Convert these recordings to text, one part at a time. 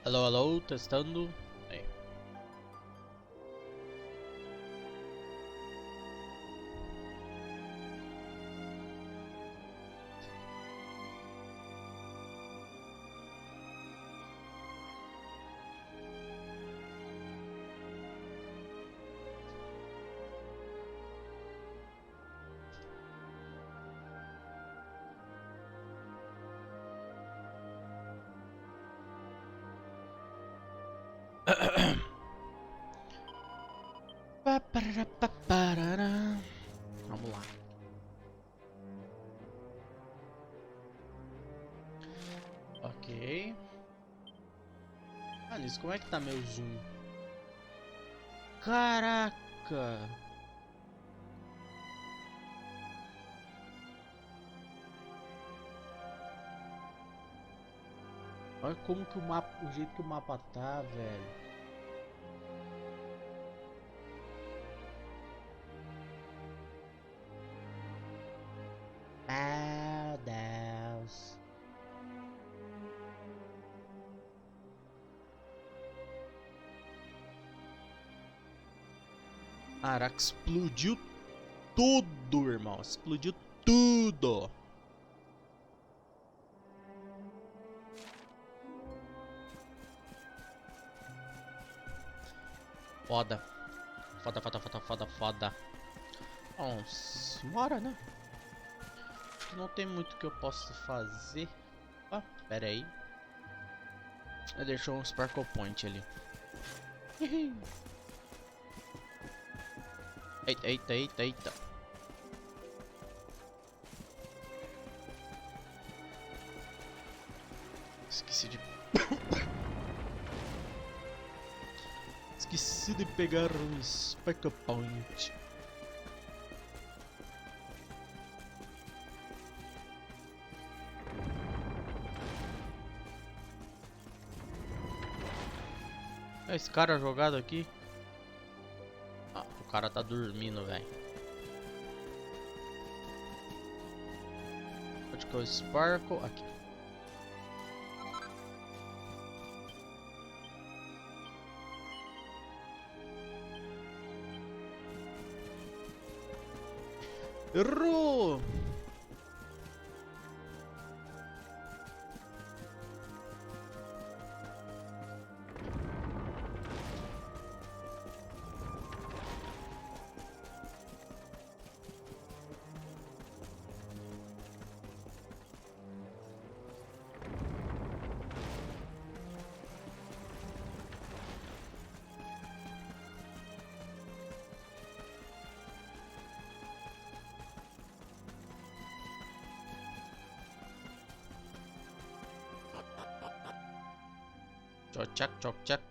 Alô, alô, testando. Aí. Vamos lá. Ok. Ah, nisso, como é que tá meu zoom? Caraca! Olha como que o mapa, o jeito que o mapa tá, velho. Meu Deus. Caraca, explodiu tudo, irmão. Explodiu tudo. Foda. Foda, foda, foda, foda, foda. Bom, bora, né? Acho que não tem muito que eu possa fazer. Ah, pera aí. Ele deixou um Sparkle Point ali. Eita, eita, eita, eita. Esqueci de... Esqueci de pegar um Sparkle Point. Esse cara jogado aqui. Ah, o cara tá dormindo, velho. Onde que é o Sparkle? Aqui. Errou! Chok chok chak.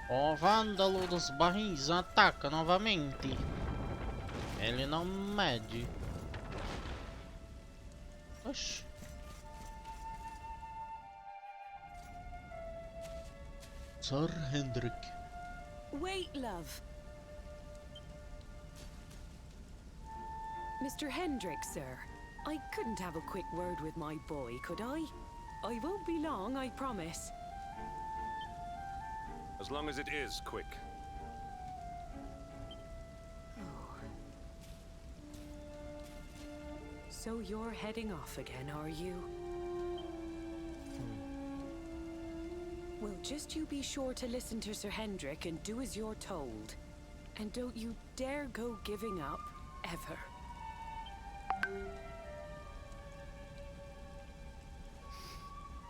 O vândalo dos barris ataca novamente. Ele não mede. Oxi. Sir Hendrik. Wait, love. Mr. Hendrick, sir. I couldn't have a quick word with my boy, could I? I won't be long, I promise. As long as it is quick. So you're heading off again, are you? Well, just you be sure to listen to Sir Hendrik and do as you're told. And don't you dare go giving up, ever.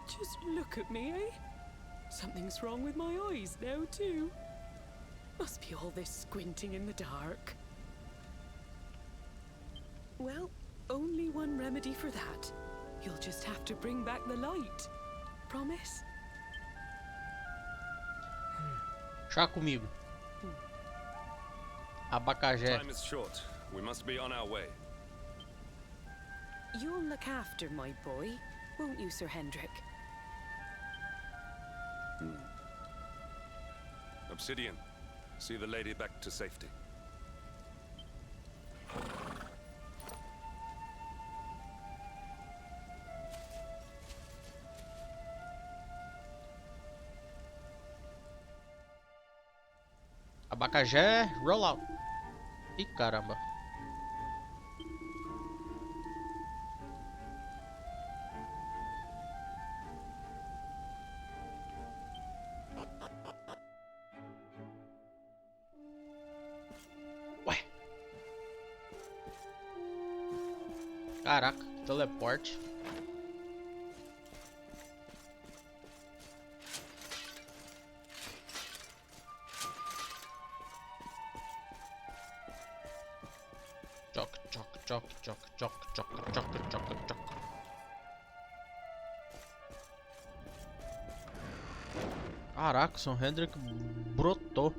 Just look at me, eh? Something's wrong with my eyes now, too. Must be all this squinting in the dark. Well, only one remedy for that. You'll just have to bring back the light. Promise? Chá comigo. Abacajé. Time is short. We must be on our way. You'll look after my boy, won't you, Sir Hendrik? Obsidian, see the lady back to safety. Abacajé, rollout. Ih, caramba. Ué. Caraca, que teleporte. Choc, choc, choc, choc, choc, choc, choc, choc, choc. Caraca, o Sr. Hendrik brotou.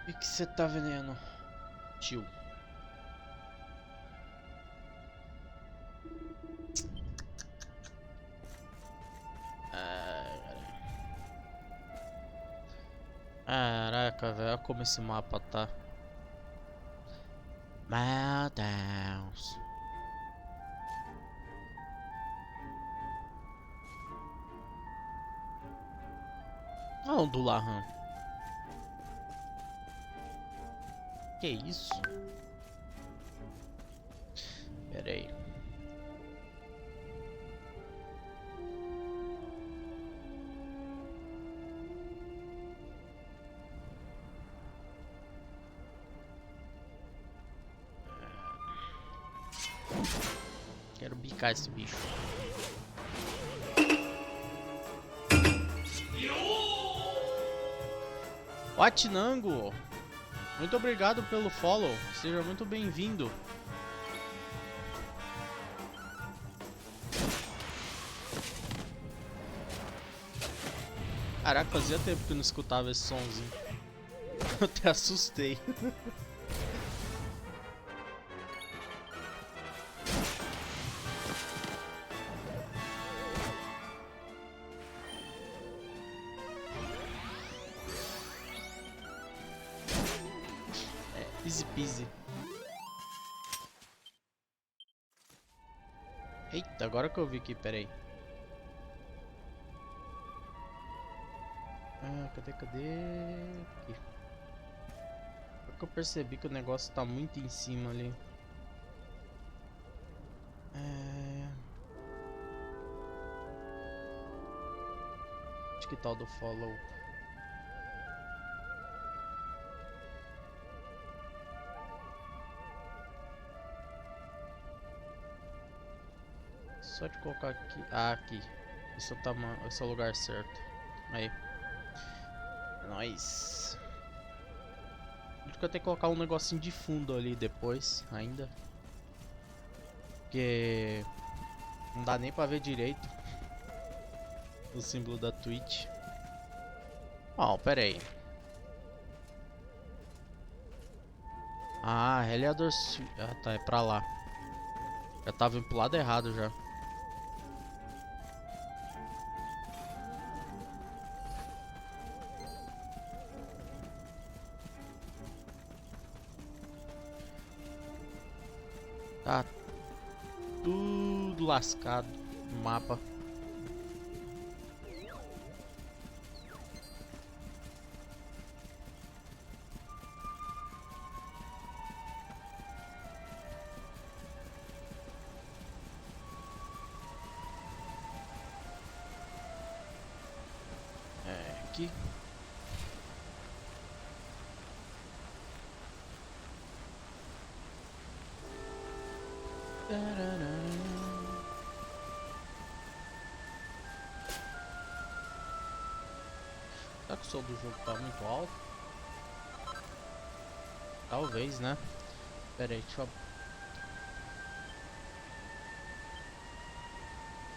O que você tá vendendo, tio? Caraca, velho, olha como esse mapa tá. Meu Deus. Olha o do Lahan. Que isso? Pera aí. Quero bicar esse bicho. O Atinango, muito obrigado pelo follow. Seja muito bem-vindo. Caraca, fazia tempo que eu não escutava esse somzinho. Eu até assustei. Easy peasy. Eita, agora que eu vi aqui, peraí. Ah, cadê? Aqui. Agora que eu percebi que o negócio tá muito em cima ali. Acho que tal do follow. Só de colocar aqui. Ah, aqui. Esse é o tamanho, esse é o lugar certo. Aí. É nóis. Acho que eu tenho que colocar um negocinho de fundo ali depois, ainda. Porque não dá nem pra ver direito o símbolo da Twitch. Ó, pera aí. Ah, Reliador. Ah, tá, é pra lá. Já tava indo pro lado errado já. Tá tudo lascado no mapa. É, aqui. Será que o som do jogo tá muito alto? Talvez, né? Pera aí, deixa eu...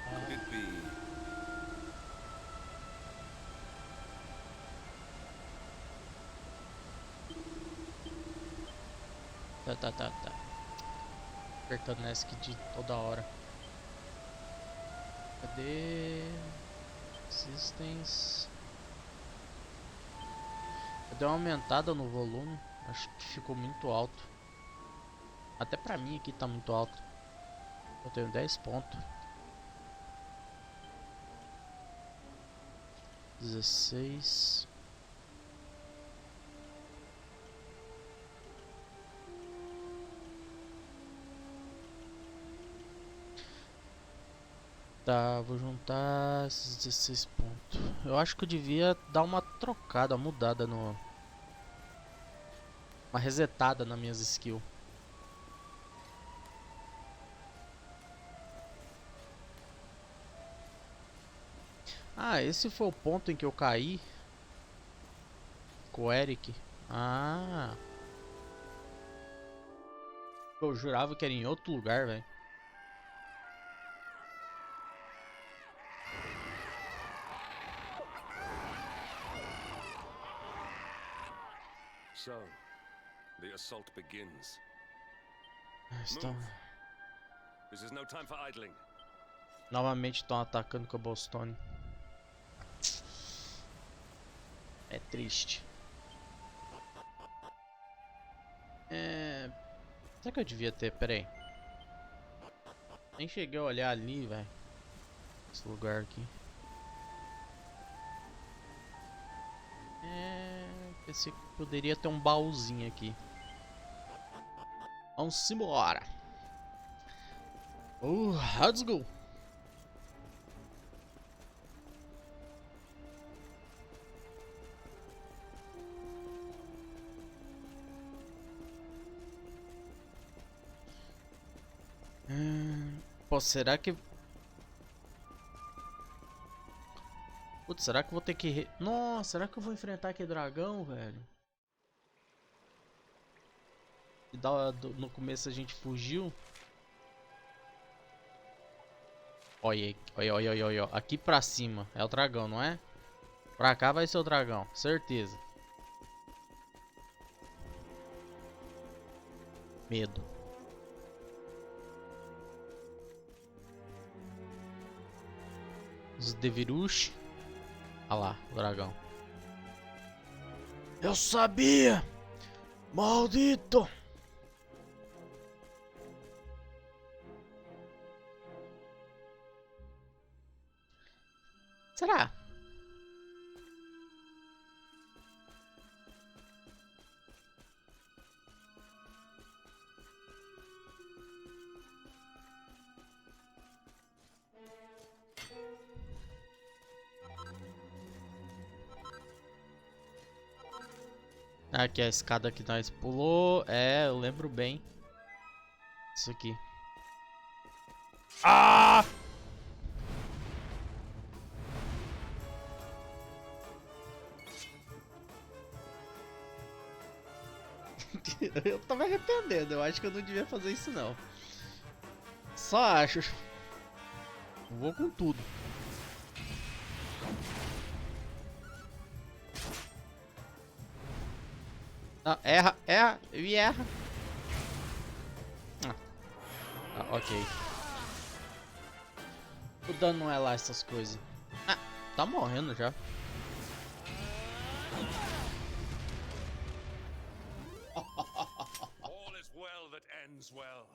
Could it be? Tá. Apertando essa aqui de toda hora. Cadê? Systems. Eu dei uma aumentada no volume. Acho que ficou muito alto. Até pra mim aqui tá muito alto. Eu tenho 10 pontos. 16. Tá, vou juntar esses 16 pontos. Eu acho que eu devia dar uma trocada, mudada no... Uma resetada nas minhas skills. Ah, esse foi o ponto em que eu caí com o Eric. Ah, eu jurava que era em outro lugar, velho. So, the assault begins. Estão... This is no time for idling. Novamente estão atacando com a Boston. É triste. Será que eu devia ter? Pera aí. Nem cheguei a olhar ali, velho. Esse lugar aqui. Pensei que poderia ter um baúzinho aqui. Vamos embora. Let's go. Pô, será que... Putz, será que eu vou ter que... Nossa, será que eu vou enfrentar aquele dragão, velho? E no começo a gente fugiu. Olha, olha. Aqui pra cima é o dragão, não é? Pra cá vai ser o dragão, certeza. Medo. Os Devirush. Olha lá, o dragão. Eu sabia! Maldito! Será? Aqui a escada que nós pulou. É, eu lembro bem. Isso aqui. Ah! Eu tô me arrependendo. Eu acho que eu não devia fazer isso não. Só acho. Vou com tudo. Ah, erra e erra. Ok. O dano não é lá essas coisas. Ah, tá morrendo já. All is well that ends well.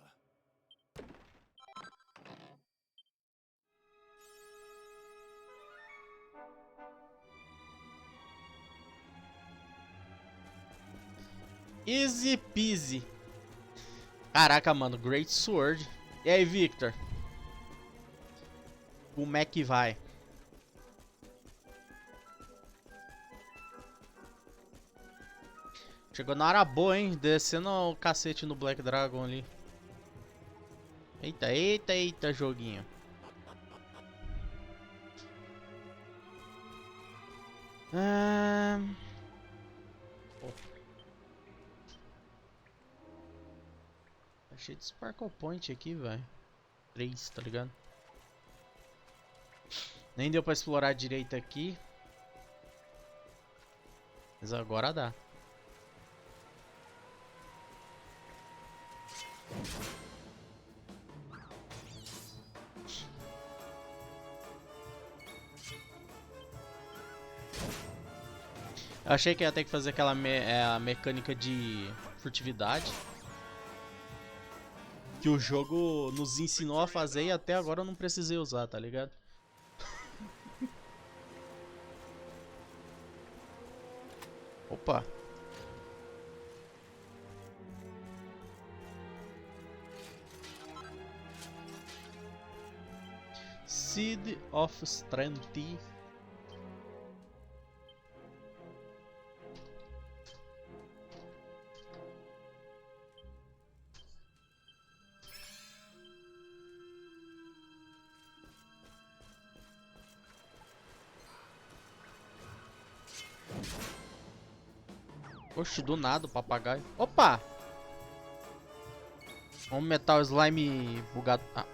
Easy peasy. Caraca, mano, Great Sword. E aí, Victor? Como é que vai? Chegou na hora boa, hein? Descendo o cacete no Black Dragon ali. Eita, joguinho. cheio de Sparkle Point aqui, velho. 3, tá ligado? Nem deu pra explorar direito aqui. Mas agora dá. Eu achei que ia ter que fazer aquela a mecânica de furtividade que o jogo nos ensinou a fazer e até agora eu não precisei usar, tá ligado? Opa! Seed of Strength. Oxe, do nada o papagaio. Opa! Um metal slime bugado. Ah.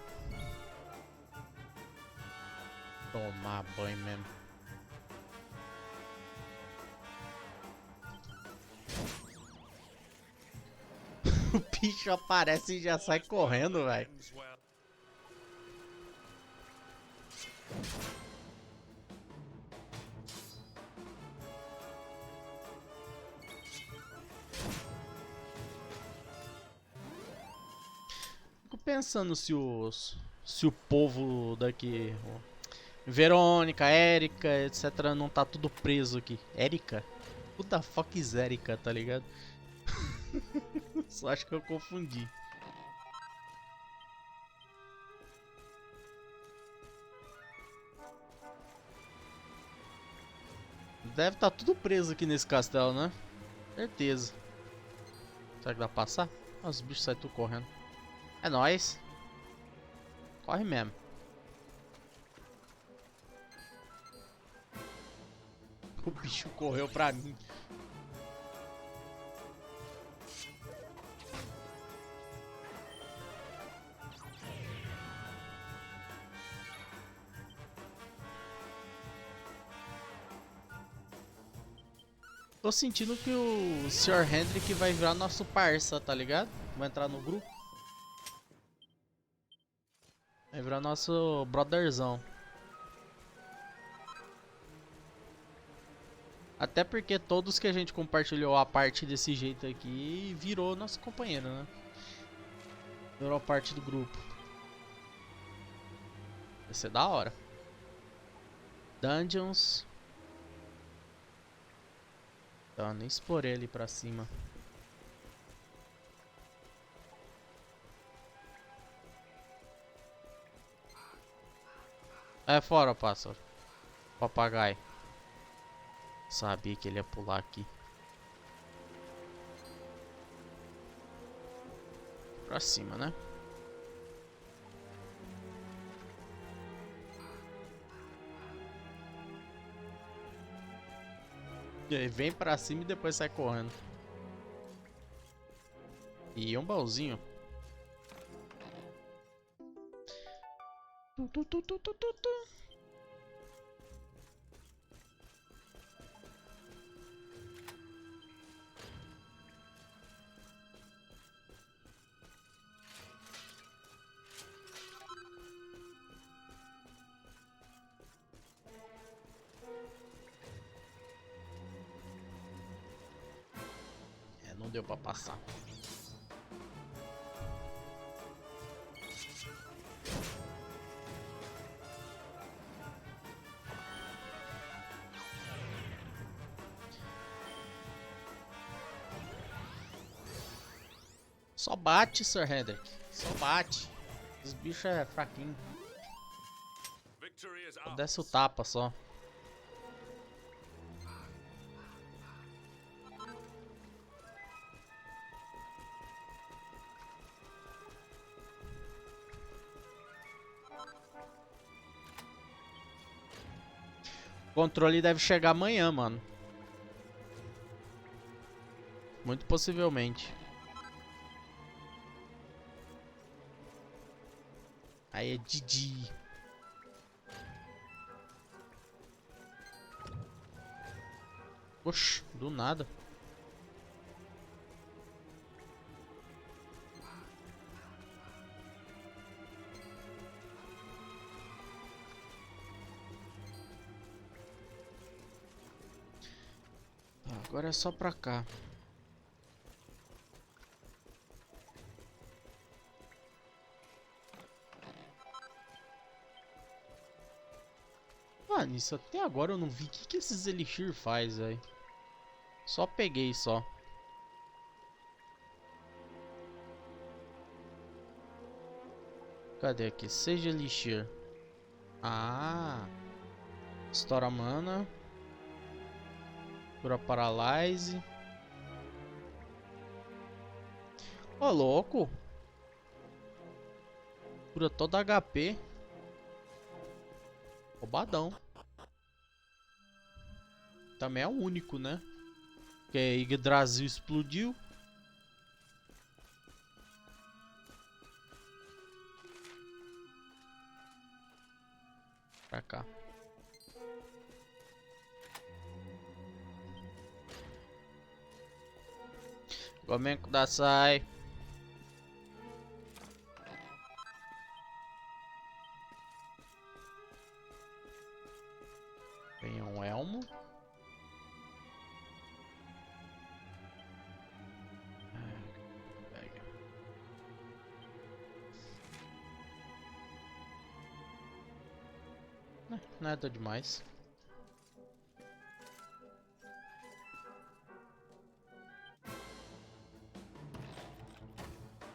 Tomar banho mesmo. O bicho aparece e já sai correndo, velho. Ends well. Fico pensando se o povo daqui, Verônica, Érica, etc, não tá tudo preso aqui. Érica? Who the fuck is Érica, tá ligado? Só acho que eu confundi. Deve estar tudo preso aqui nesse castelo, né? Certeza. Será que dá pra passar? Ah, os bichos saem tudo correndo. É nóis. Corre mesmo. O bicho correu pra mim. Tô sentindo que o Sr. Hendrick vai virar nosso parça, tá ligado? Vai entrar no grupo. Vai virar nosso brotherzão. Até porque todos que a gente compartilhou a parte desse jeito aqui virou nosso companheiro, né? Virou parte do grupo. Vai ser da hora. Dungeons. Tá, nem explorei ali pra cima. É fora, pássaro. Papagaio. Sabia que ele ia pular aqui. Pra cima, né? E aí vem pra cima e depois sai correndo. E um baúzinho. Não deu pra passar. Só bate, Sr. Hendrick. Só bate. Os bichos é fraquinho. Victory is Só ours. desce o tapa só. O controle deve chegar amanhã, mano. Muito possivelmente. Aí é Didi. Oxi, do nada. Agora é só pra cá. Ah, nisso até agora eu não vi o que esses elixir faz, velho. Só peguei só. Cadê aqui? Seja elixir. Ah. Estoura mana. Cura paralyze. Ô, louco. Cura todo HP. Roubadão. Também é o único, né? Porque Yggdrasil explodiu. Pra cá. Gomen kudasai. Tem um elmo. Pega. Nada demais.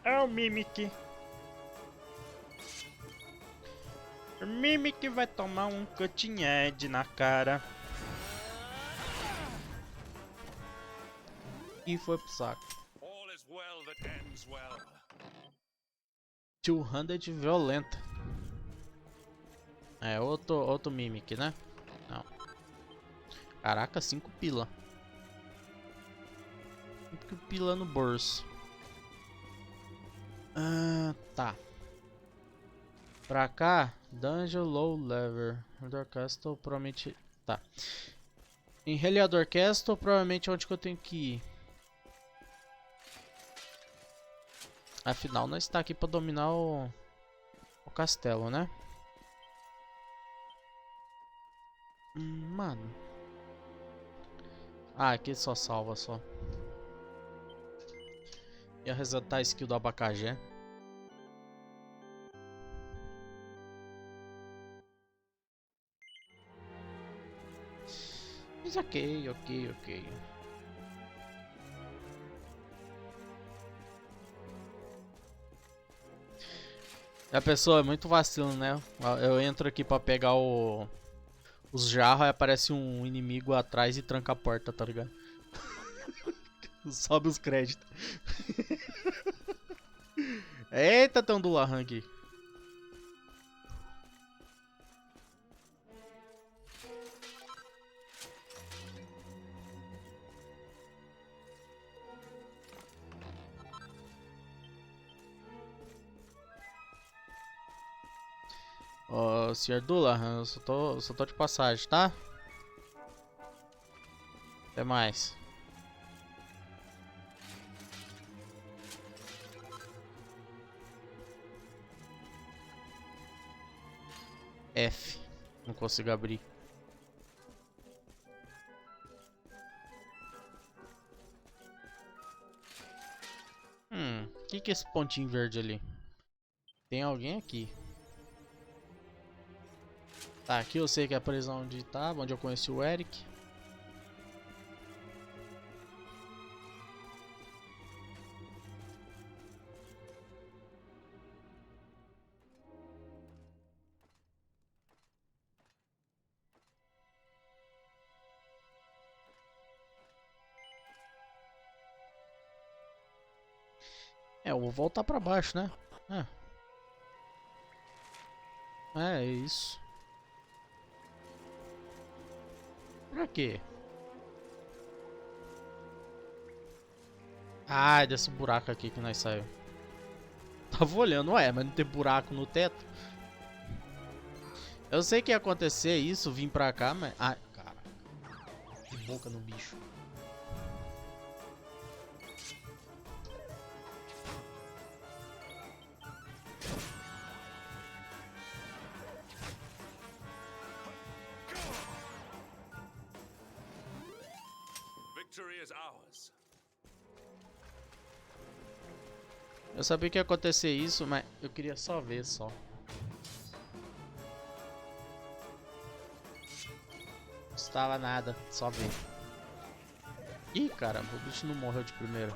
É o Mimic. O Mimic vai tomar um cutting edge na cara. E foi pro saco. All is well that ends well. 200 violenta. É outro Mimic, né? Não. Caraca, 5 pila. 5 pila no bolso. Ah, tá. Pra cá, Dungeon Low Level. Reliador Castle, provavelmente. Tá. Em Reliador Castle, provavelmente é onde que eu tenho que ir. Afinal, nós está aqui pra dominar o castelo, né? Mano. Ah, aqui só salva só. Ia resetar a skill do abacaxi. Mas ok. A pessoa é muito vacilo, né? Eu entro aqui pra pegar os jarros, aí aparece um inimigo atrás e tranca a porta, tá ligado? Sobe os créditos. Eita, tem um Dulahan aqui. Ó, senhor Dulahan, eu só tô de passagem, tá? Até mais. F. Não consigo abrir. Que é esse pontinho verde ali? Tem alguém aqui. Tá, aqui eu sei que é a prisão onde tava, onde eu conheci o Eric. É, eu vou voltar pra baixo, né? É isso. Pra quê? Ah, é desse buraco aqui que nós saiu. Tava olhando, ué, mas não tem buraco no teto? Eu sei que ia acontecer isso, vim pra cá, mas... Ai, cara. Que boca no bicho. Victory is ours. Eu sabia que ia acontecer isso, mas eu queria só ver, só. Não custava nada, só ver. Ih, caramba, o bicho não morreu de primeira.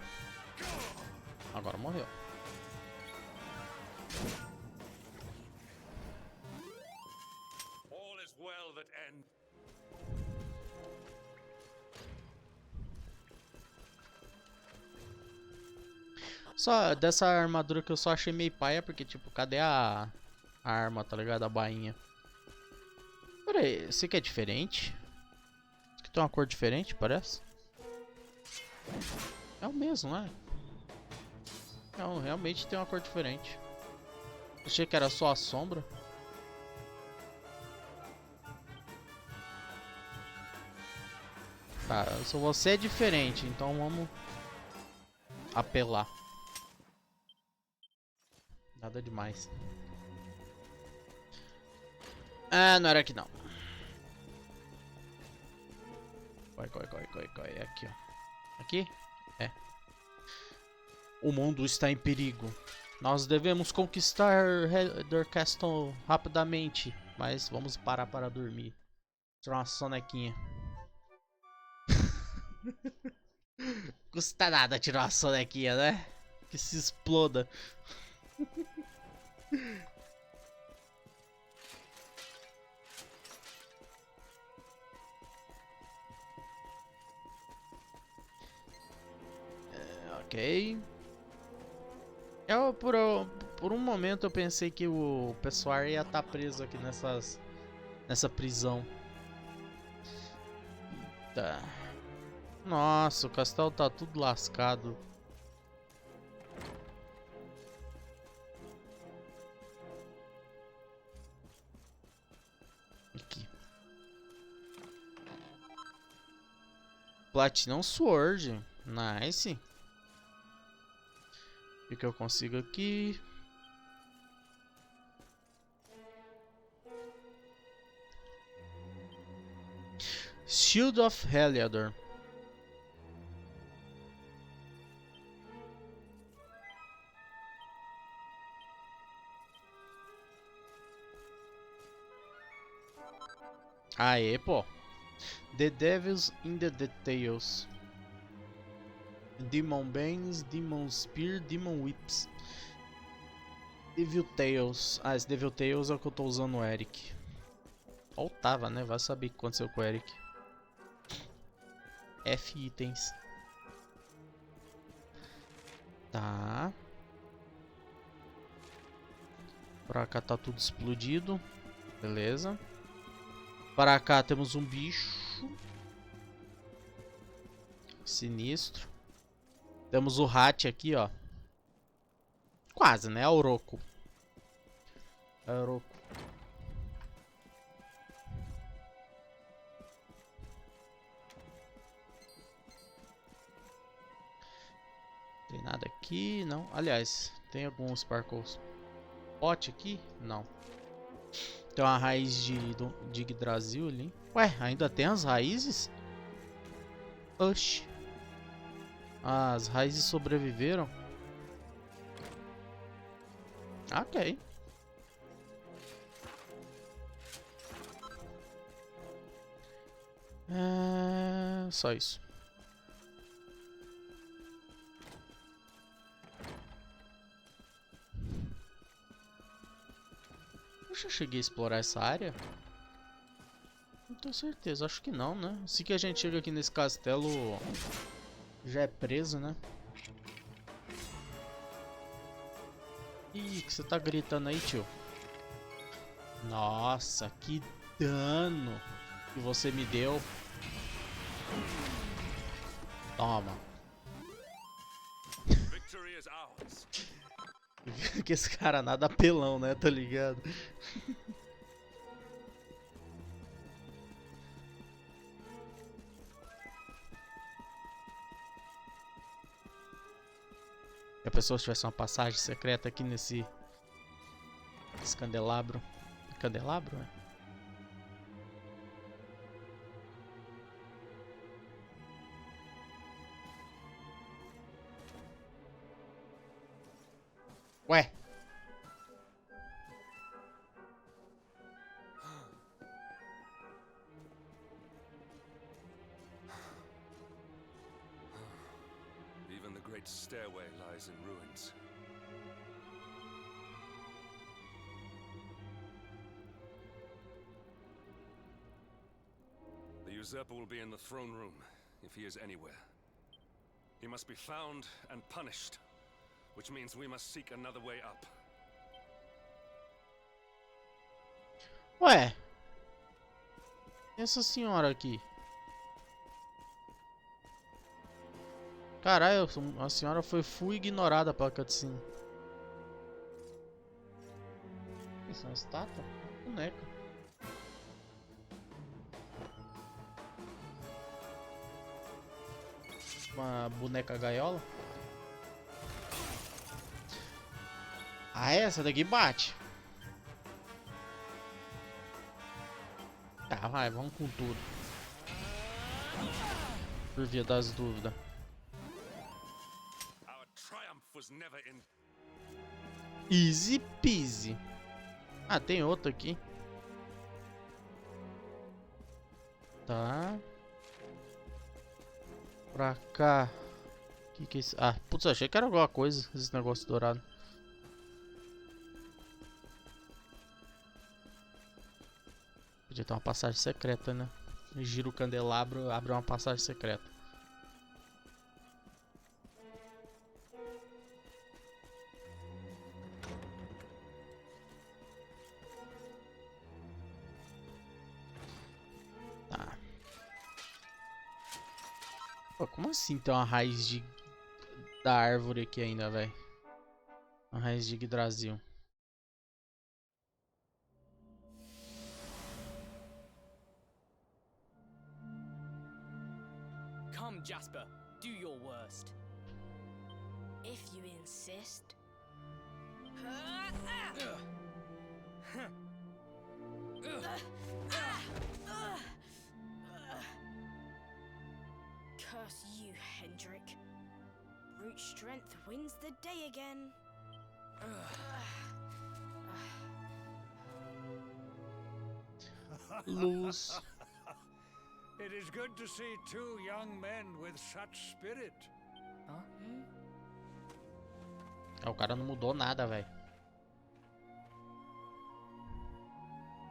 Agora morreu. All is well that ends. Só dessa armadura que eu só achei meio paia, porque tipo, cadê a arma, tá ligado? A bainha. Pera aí, esse aqui é diferente? Esse aqui tem uma cor diferente, parece? É o mesmo, né? Não, realmente tem uma cor diferente. Achei que era só a sombra. Tá, só você é diferente, então vamos apelar. Nada demais. Ah, não era aqui não. Corre. Aqui, ó. Aqui? É. O mundo está em perigo. Nós devemos conquistar Heather Castle rapidamente. Mas vamos parar para dormir. Tirar uma sonequinha. Custa nada tirar uma sonequinha, né? Que se exploda. Ok. Por um momento eu pensei que o pessoal ia estar preso aqui nessa prisão. Tá. Nossa, o castelo tá tudo lascado. Aqui. Platinum Sword. Nice. O que eu consigo aqui? Shield of Heliodor. Aê, pô. The Devils in the Details. Demon Bangs, Demon Spear, Demon Whips. Devil Tails. Ah, esse Devil Tails é o que eu tô usando o Eric. Faltava, né? Vai saber o que aconteceu com o Eric. F itens. Tá. Pra cá tá tudo explodido. Beleza. Para cá temos um bicho. Sinistro. Temos o Hat aqui, ó. Quase, né? Auroco. Auroco. Tem nada aqui, não. Aliás, tem alguns sparkles. Pote aqui? Não. Tem uma raiz de Yggdrasil ali. Ué, ainda tem as raízes? Oxi. Ah, as raízes sobreviveram? Ok. É... Só isso. Eu já cheguei a explorar essa área? Não tenho certeza, acho que não, né? Assim que a gente chega aqui nesse castelo, já é preso, né? Ih, que você tá gritando aí, tio? Nossa, que dano que você me deu. Toma. Victory is ours. Que esse cara nada apelão, né? Tá ligado? a pessoa tivesse uma passagem secreta aqui nesse candelabro. Candelabro, é? Ué. Even the great stairway lies in ruins. The usurper will be in the throne room, if he is anywhere. He must be found and punished, which means we must seek another way up. Ué. Essa senhora aqui. Caralho, a senhora foi full ignorada pela cutscene. Isso é uma estátua? Boneca. Uma boneca gaiola. Ah, essa daqui bate. Tá, vai, vamos com tudo. Por via das dúvidas. Our triumph was never in. Easy peasy. Ah, tem outro aqui. Tá. Pra cá. Que é isso? Ah, putz, achei que era alguma coisa esse negócio dourado. Podia ter uma passagem secreta, né? Gira o candelabro, abre uma passagem secreta. Tá. Pô, como assim tem uma raiz da árvore aqui ainda, velho? Uma raiz de Yggdrasil. Come, Jasper, do your worst. If you insist. Curse you, Hendrik. Brute strength wins the day again. Luz. It is good to see two young men with such spirit. O cara não mudou nada, velho.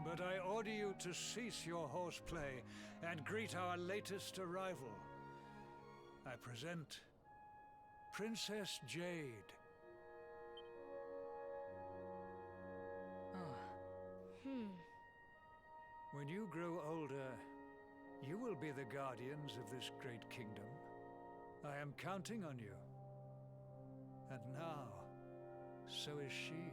But I order you to cease your horseplay and greet our latest arrival. I present Princess Jade. When you grow older, you will be the guardians of this great kingdom. I am counting on you. And now, so is she.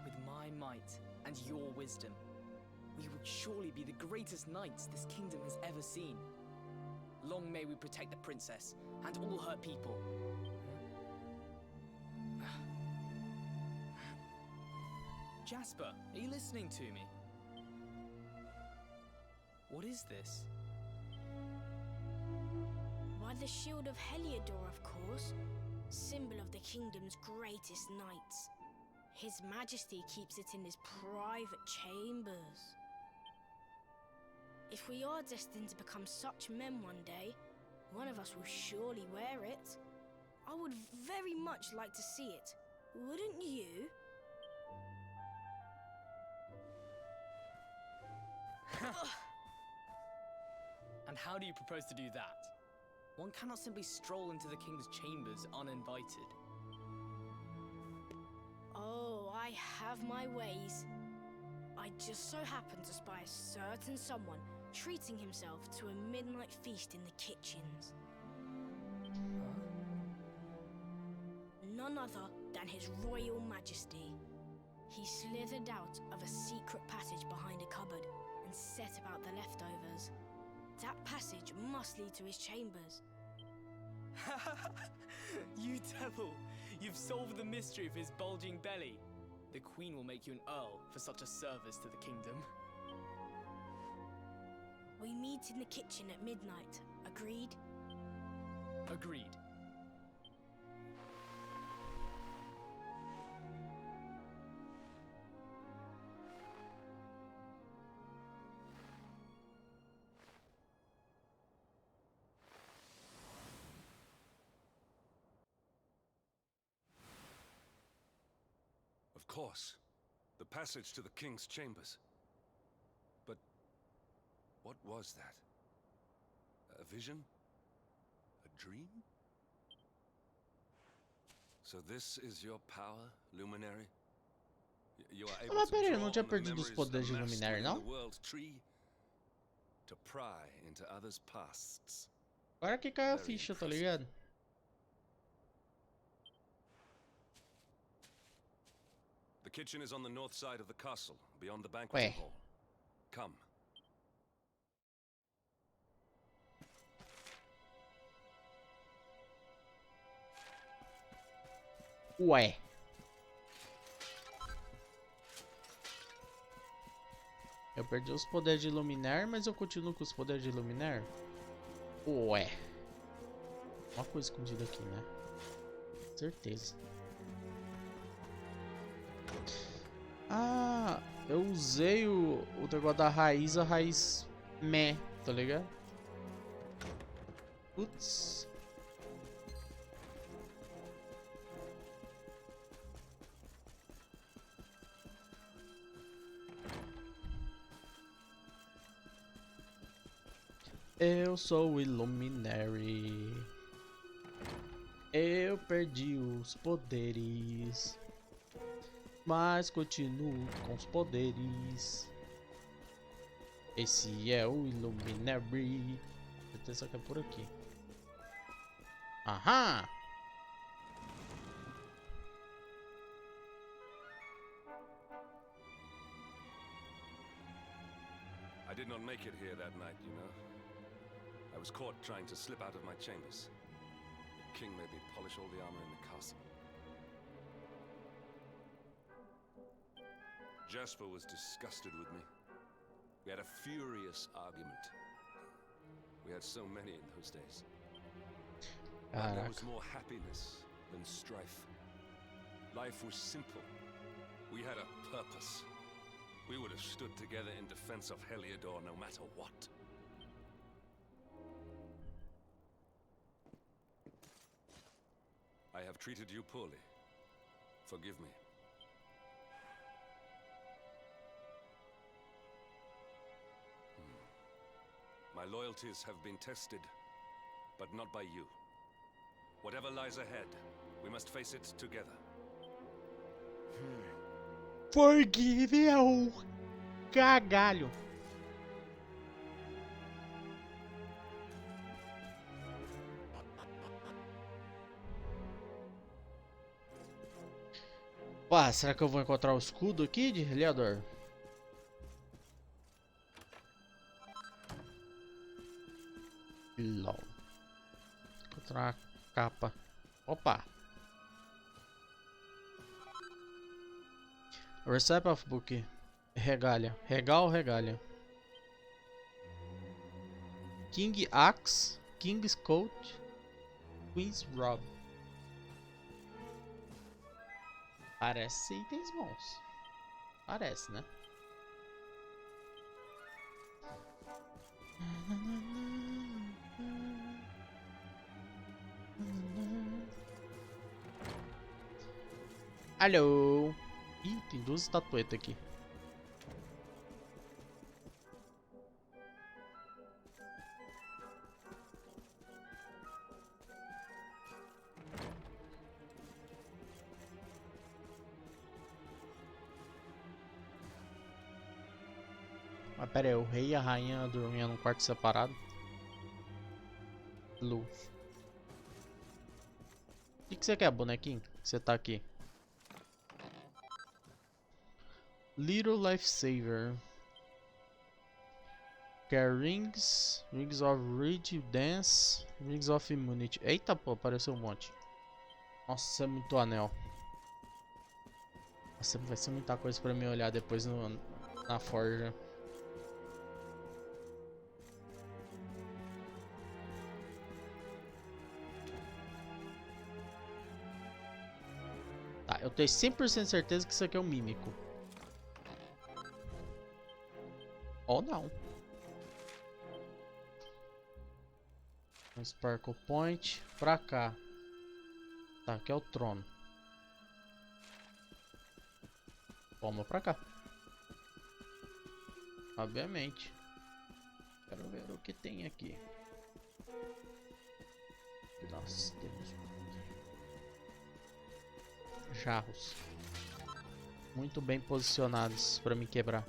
With my might and your wisdom, we would surely be the greatest knights this kingdom has ever seen. Long may we protect the princess and all her people. Jasper, are you listening to me? What is this? Why, the shield of Heliodor, of course. Symbol of the kingdom's greatest knights. His Majesty keeps it in his private chambers. If we are destined to become such men one day, one of us will surely wear it. I would very much like to see it. Wouldn't you? And how do you propose to do that? One cannot simply stroll into the king's chambers uninvited. Oh, I have my ways. I just so happen to spy a certain someone treating himself to a midnight feast in the kitchens. None other than His Royal Majesty. He slithered out of a secret passage behind a cupboard and set about the leftovers. That passage must lead to his chambers. You devil! You've solved the mystery of his bulging belly. The Queen will make you an Earl for such a service to the kingdom. We meet in the kitchen at midnight. Agreed? Agreed. Of course. The passage to the king's chambers. But what was that? A vision? A dream? So this is your power, Luminary? You are able Mas to peraí, eu draw não tinha on the perdido os memories poderes de amassed Luminário, within não? the world tree to pry into others' pasts. Agora que caiu a Very ficha, tá impressive. ligado? The kitchen is on the north side of the castle, beyond the banqueting Ué. hall. Come. Ué. Eu perdi os poderes de iluminar, mas eu continuo com os poderes de iluminar? Ué. Uma coisa escondida aqui, né? Certeza. Ah, eu usei o negócio da raiz, a raiz me, tá ligado? Putz. Eu sou o Illuminary. Eu perdi os poderes, mas continuo com os poderes. Esse é o Illuminary. Certeza que é por aqui. Aham! I did not make it here that night, you know. I was caught trying to slip out of my chambers. The king made me polish all the armor in the castle. Jasper was disgusted with me. We had a furious argument. We had so many in those days. But there was more happiness than strife. Life was simple. We had a purpose. We would have stood together in defense of Heliodor no matter what. I have treated you poorly. Forgive me. My loyalties have been tested, but not by you. Whatever lies ahead, we must face it together. Forgive é o cagalho. Pá, será que eu vou encontrar o escudo aqui de Heliodor? LOL. Encontrar uma capa. Opa. Recipe of book. Regalha. Regal, regalha. King Axe. King's Coat. Queen's Rob. Parece itens bons. Parece, né? Alô? Ih, tem duas estatuetas aqui. Mas pera aí, o rei e a rainha dormiam num quarto separado? Lu. O que você quer, bonequinho? Você tá aqui. Little Lifesaver. Quer rings? Rings of Reach, Dance, Rings of Immunity. Eita, pô, apareceu um monte. Nossa, é muito anel. Nossa, vai ser muita coisa pra mim olhar depois na forja. Tá, eu tenho 100% certeza que isso aqui é um mímico. Ou não. Um Sparkle Point pra cá. Tá, aqui é o trono. Vamos pra cá. Obviamente. Quero ver o que tem aqui. Nós temos jarros muito bem posicionados para me quebrar.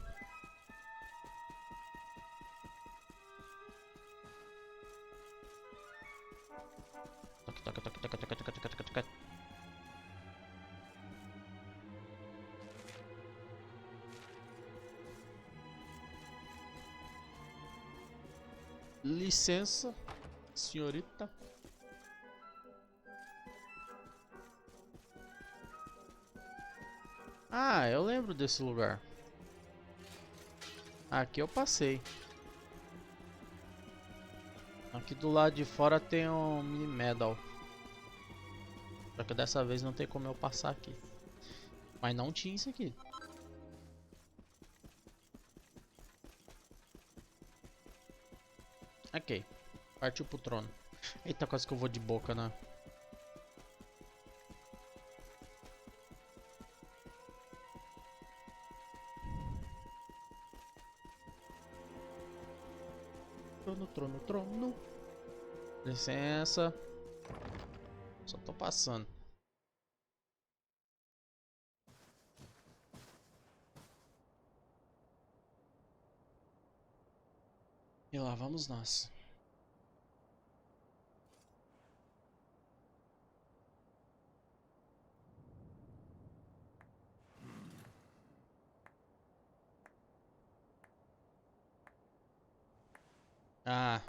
Toque, toque, toque, toque, toque, toque, toque, toque, toque. Licença, senhorita. Ah, eu lembro desse lugar. Aqui eu passei. Aqui do lado de fora tem um mini medal. Só que dessa vez não tem como eu passar aqui. Mas não tinha isso aqui. Ok. Partiu pro trono. Eita, quase que eu vou de boca, né? Trono, trono, trono. Licença. Só tô passando. E lá vamos nós. Ah.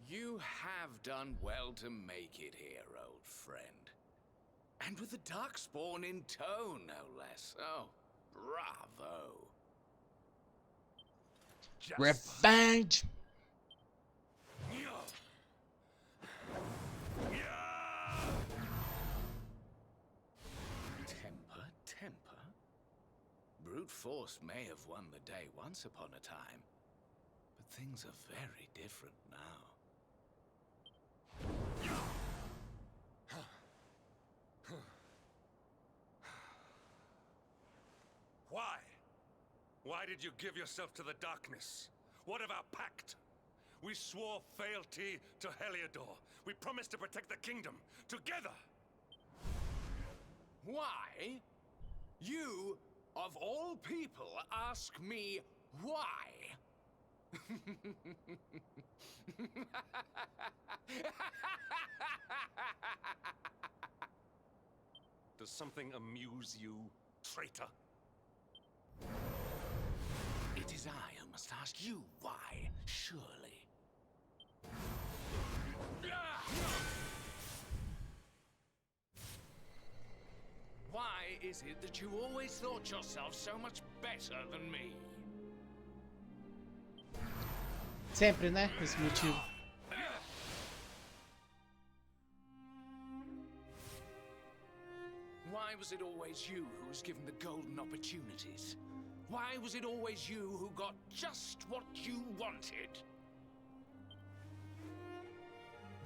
You have done well to make it here, old friend. And with the Darkspawn in tow, no less. Oh, bravo. Revenge! Temper, temper. Brute force may have won the day once upon a time, but things are very different now. Why? Why did you give yourself to the darkness? What of our pact? We swore fealty to Heliodor. We promised to protect the kingdom together. Why? You, of all people, ask me why? Does something amuse you, traitor? It is I who must ask you why, surely. Why is it that you always thought yourself so much better than me? Sempre, né? Esse motivo. Why was it always you who was given the golden opportunities? Why was it always you who got just what you wanted?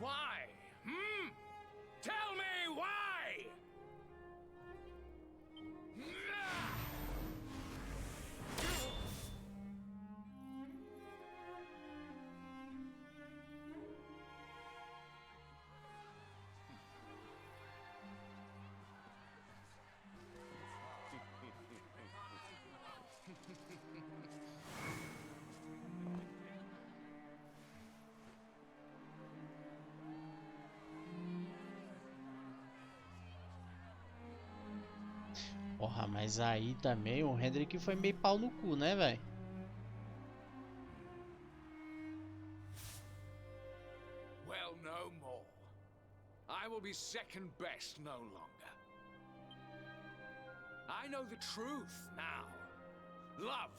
Why? Hmm? Tell me why! Porra, mas aí também o Hendrik foi meio pau no cu, né, velho? Well, no more. I will be second best no longer. I know the truth now. Love,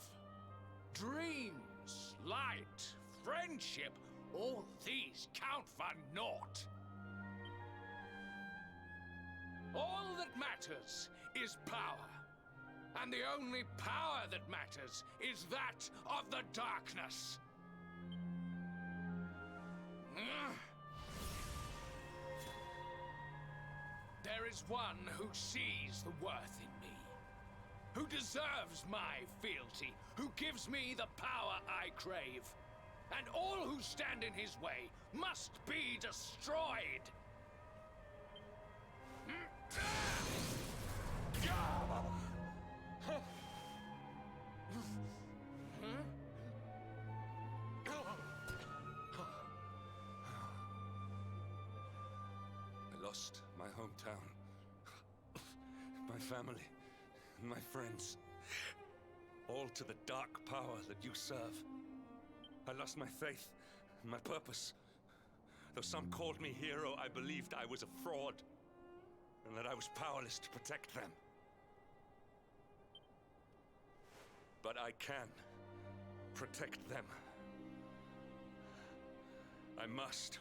dreams, light, friendship, all these count for naught. All that matters is power. And the only power that matters is that of the darkness. There is one who sees the worth in me, who deserves my fealty, who gives me the power I crave. And all who stand in his way must be destroyed. I lost my hometown, my family, and my friends, all to the dark power that you serve. I lost my faith and my purpose. Though some called me hero, I believed I was a fraud, and that I was powerless to protect them. But I can protect them. I must.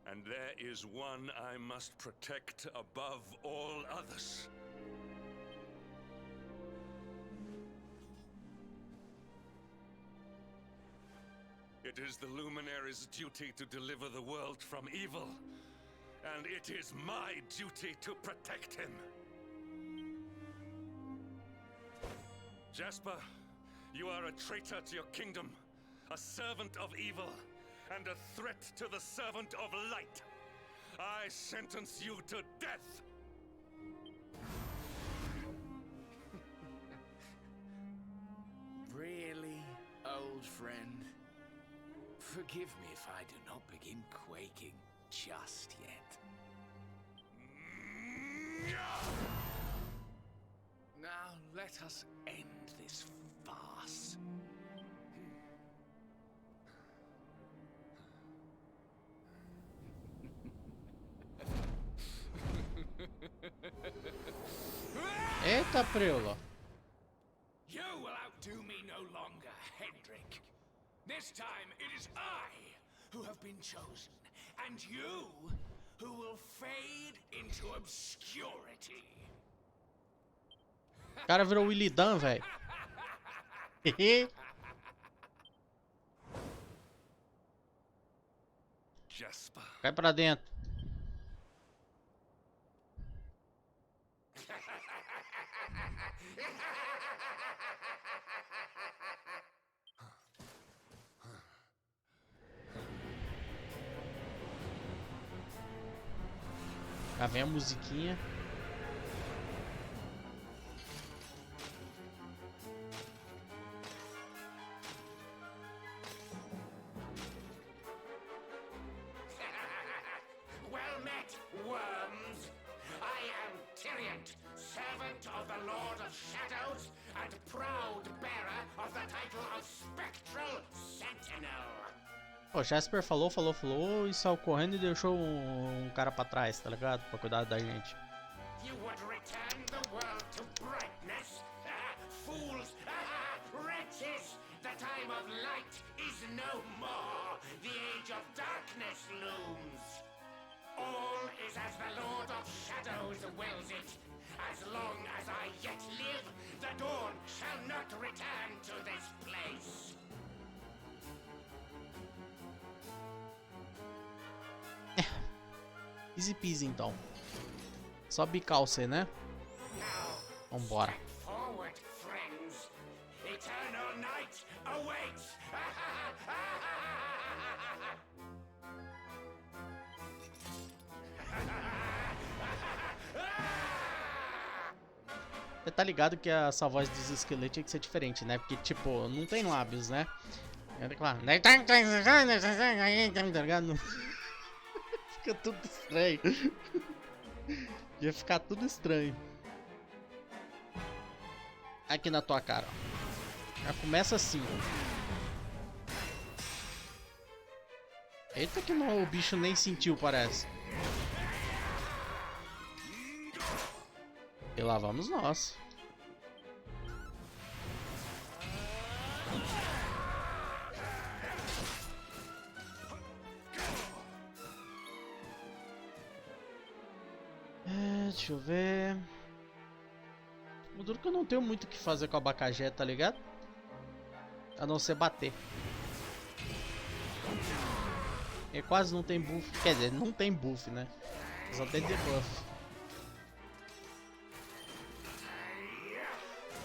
And there is one I must protect above all others. It is the Luminary's duty to deliver the world from evil, and it is my duty to protect him. Jasper, you are a traitor to your kingdom, a servant of evil, and a threat to the servant of light. I sentence you to death! Really, old friend? Forgive me if I do not begin quaking just yet. Now let us end this farce. Eita, preula. You will outdo me no longer, Hendrik. This time it is I who have been chosen, and you who will fade into obscurity. O cara virou o Willy Dan, velho. Jasper. Cai pra dentro. Já vem a musiquinha. Well met, worms. I am Tyrion, servant of the Lord of Shadows and proud bearer of the title of Spectral Sentinel. O Jasper falou e saiu correndo e deixou um cara pra trás, tá ligado? Pra cuidar da gente. You would return the world to brightness? Fools! Wretches! The time of light is no more. The age of darkness looms. All is as the Lord of Shadows wills it. As long as I yet live, the dawn shall not return to this place. Easy peasy então. Só bicar o C, né? Vambora. Forward, friends. Eternal night awaits. Você tá ligado que essa voz dos esqueletos tinha que ser diferente, né? Porque, tipo, não tem lábios, né? É claro. Tá ligado? Fica tudo estranho. Ia ficar tudo estranho. Aqui na tua cara, ó. Já começa assim. Eita que não, o bicho nem sentiu, parece. E lá vamos nós. Deixa eu ver. O duro que eu não tenho muito o que fazer com o abacaxi, tá ligado? A não ser bater. Ele quase não tem buff. Quer dizer, não tem buff, né? Só tem debuff.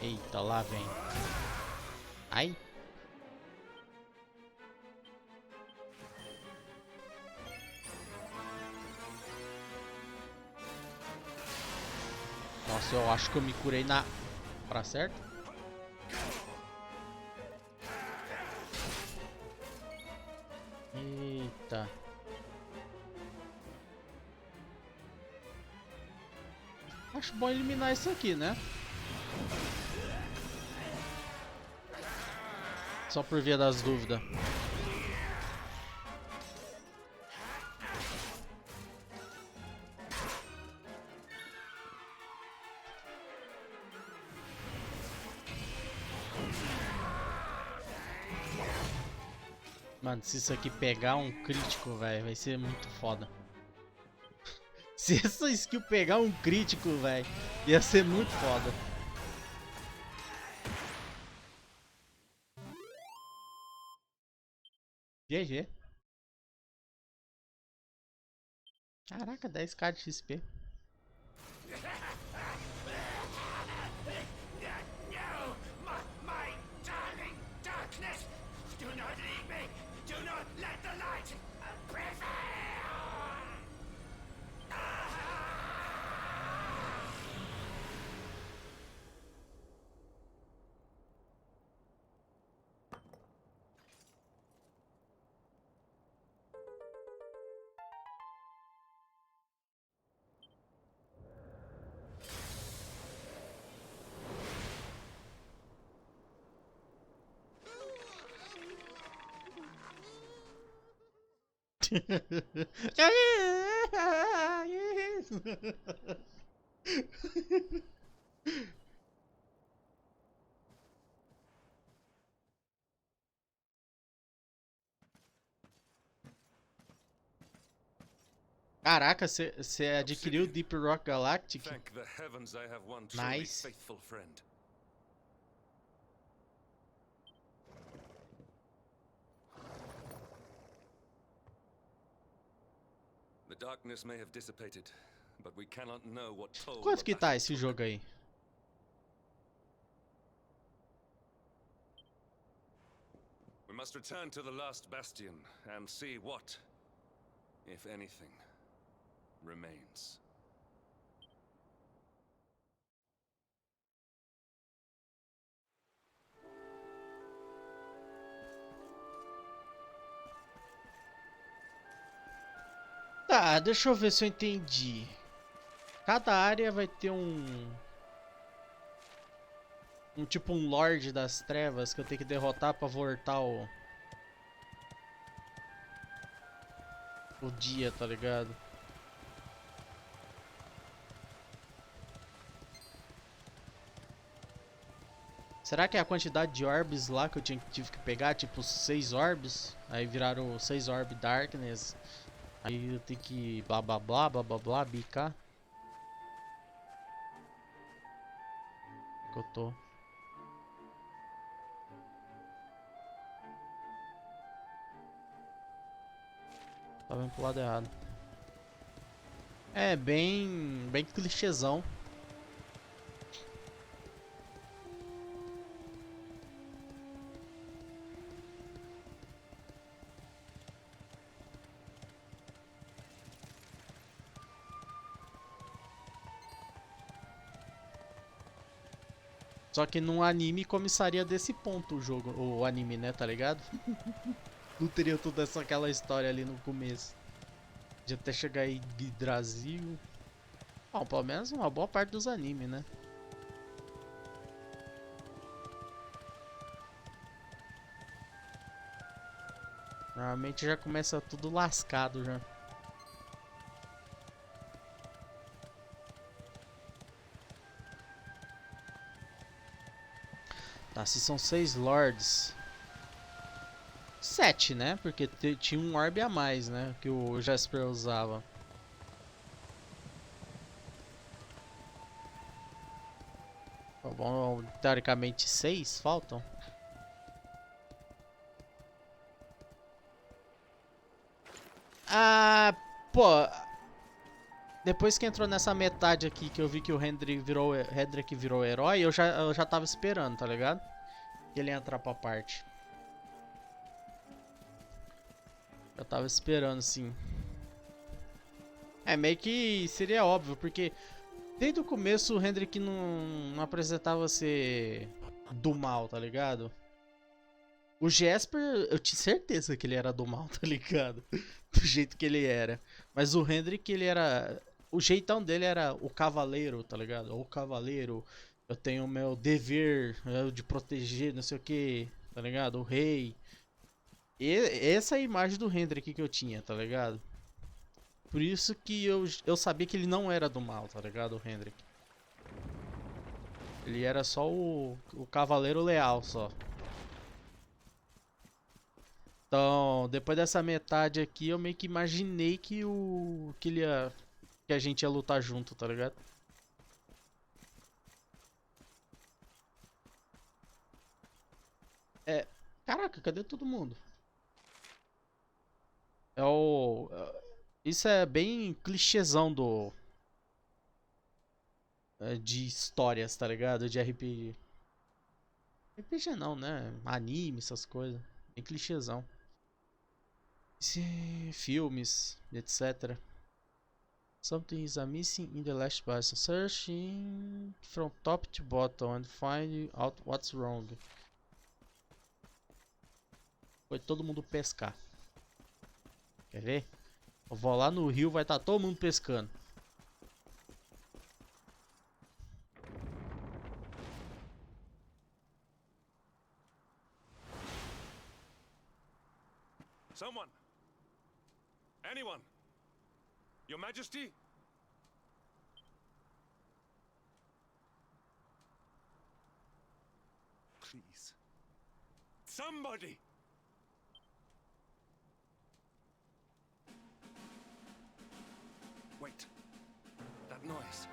Eita, lá vem. Ai. Nossa, eu acho que eu me curei na... Pra certo? Eita. Acho bom eliminar isso aqui, né? Só por via das dúvidas. Mano, se isso aqui pegar um crítico, velho, vai ser muito foda. Se essa skill pegar um crítico, velho, ia ser muito foda. GG. Caraca, 10k de XP. No, my darling darkness! Do not leave me! Do not let the light prevail! Caraca, você adquiriu o Deep Rock Galactic? Thank the heavens I have one truly Nice. faithful friend. The darkness may have dissipated, but we cannot know what toll Quanto the que tá esse jogo aí? We must return to the last bastion and see what, if anything, remains. Tá, deixa eu ver se eu entendi. Cada área vai ter tipo um Lorde das Trevas que eu tenho que derrotar pra voltar o dia, tá ligado? Será que é a quantidade de orbes lá que eu tive que pegar? Tipo 6 orbes? Aí viraram 6 Orb Darkness. Aí eu tenho que blá blá blá blá blá blá bicar. Que eu tô. Tá vendo pro lado errado. É bem clichêzão. Só que num anime começaria desse ponto o jogo, o anime, né, tá ligado? Não teria toda aquela história ali no começo. De até chegar em Brasil. Bom, pelo menos uma boa parte dos animes, né? Normalmente já começa tudo lascado já. Tá, se são 6 lords. 7, né? Porque tinha um orb a mais, né? Que o Jasper usava. Bom, teoricamente 6 faltam. Ah, pô. Depois que entrou nessa metade aqui que eu vi que o Hendrik virou herói, eu já tava esperando, tá ligado? Que ele ia entrar pra parte. Eu tava esperando, sim. É, meio que seria óbvio, porque desde o começo o Hendrik não apresentava ser do mal, tá ligado? O Jasper, eu tinha certeza que ele era do mal, tá ligado? Do jeito que ele era. Mas o Hendrik, ele era... O jeitão dele era o cavaleiro, tá ligado? O cavaleiro, eu tenho o meu dever de proteger, não sei o que, tá ligado? O rei. E essa é a imagem do Hendrik que eu tinha, tá ligado? Por isso que eu sabia que ele não era do mal, tá ligado? O Hendrik. Ele era só o cavaleiro leal, só. Então, depois dessa metade aqui, eu meio que imaginei que que a gente ia lutar junto, tá ligado? É, caraca, cadê todo mundo? Isso é bem clichêzão de histórias, tá ligado? De RPG. RPG não, né? Anime, essas coisas. Bem clichêzão. Filmes, etc. Something is missing in the last person. Searching from top to bottom and find out what's wrong. Foi todo mundo pescar. Quer ver? Eu vou lá no rio, vai estar todo mundo pescando. Someone! Anyone! Your Majesty? Please. Somebody! Wait. That noise.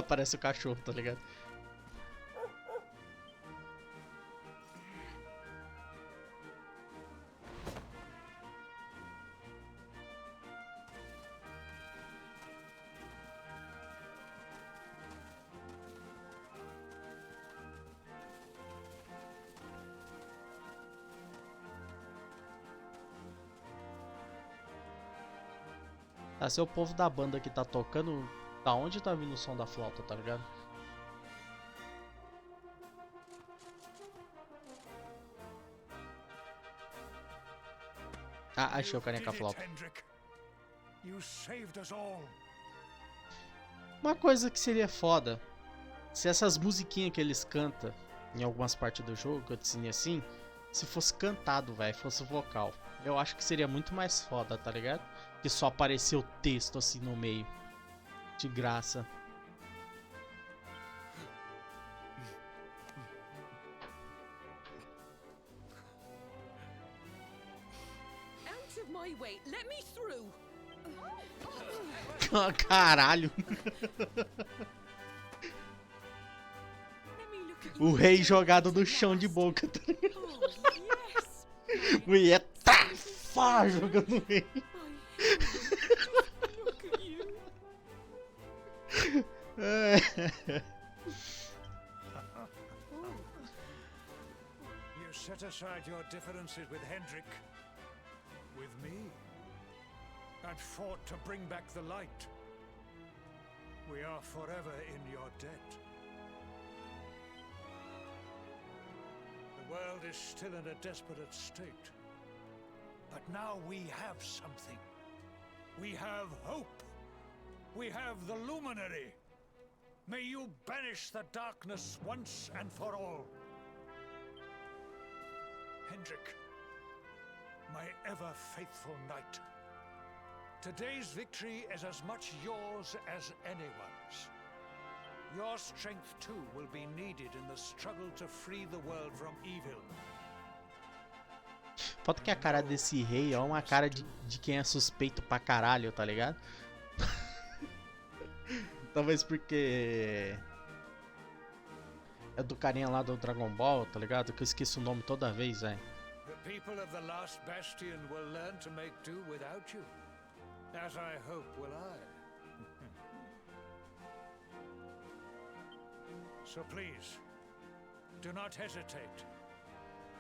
Parece o cachorro, tá ligado? Ah, se é o povo da banda que tá tocando, da onde tá vindo o som da flauta, tá ligado? Ah, achei o carinha com a flauta. Uma coisa que seria foda, se essas musiquinhas que eles cantam em algumas partes do jogo, que eu te ensinei assim, se fosse cantado, velho, fosse vocal. Eu acho que seria muito mais foda, tá ligado? Que só aparecer o texto assim no meio. De graça. Out of my way, let me through. Caralho. O rei jogado no chão de boca. Tá ligado? Mulher tá jogando o rei. You set aside your differences with Hendrik, with me, and fought to bring back the light. We are forever in your debt. The world is still in a desperate state. But now we have something. We have hope. We have the Luminary. May you banish the darkness once and for all. Hendrik, my ever-faithful knight. Today's victory is as much yours as anyone's. Your strength, too, will be needed in the struggle to free the world from evil. Foto que a cara desse rei é uma cara de quem é suspeito pra caralho, tá ligado? Talvez porque é do carinha lá do Dragon Ball, tá ligado? Que eu esqueço o nome toda vez, velho. The people of the last bastion will learn to make do without you, as I hope will I. So please, do not hesitate.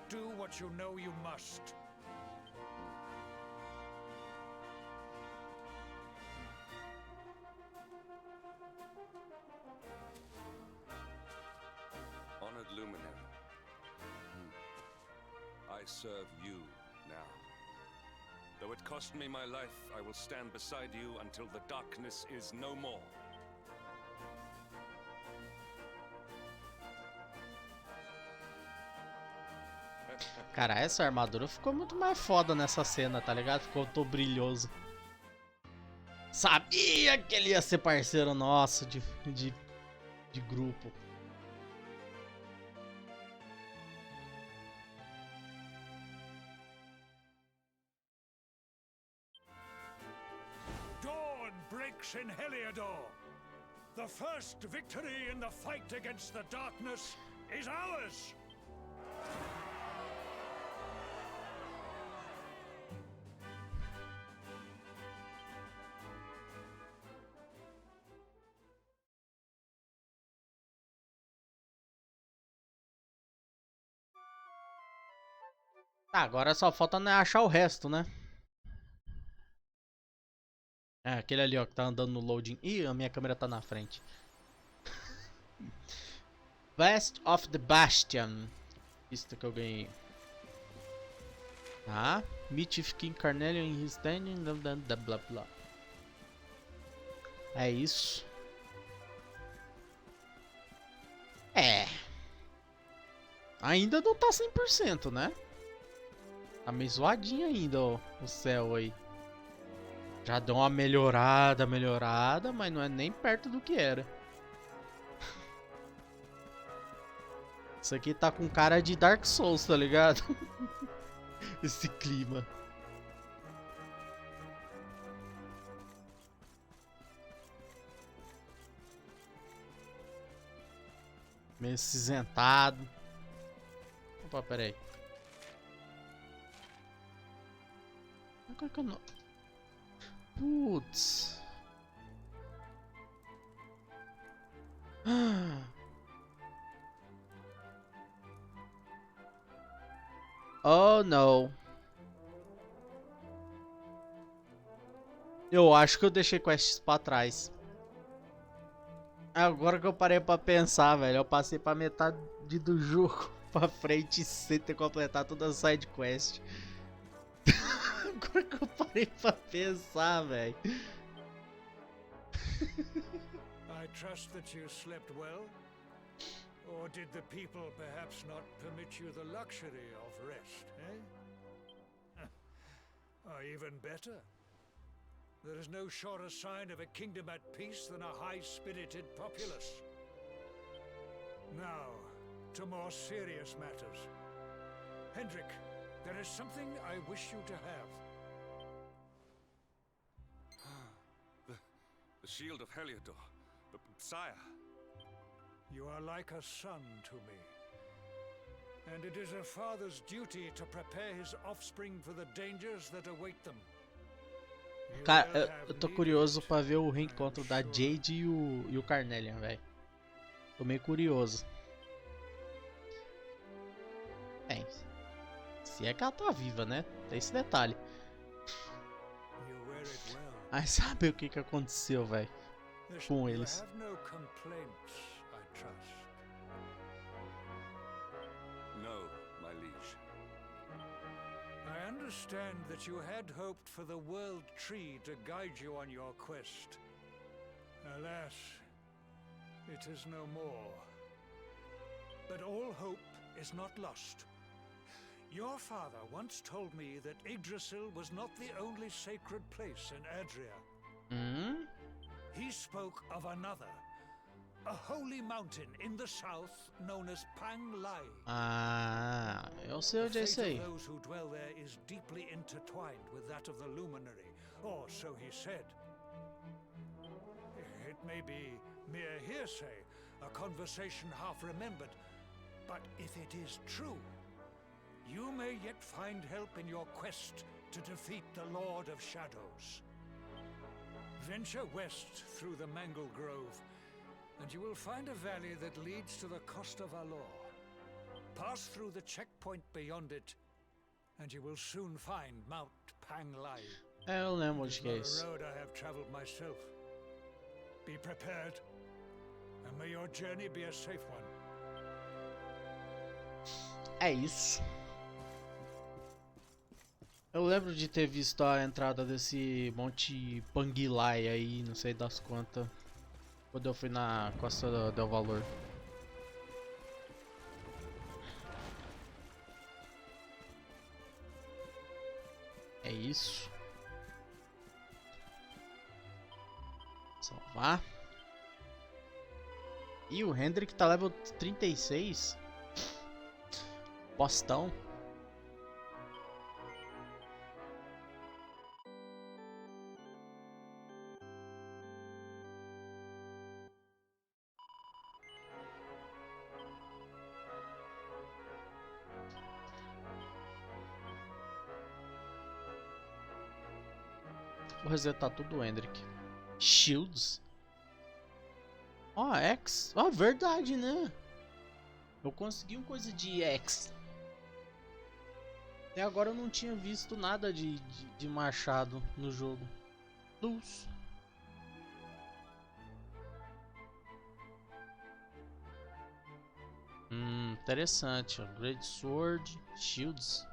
Do what you know you must. Honored luminary, I serve you now. Though it cost me my life, I will stand beside you until the darkness is no more. Cara, essa armadura ficou muito mais foda nessa cena, tá ligado? Ficou todo brilhoso. Sabia que ele ia ser parceiro nosso de grupo. Dawn breaks in Heliodor. The first victory in the fight against the darkness is ours. Tá, agora só falta achar o resto, né? É, aquele ali, ó, que tá andando no loading. Ih, a minha câmera tá na frente. Best of the Bastion. Pista que eu ganhei. Tá. Meet with King Carnelian in his standing. Blá blá. É isso. É. Ainda não tá 100%, né? Tá meio zoadinho ainda, ó, o céu aí. Já deu uma melhorada, mas não é nem perto do que era. Isso aqui tá com cara de Dark Souls, tá ligado? Esse clima. Meio cinzentado. Opa, peraí. Qual que eu não... Putz. Oh, não. Eu acho que eu deixei quests pra trás. Agora que eu parei pra pensar, velho. Eu passei pra metade do jogo pra frente sem ter completado toda a side quest. Agora que eu parei pra pensar, velho. I trust that you slept well. Or did the people perhaps not permit you the luxury of rest, eh? Or even better, there is no surer sign of a kingdom at peace than a high-spirited populace. Now, to more serious matters. Hendrik, there is something I wish you to have. The shield of Heliodor. Sire. You are like a son to me. And it is a father's duty to prepare his offspring for the dangers that await them. Cara, eu tô curioso pra ver o reencontro da Jade e o Carnelian, velho. Tô meio curioso. Bem, se é que ela tá viva, né? Tem esse detalhe. Mas sabe o que aconteceu, velho? Com eles. No, my liege. I understand that you had hoped for the World Tree to guide you on your quest. Alas, it is no more. But all hope is not lost. Your father once told me that Yggdrasil was not the only sacred place in Adria. Hmm? He spoke of another, a holy mountain in the south known as Panglai. Ah, eu sei The onde é isso fate aí. of those who dwell there is deeply intertwined with that of the luminary, or so he said. It may be mere hearsay, a conversation half remembered, but if it is true, you may yet find help in your quest to defeat the Lord of Shadows. Venture west through the Mangle Grove, and you will find a valley that leads to the Coast of Alor. Pass through the checkpoint beyond it, and you will soon find Mount Panglai. É, eu lembro It onde is que é not isso. a road I have traveled myself. Be prepared, and may your journey be a safe one. É isso. Eu lembro de ter visto a entrada desse Monte Panguilai aí, não sei das quantas, quando eu fui na Costa del Valor. É isso. Salvar. E o Hendrik tá level 36. Postão. Vou resetar tudo o Hendrik. Shields. Ó, X. Ó, verdade, né? Eu consegui uma coisa de X. Até agora eu não tinha visto nada de machado no jogo. Luz. Interessante. Ó. Great Sword. Shields.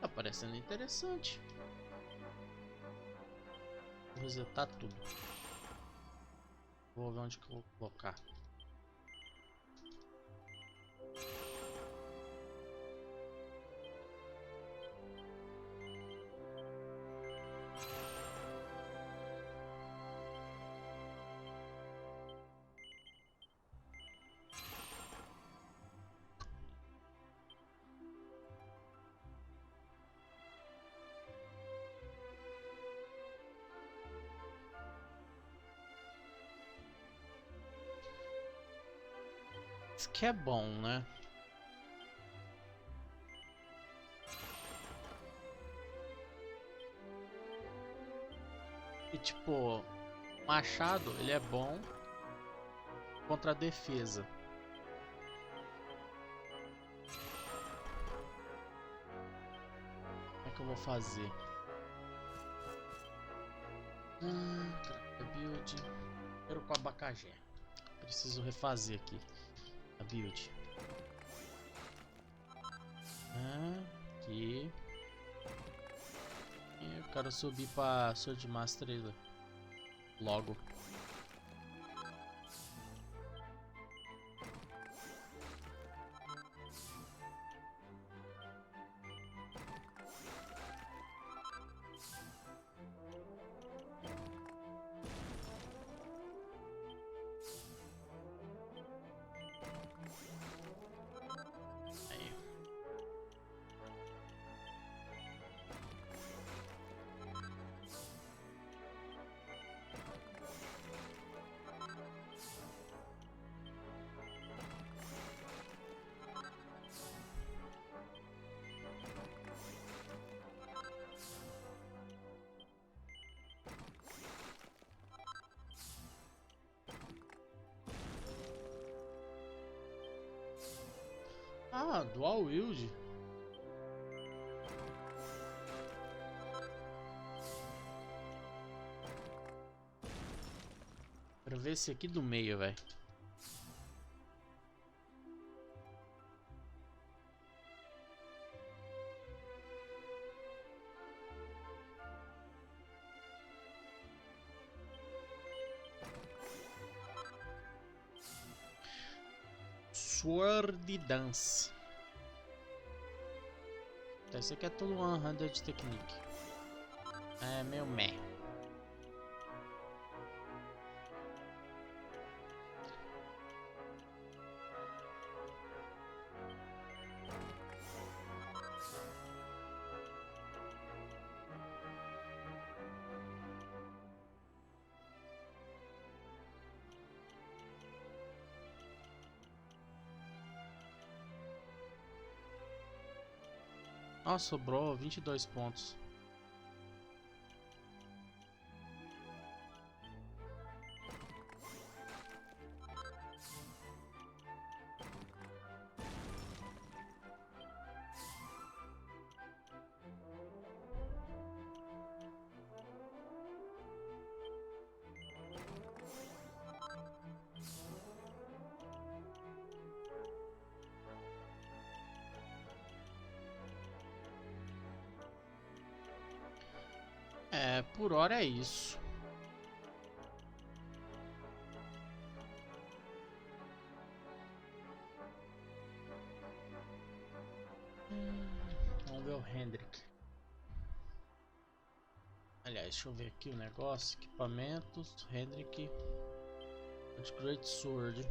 Tá parecendo interessante. Vou resetar tudo. Vou ver onde que eu vou colocar. Isso que é bom, né? E tipo, machado, ele é bom contra a defesa. Como é que eu vou fazer? Build. Primeiro com abacaxi. Preciso refazer aqui a build. Aqui. E eu quero subir para Sword Master logo. Ah, dual wield. ver esse aqui do meio, velho. Sword Dance. Esse aqui é tudo 100 technique. É meio meh. Nossa, sobrou 22 pontos. É, por hora é isso. Vamos ver o Hendrik. Aliás, deixa eu ver aqui o negócio. Equipamentos, Hendrik. Great Sword.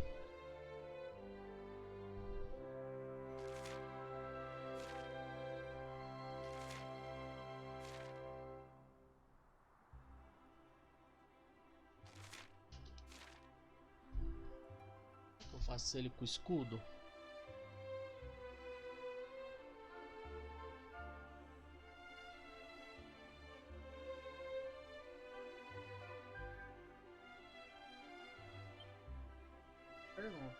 Eu faço ele com escudo. Pergunta.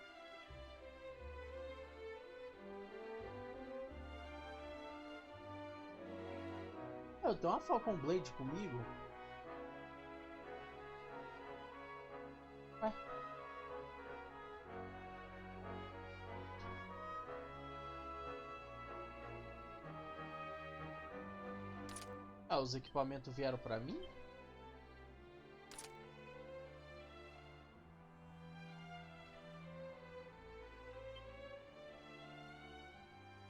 Eu tenho uma Falcon Blade comigo. Ué? Ah, os equipamentos vieram pra mim?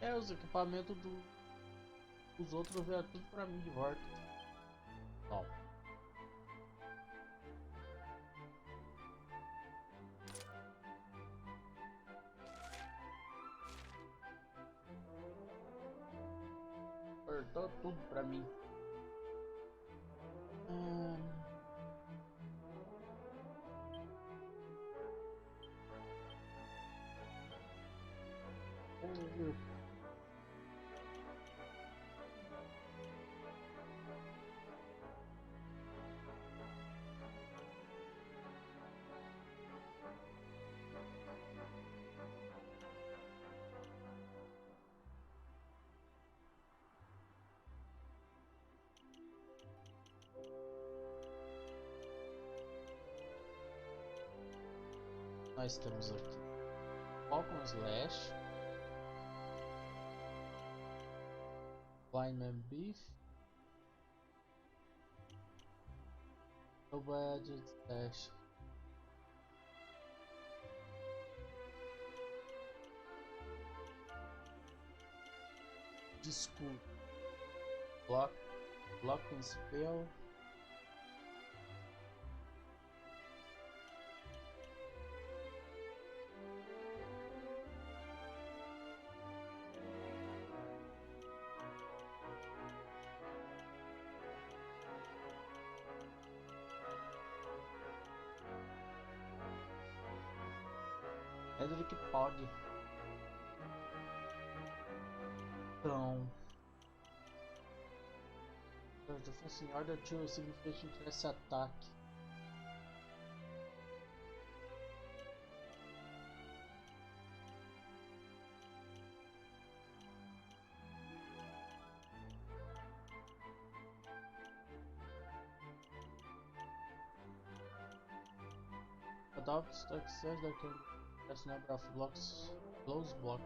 É, os equipamentos dos outros vieram tudo pra mim de volta. Ó. Cortou tudo pra mim. Nós temos aqui Falcon Slash, Blind Man Beef, Double Edged Slash, Disco, Blocking Spell, Hendrik Pog. Então, defense in order to significantly increase attack. top success that can press number of blocks, close block.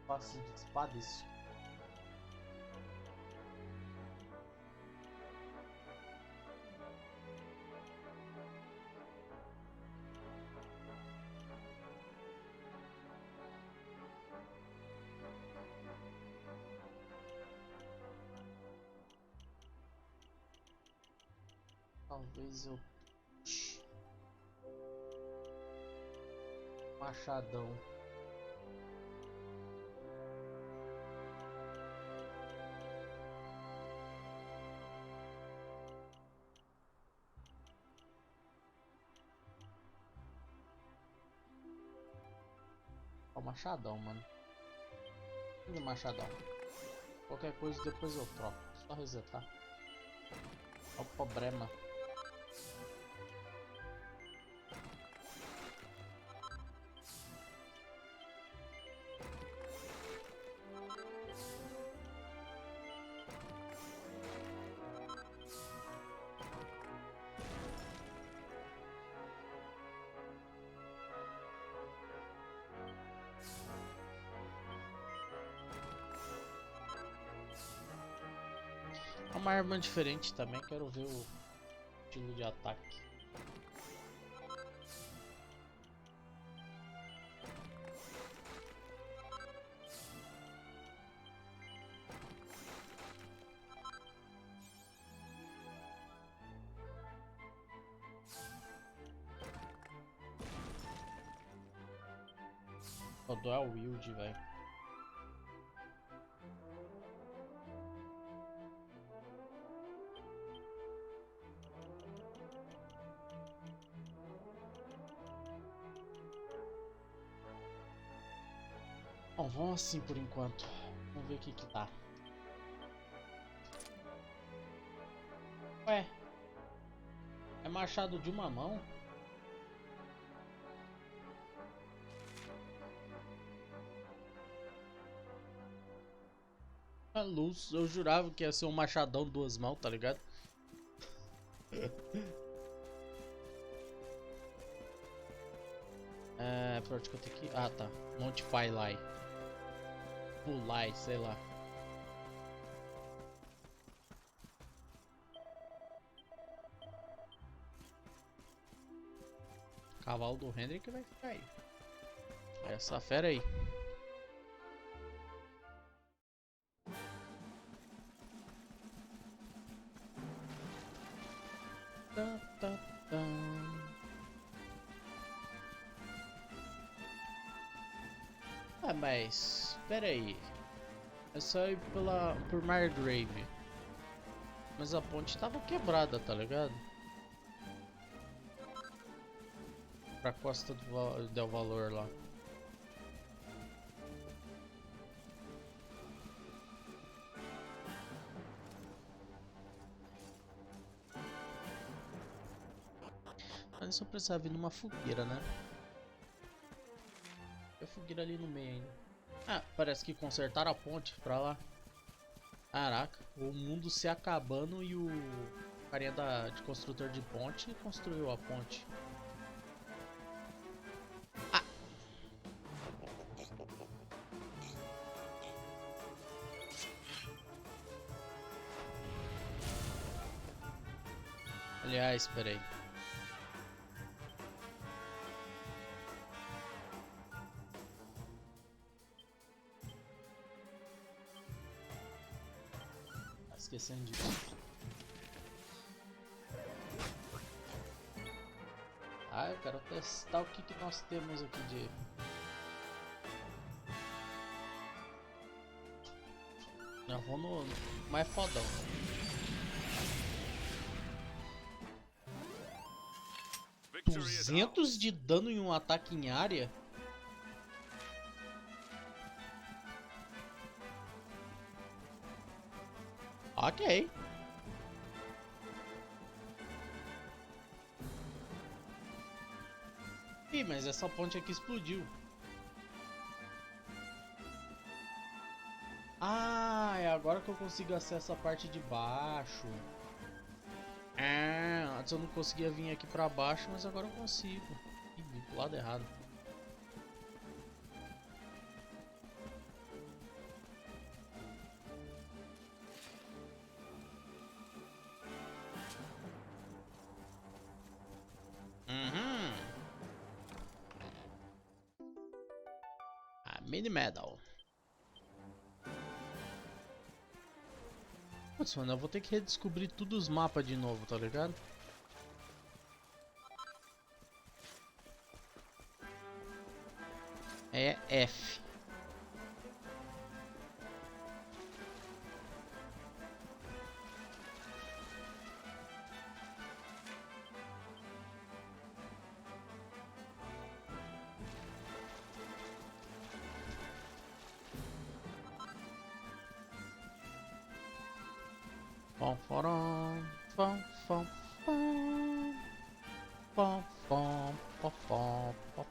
Passe de espadas. Talvez eu... Machadão. Ó, machadão, mano. E machadão. Qualquer coisa depois eu troco. Só resetar. Ó o problema. Uma arma diferente também, quero ver o estilo de ataque. O dual wield, velho. Bom, vamos assim por enquanto. Vamos ver o que dá. Ué, é machado de uma mão? A luz, eu jurava que ia ser um machadão de duas mãos, tá ligado? É, pra onde que eu tenho que ir? Ah, tá. Montify lá. Pular, sei lá. Cavalo do Hendrick vai ficar aí. Essa fera aí. Ah, mas espera aí. É só ir por Margrave. Mas a ponte tava quebrada, tá ligado? Pra costa do Del Valor lá. Mas só precisava vir numa fogueira, né? Tem a fogueira ali no meio ainda. Ah, parece que consertaram a ponte pra lá. Caraca, o mundo se acabando e o carinha de construtor de ponte construiu a ponte. Ah! Aliás, peraí. Esquecendo disso. Ah, eu quero testar o que nós temos aqui de... Eu vou no mais fodão. Victory is 200 ours. de dano em um ataque em área? Ok. Ih, mas essa ponte aqui explodiu. Ah, agora que eu consigo acessar a parte de baixo. Antes eu não conseguia vir aqui pra baixo, mas agora eu consigo. Ih, vim pro lado errado. A mini medal. Putz, mano, eu vou ter que redescobrir todos os mapas de novo, tá ligado? É F. Pom, forom, pom, pom, pom, pom, pom, pom, pom, pom, pom.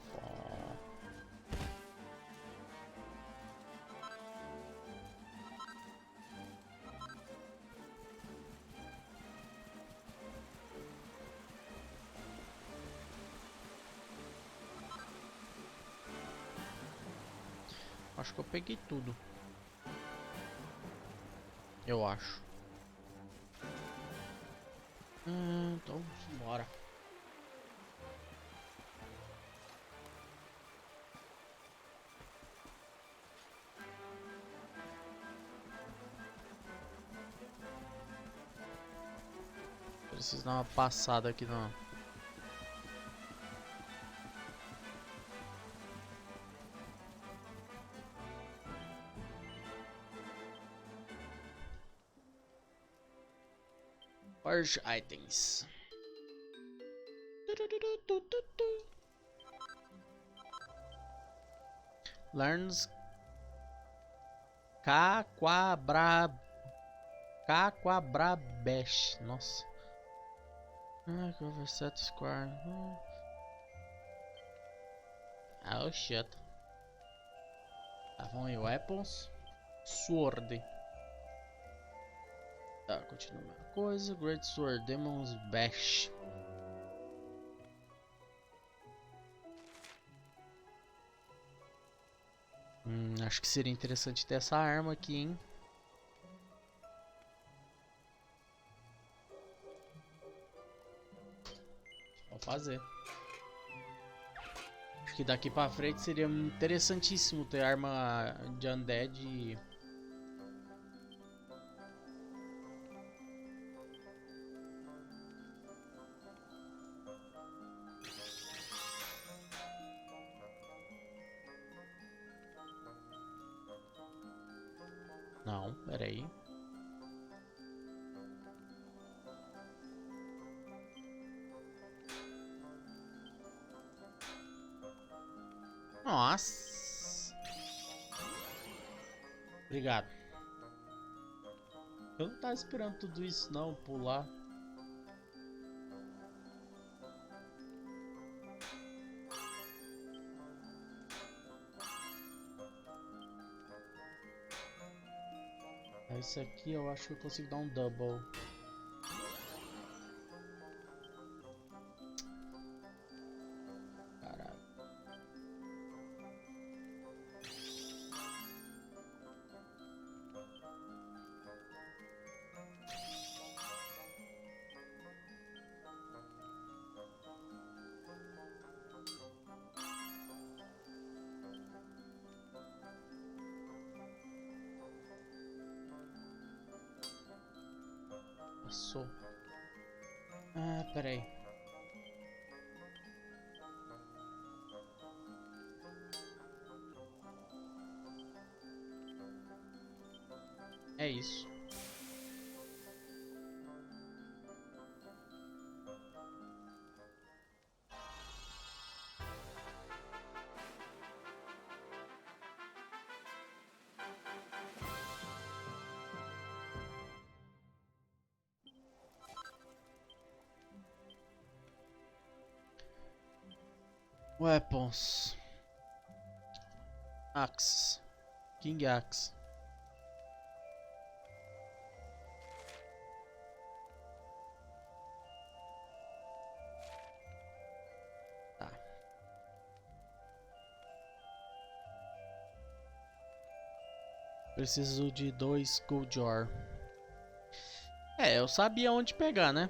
Acho que eu peguei tudo. Eu acho. Então, bora. Preciso dar uma passada aqui na... Purge items. Learns Caquabrabesh. Nossa. Cover set square. Oh shit. Tá bom, e weapons. Sword. Tá, continua a mesma coisa. Great Sword, Demon's Bash. Acho que seria interessante ter essa arma aqui, hein? Vou fazer. Acho que daqui pra frente seria interessantíssimo ter arma de undead. Não, peraí. Nossa. Obrigado. Eu não tava esperando tudo isso não, pular. Esse aqui eu acho que eu consigo dar um double. Caralho. Passou. Ah, peraí. É isso. Weapons. Axe. King Axe. Preciso de 2 Gold Ore. É, eu sabia onde pegar, né?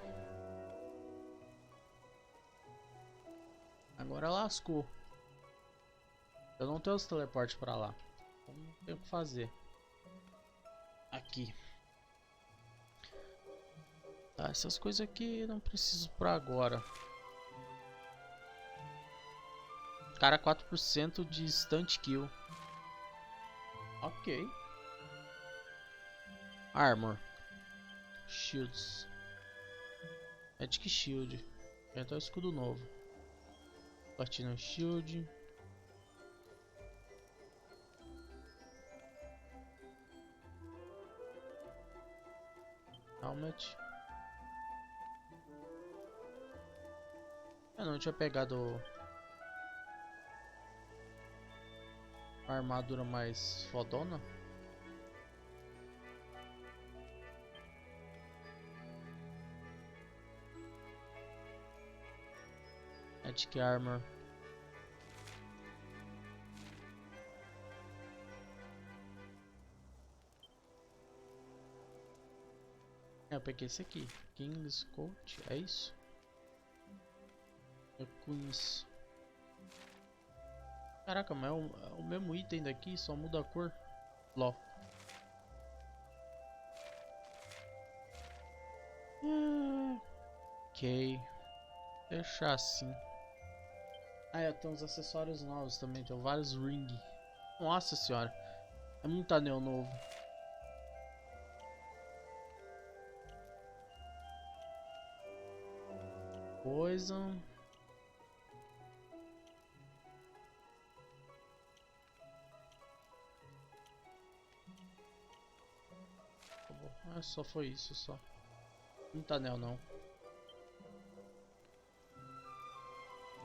Agora lascou. Eu não tenho os teleportes pra lá. Então não tenho o que fazer. Aqui. Tá, essas coisas aqui eu não preciso pra agora. Cara, 4% de instant kill. Ok. Armor. Shields. Magic Shield. Tem até o escudo novo. Platinum Shield. Helmet. Eu não tinha pegado a armadura mais fodona. Magic Armor. Eu peguei esse aqui. King's Coat, é isso? É Queen's. Caraca, mas é o mesmo item daqui, só muda a cor. Ló. Ok. Deixar assim. Ah, eu tenho uns acessórios novos também. Tenho vários ring. Nossa senhora. É muito anel novo. Coisa. Ah, só foi isso, só. Muito anel não.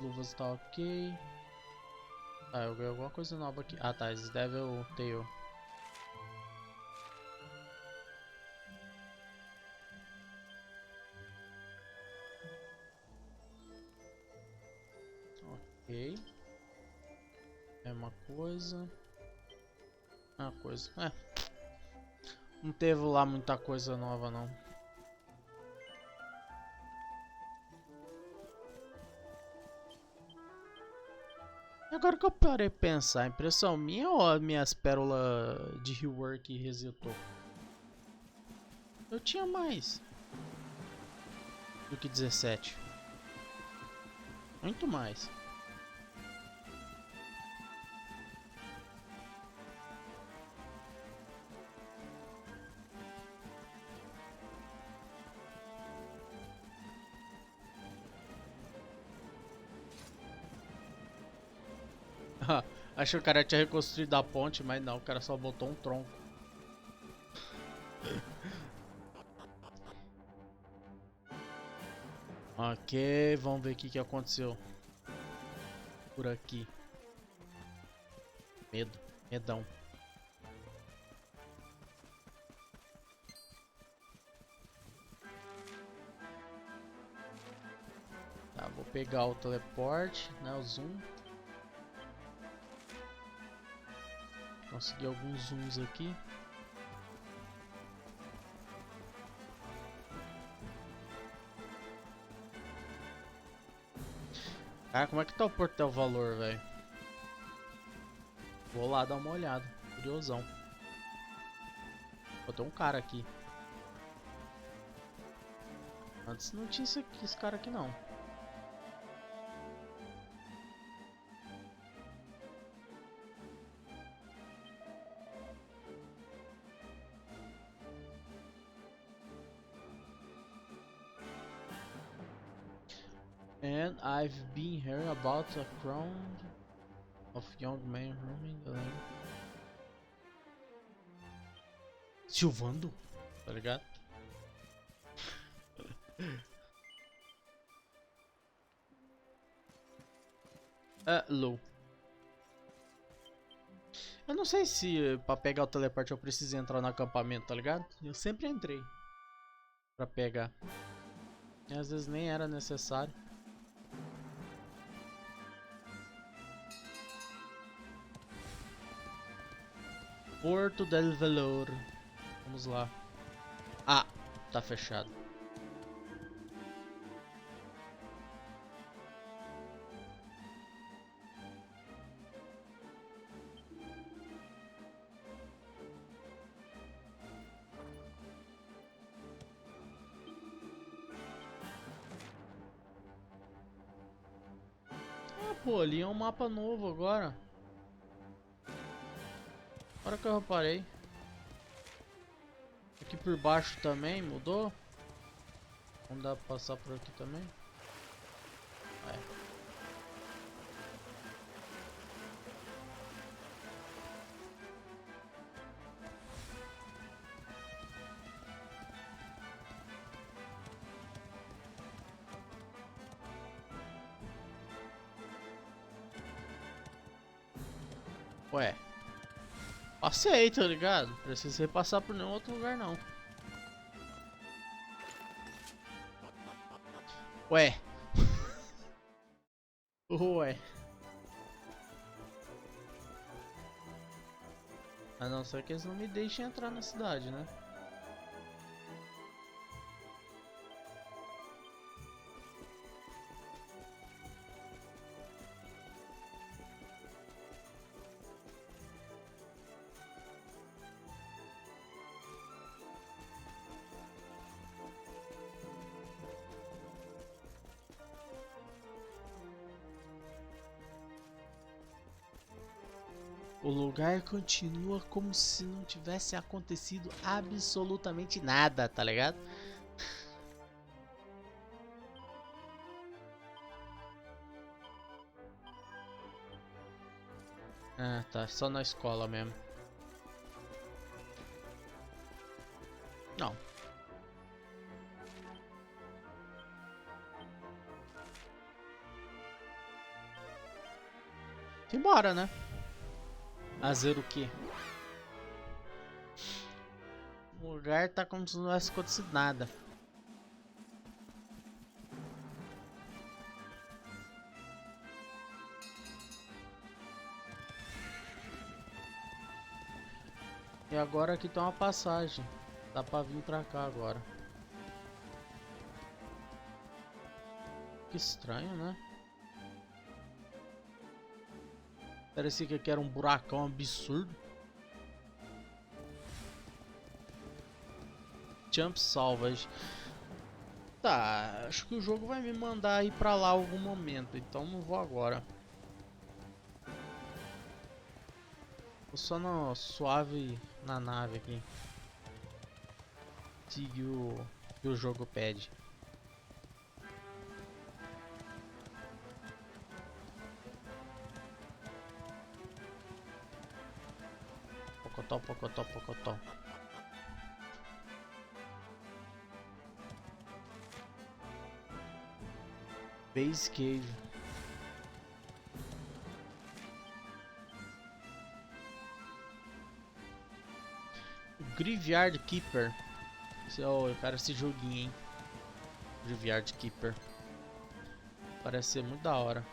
Luvas tá ok. Ah, eu ganhei alguma coisa nova aqui. Ah tá, esse Devil Tail. Ok. É uma coisa. Ah, coisa. É. Não teve lá muita coisa nova não. Agora que eu parei de pensar, impressão minha ou as minhas pérolas de rework resetou? Eu tinha mais do que 17. Muito mais. Achei que o cara tinha reconstruído a ponte, mas não, o cara só botou um tronco. Ok, vamos ver o que aconteceu por aqui. Medo, medão. Tá, vou pegar o teleporte, né, o zoom. Consegui alguns zooms aqui. Cara, como é que tá o portal valor, velho? Vou lá dar uma olhada. Curiosão. Tem um cara aqui. Antes não tinha esse cara aqui não. And I've been hearing about a crowd of young men roaming the land. Silvando? Tá ligado? Low. Eu não sei se pra pegar o teleporte eu preciso entrar no acampamento, tá ligado? Eu sempre entrei pra pegar. E às vezes nem era necessário. Porto del Valor. Vamos lá. Ah, tá fechado. Ah, pô, ali é um mapa novo agora. Agora que eu reparei. Aqui por baixo também mudou. Não dá pra passar por aqui também. É. Ué. Passei, tá ligado? Não precisei passar por nenhum outro lugar não. Ué. Ué. A não ser que eles não me deixem entrar na cidade, né? O lugar continua como se não tivesse acontecido absolutamente nada, tá ligado? Ah, tá. Só na escola mesmo. Não. Embora, né? Fazer o quê? O lugar tá como se não tivesse acontecido nada. E agora aqui tem uma passagem. Dá pra vir pra cá agora. Que estranho, né? Parecia que aqui era um buracão absurdo. Jump salvage. Tá, acho que o jogo vai me mandar ir pra lá algum momento, então não vou agora. Tô só no suave na nave aqui. Siga o que o jogo pede. Pocotó, pocotó, pocotó. Base Cave. Graveyard Keeper. Oh, eu quero esse joguinho, hein? Graveyard Keeper. Parece ser muito da hora.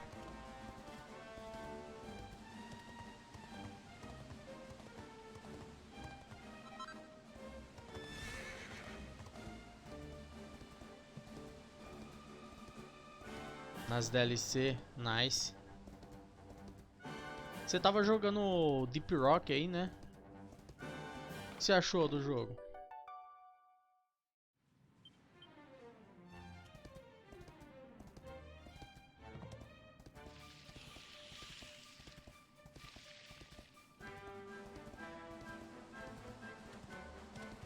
Nas DLC, nice. Você tava jogando Deep Rock aí, né? O que você achou do jogo?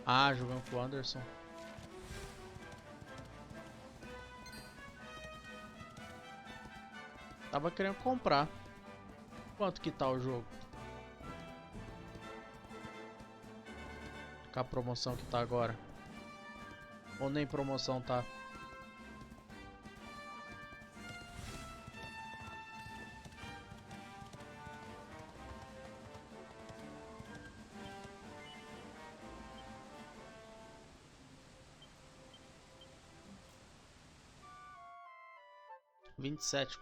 Ah, jogando com o Anderson. Tava querendo comprar. Quanto que tá o jogo? Com a promoção que tá agora. Ou nem promoção tá? R$27.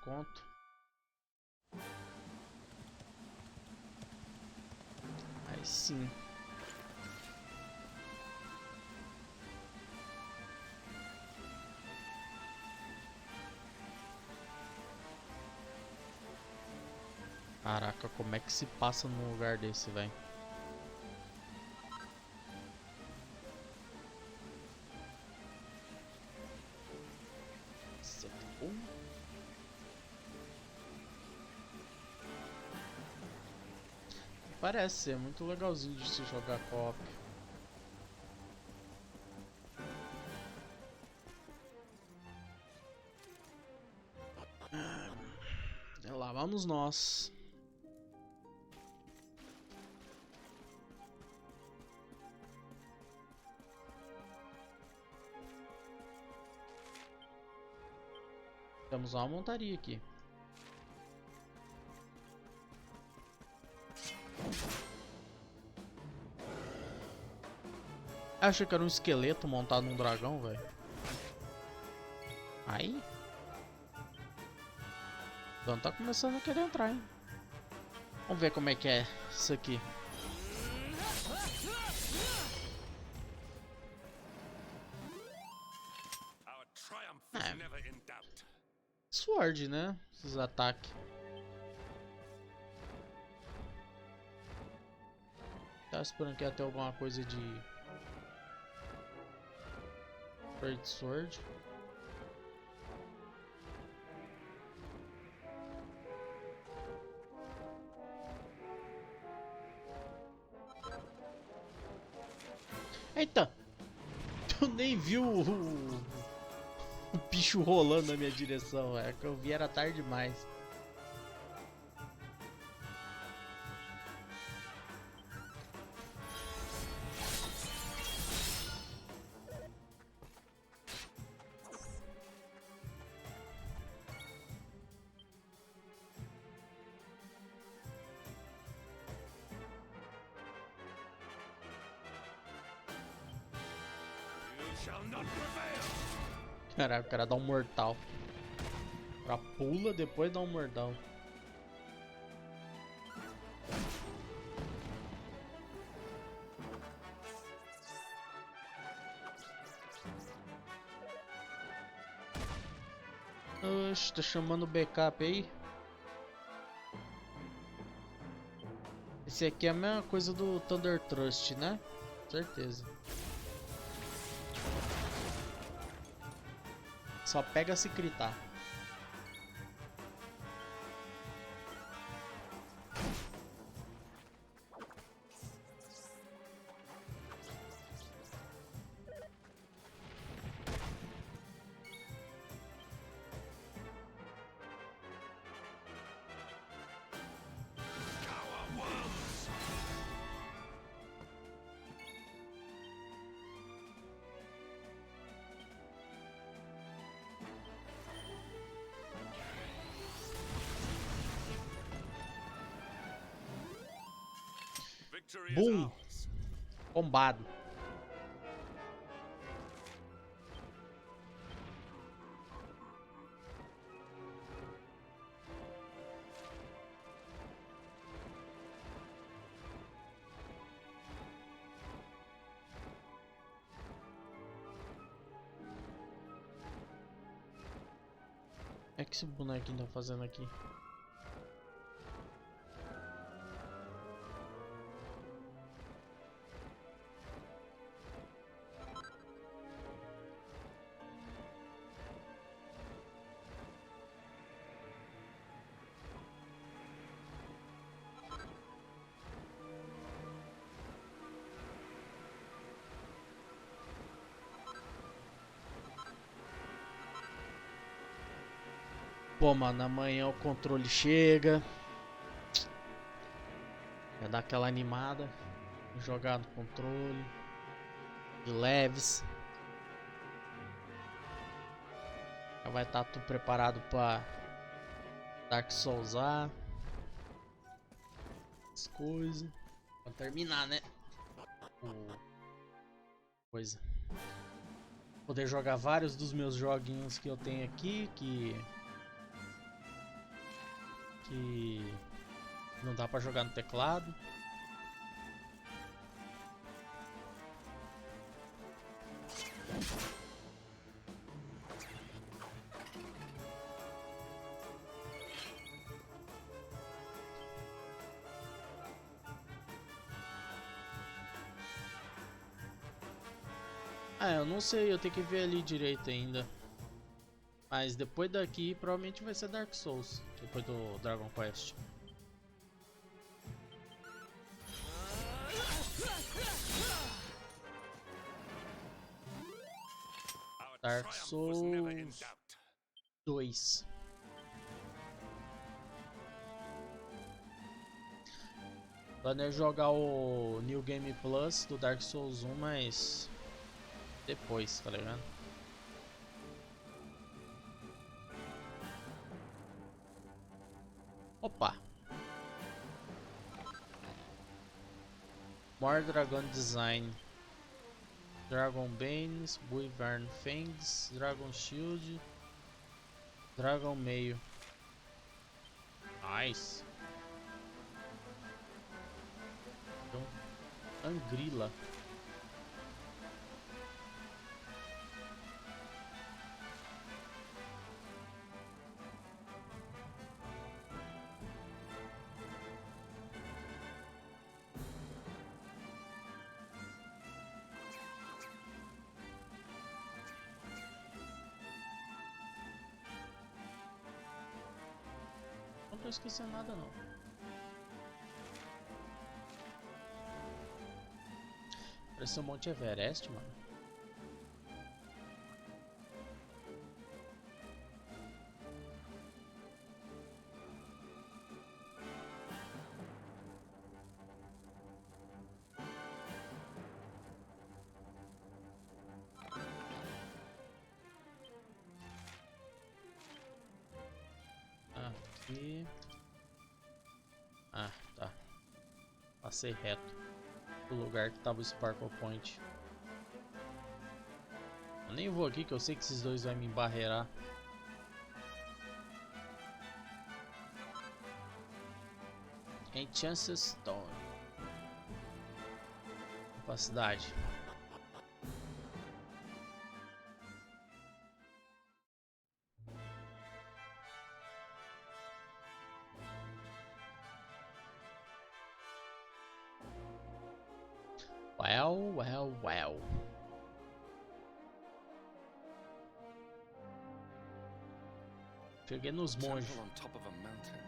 Aí Sim. Caraca, como é que se passa num lugar desse, velho? Parece ser muito legalzinho de se jogar co-op. Lá vamos nós. Temos uma montaria aqui. Acho que era um esqueleto montado num dragão, velho. Aí. Então tá começando a querer entrar, hein? Vamos ver como é que é isso aqui. Sword, né? Esses ataques. Tá esperando que ia ter alguma coisa de Great Sword. Eita! Eu nem vi o bicho rolando na minha direção. É que eu vi era tarde demais. Caraca, o cara dá um mortal. Pra pula, depois dá um mortal. Oxe, tá chamando o backup aí. Esse aqui é a mesma coisa do Thunder Trust, né? Certeza. Só pega se gritar. Boom! Combado. O que é que esse bonequinho tá fazendo aqui? Pô, mano, amanhã o controle chega. Vai dar aquela animada. Jogar no controle. De leves. Já vai estar tudo preparado pra Dark Souls. As coisas. Pra terminar, né? Coisa. Poder jogar vários dos meus joguinhos que eu tenho aqui. Que não dá pra jogar no teclado. Ah, eu não sei, eu tenho que ver ali direito ainda. Mas depois daqui provavelmente vai ser Dark Souls, depois do Dragon Quest. Dark Souls 2. Planejo jogar o New Game Plus do Dark Souls 1, mas depois, tá ligado? Opa! More Dragon Design. Dragon Banes, Wyvern Fangs, Dragon Shield, Dragon Meio. Nice. Então, Angrila. Não tô esquecendo nada não. Parece um Monte Everest, mano. Aqui. Ah, tá. Passei reto do lugar que tava o Sparkle Point. Eu nem vou aqui que eu sei que esses dois vão me embarrear. Enchanted Stone. Capacidade. Well. Cheguei nos monges. On top of a mountain.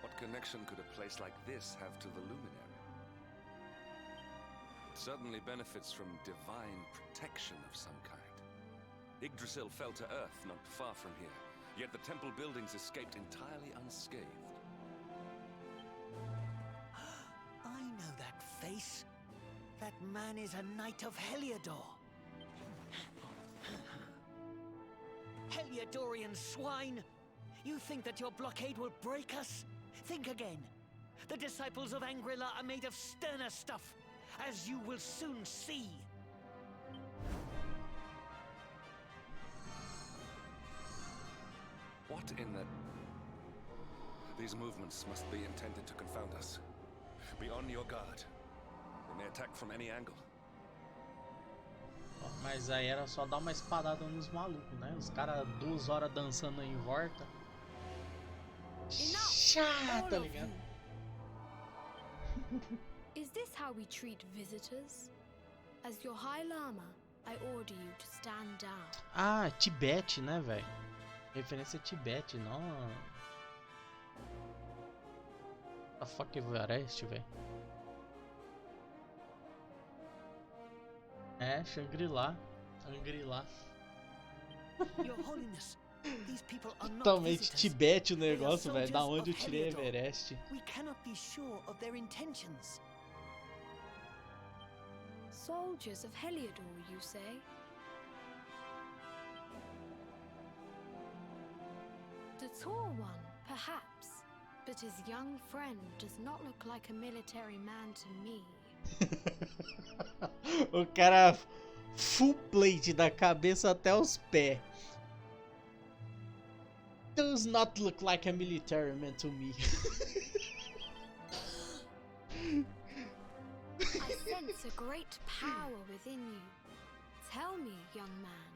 What connection could a place like this have to the luminary? It certainly benefits from divine protection of some kind. Yggdrasil fell to earth not far from here, yet the temple buildings escaped entirely unscathed. I know that face. That man is a knight of Heliodor. Heliodorian swine! You think that your blockade will break us? Think again. The disciples of Angrila are made of sterner stuff, as you will soon see. What in the... These movements must be intended to confound us. Be on your guard. They may attack from any angle. Mas aí era só dar uma espadada nos malucos, né? Os caras 2 horas dançando em volta. Chato, tá ligado? Is this how we treat visitors? As your High Lama, I order you to stand down. Ah, Tibete, né, velho? Referência a Tibete, não. A fuck Everest, velho. É, Shangri-La. Shangri-La. Your Holiness, these people are not Totalmente visitors. Tibete o They are negócio, velho. Da soldiers onde eu of tirei Heliodor. Everest? We cannot be sure of their intentions. Soldiers of Heliodor, you say? The tall one, perhaps, but his young friend does not look like a military man to me. O cara full plate da cabeça até os pés. Does not look like a military man to me. I sense a great power within you. Tell me, young man,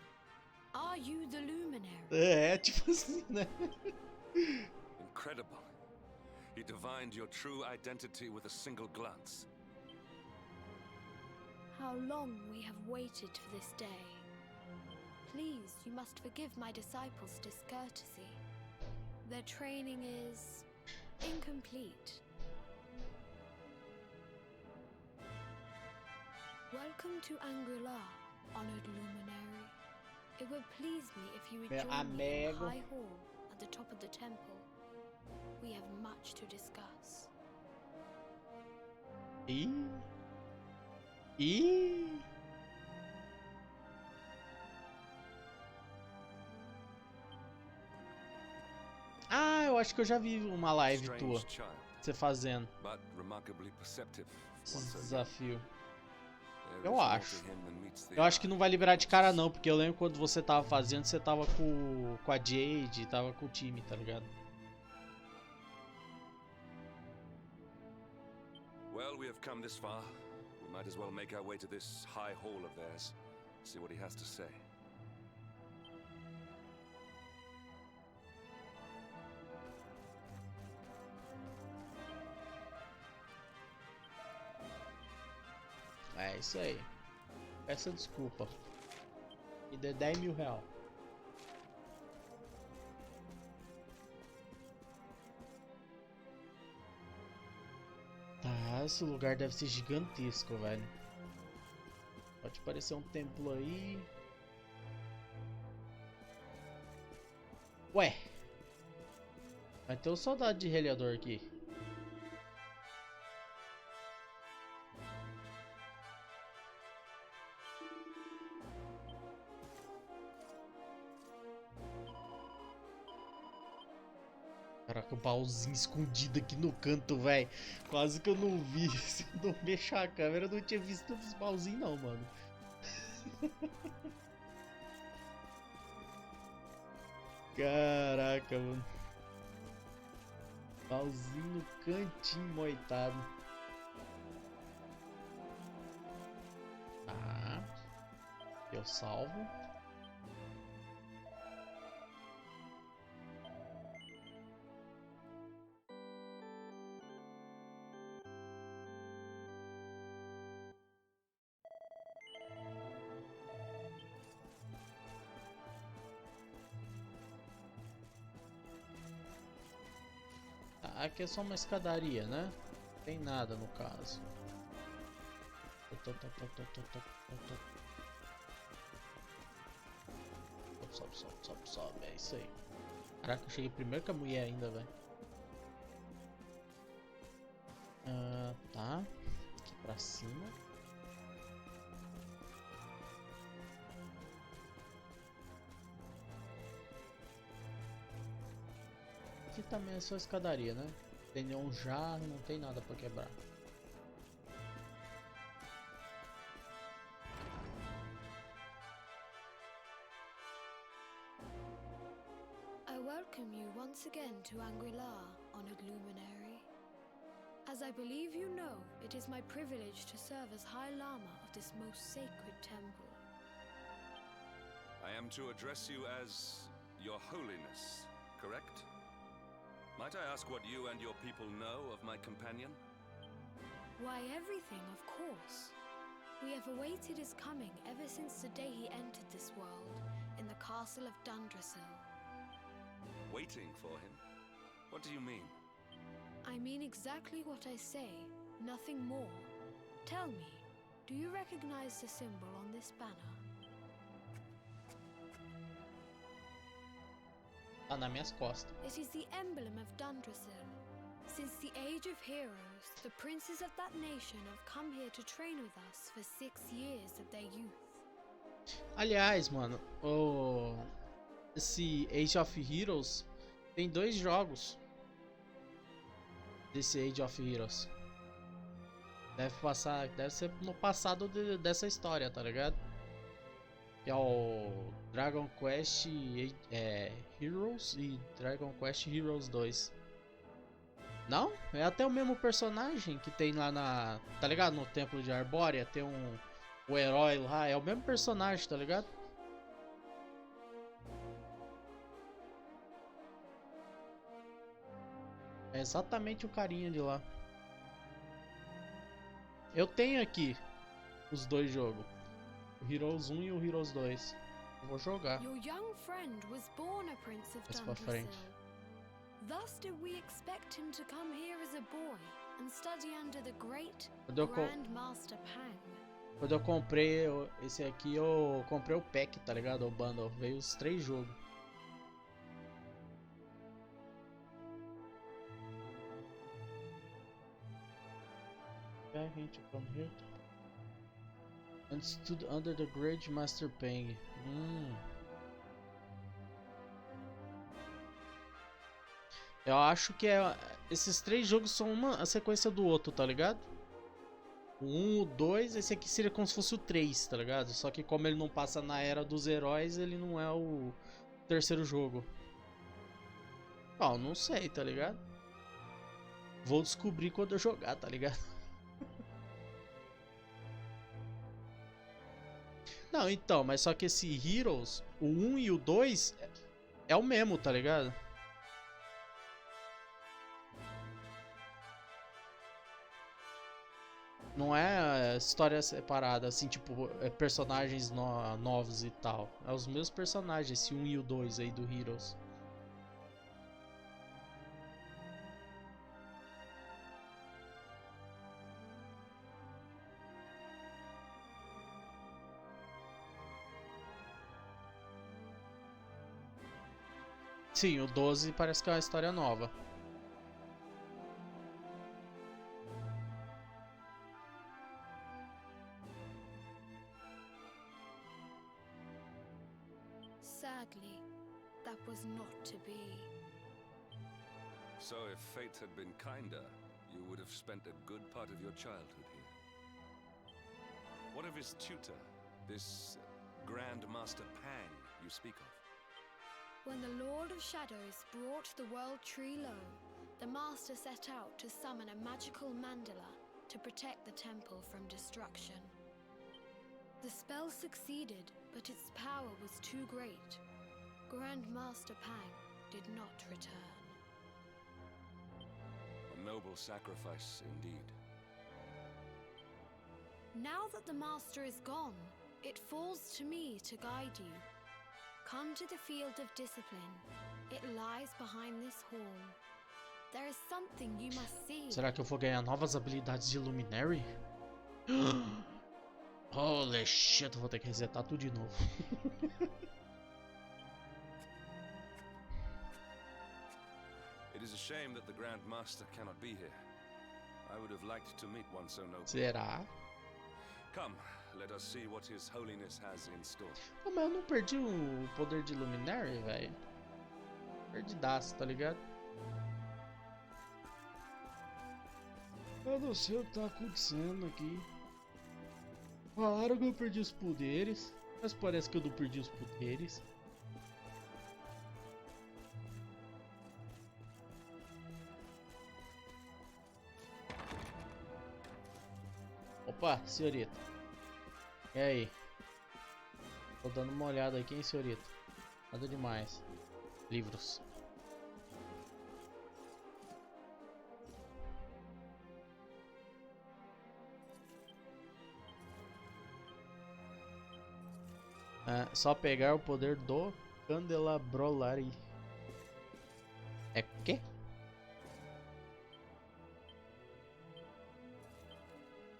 are you the luminary? É, tipo assim, né? Incredible. You divined your true identity with a single glance. how long we have waited for this day. Please, you must forgive my disciples' discourtesy. Their training is incomplete. Welcome to Angri-La, honored luminary. It would please me if you would join me in the high hall at the top of the temple. We have much to discuss. Ah, eu acho que eu já vi uma live tua, você fazendo esse desafio. Eu acho. Eu acho que não vai liberar de cara não, porque eu lembro quando você tava fazendo, você tava com a Jade, tava com o time, tá ligado? Well, we have come this far. We might as well make our way to this high hall of theirs. See what he has to say. É isso aí. Peça desculpa. E dê 10 mil reais. Tá, esse lugar deve ser gigantesco, velho. Pode parecer um templo aí. Ué. Vai ter um soldado de relhador aqui. Caraca, o baúzinho escondido aqui no canto, velho. Quase que eu não vi. Se eu não mexer a câmera, eu não tinha visto os baúzinhos não, mano. Caraca, mano. Baúzinho no cantinho moitado. Tá. Eu salvo. Aqui é só uma escadaria, né? Não tem nada no caso. Sobe. É isso aí. Caraca, eu cheguei primeiro que a mulher ainda, velho. Tá. Aqui pra cima. Aqui também é só escadaria, né? Tem nenhum jarro, não tem nada pra quebrar. I welcome you once again to Angri-La, honored luminary. As I believe you know, it is my privilege to serve as High Lama of this most sacred temple. I am to address you as Your Holiness, correct? Might I ask what you and your people know of my companion? Why, everything, of course. We have awaited his coming ever since the day he entered this world, in the castle of Dundrasil. Waiting for him? What do you mean? I mean exactly what I say, nothing more. Tell me, do you recognize the symbol on this banner? Tá nas minhas costas. It is the emblem of Dundrasil. Since the age of heroes, the princes of that nation have come here to train with us for 6 years of their youth. Aliás, mano, esse Age of Heroes tem 2 jogos desse Age of Heroes. Deve ser no passado dessa história, tá ligado? Que é o Dragon Quest Heroes e Dragon Quest Heroes 2. Não? É até o mesmo personagem que tem lá na... Tá ligado? No Templo de Arbórea tem o herói lá. É o mesmo personagem, tá ligado? É exatamente o carinha de lá. Eu tenho aqui os dois jogos. O Heroes 1 e o Heroes 2. Eu vou jogar. Your young friend was born a prince of Mais pra frente. Thus did we expect him to come here as a boy and study under the great Quando Grand Master Pang. eu comprei esse aqui, eu comprei o pack, tá ligado? O bundle. Veio os 3 jogos. Come here. And stood under the great Master Pang. Eu acho que esses 3 jogos são a sequência do outro, tá ligado? O 1, o 2, esse aqui seria como se fosse o 3, tá ligado? Só que como ele não passa na era dos heróis, ele não é o terceiro jogo. Ó, não sei, tá ligado? Vou descobrir quando eu jogar, tá ligado? Não, então, mas só que esse Heroes, o 1 e o 2 é o mesmo, tá ligado? Não é história separada, assim, tipo, personagens novos e tal. É os mesmos personagens, esse 1 e o 2 aí do Heroes. Sim, o 12 parece que é uma história nova. Sadly, that was not to be. So if fate had been kinder, you would have spent a good part of your childhood here. What of his tutor, this Grand Master Pang you speak of? When the Lord of Shadows brought the world tree low, the Master set out to summon a magical mandala to protect the temple from destruction. The spell succeeded, but its power was too great. Grand Master Pang did not return. A noble sacrifice indeed. Now that the Master is gone, it falls to me to guide you. Come to the field of discipline. It lies behind this hall. There is something you must see. Será que eu vou ganhar novas habilidades de Luminary? Holy shit, eu vou ter que resetar tudo de novo. It is a shame that the Grand Master cannot be here. I would have liked to meet one so noble. Será? Come, let us see what His Holiness has in store. Pô, mas eu não perdi o poder de Luminary, velho. Perdidaço, tá ligado? Eu não sei o que tá acontecendo aqui. Falaram que eu perdi os poderes, mas parece que eu não perdi os poderes. Opa, senhorita. E aí? Tô dando uma olhada aqui, hein, senhorita. Nada demais. Livros. Só pegar o poder do Candelabrolari. É o quê?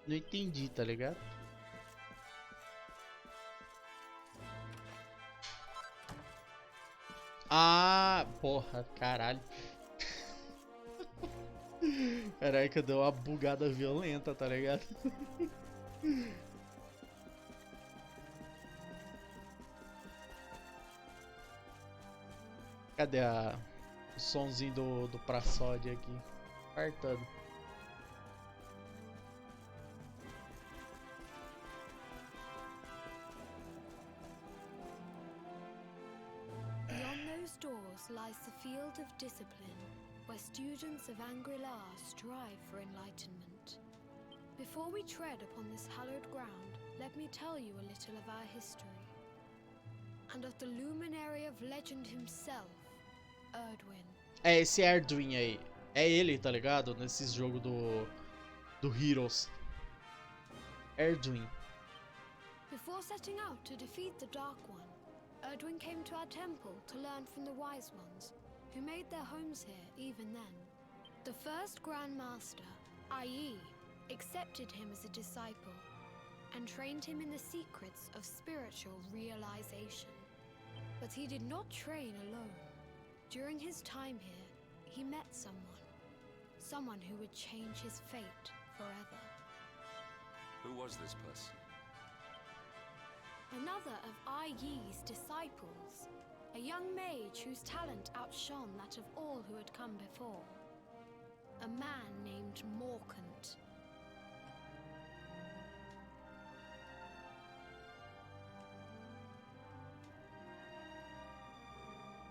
Não entendi, tá ligado? Ah, porra, caralho. Caraca, deu uma bugada violenta, tá ligado? Cadê o sonzinho do Praçode aqui? Cartando. Beyond those doors lies the field of discipline, where students of Angri-La strive for enlightenment. Before we tread upon this hallowed ground, let me tell you a little of our history. And of the luminary of legend himself, Erdwin. É esse Erdwin aí. É ele, tá ligado? Nesses jogos do Heroes. Erdwin. Before setting out to defeat the Dark One, Erdwin came to our temple to learn from the Wise Ones, who made their homes here even then. The first Grand Master, i.e., accepted him as a disciple and trained him in the secrets of spiritual realization. But he did not train alone. During his time here, he met someone who would change his fate forever. Who was this person? Another of Ai Yi's disciples, a young mage whose talent outshone that of all who had come before. A man named Morkant.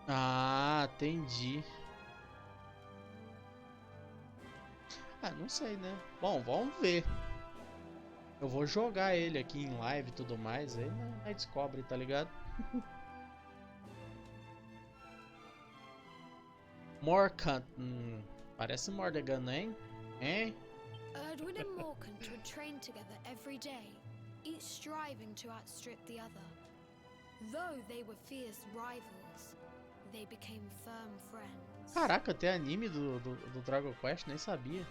Ah, entendi. Ah, não sei, né? Bom, vamos ver. Eu vou jogar ele aqui em live e tudo mais, aí nós descobre, tá ligado? Morkant, parece Mordegan, hein? Hein? Erdwin and Morkant would train together every day, each striving to outstrip the other. Though they were fierce rivals, they became firm friends. Caraca, tem anime do Dragon Quest, nem sabia.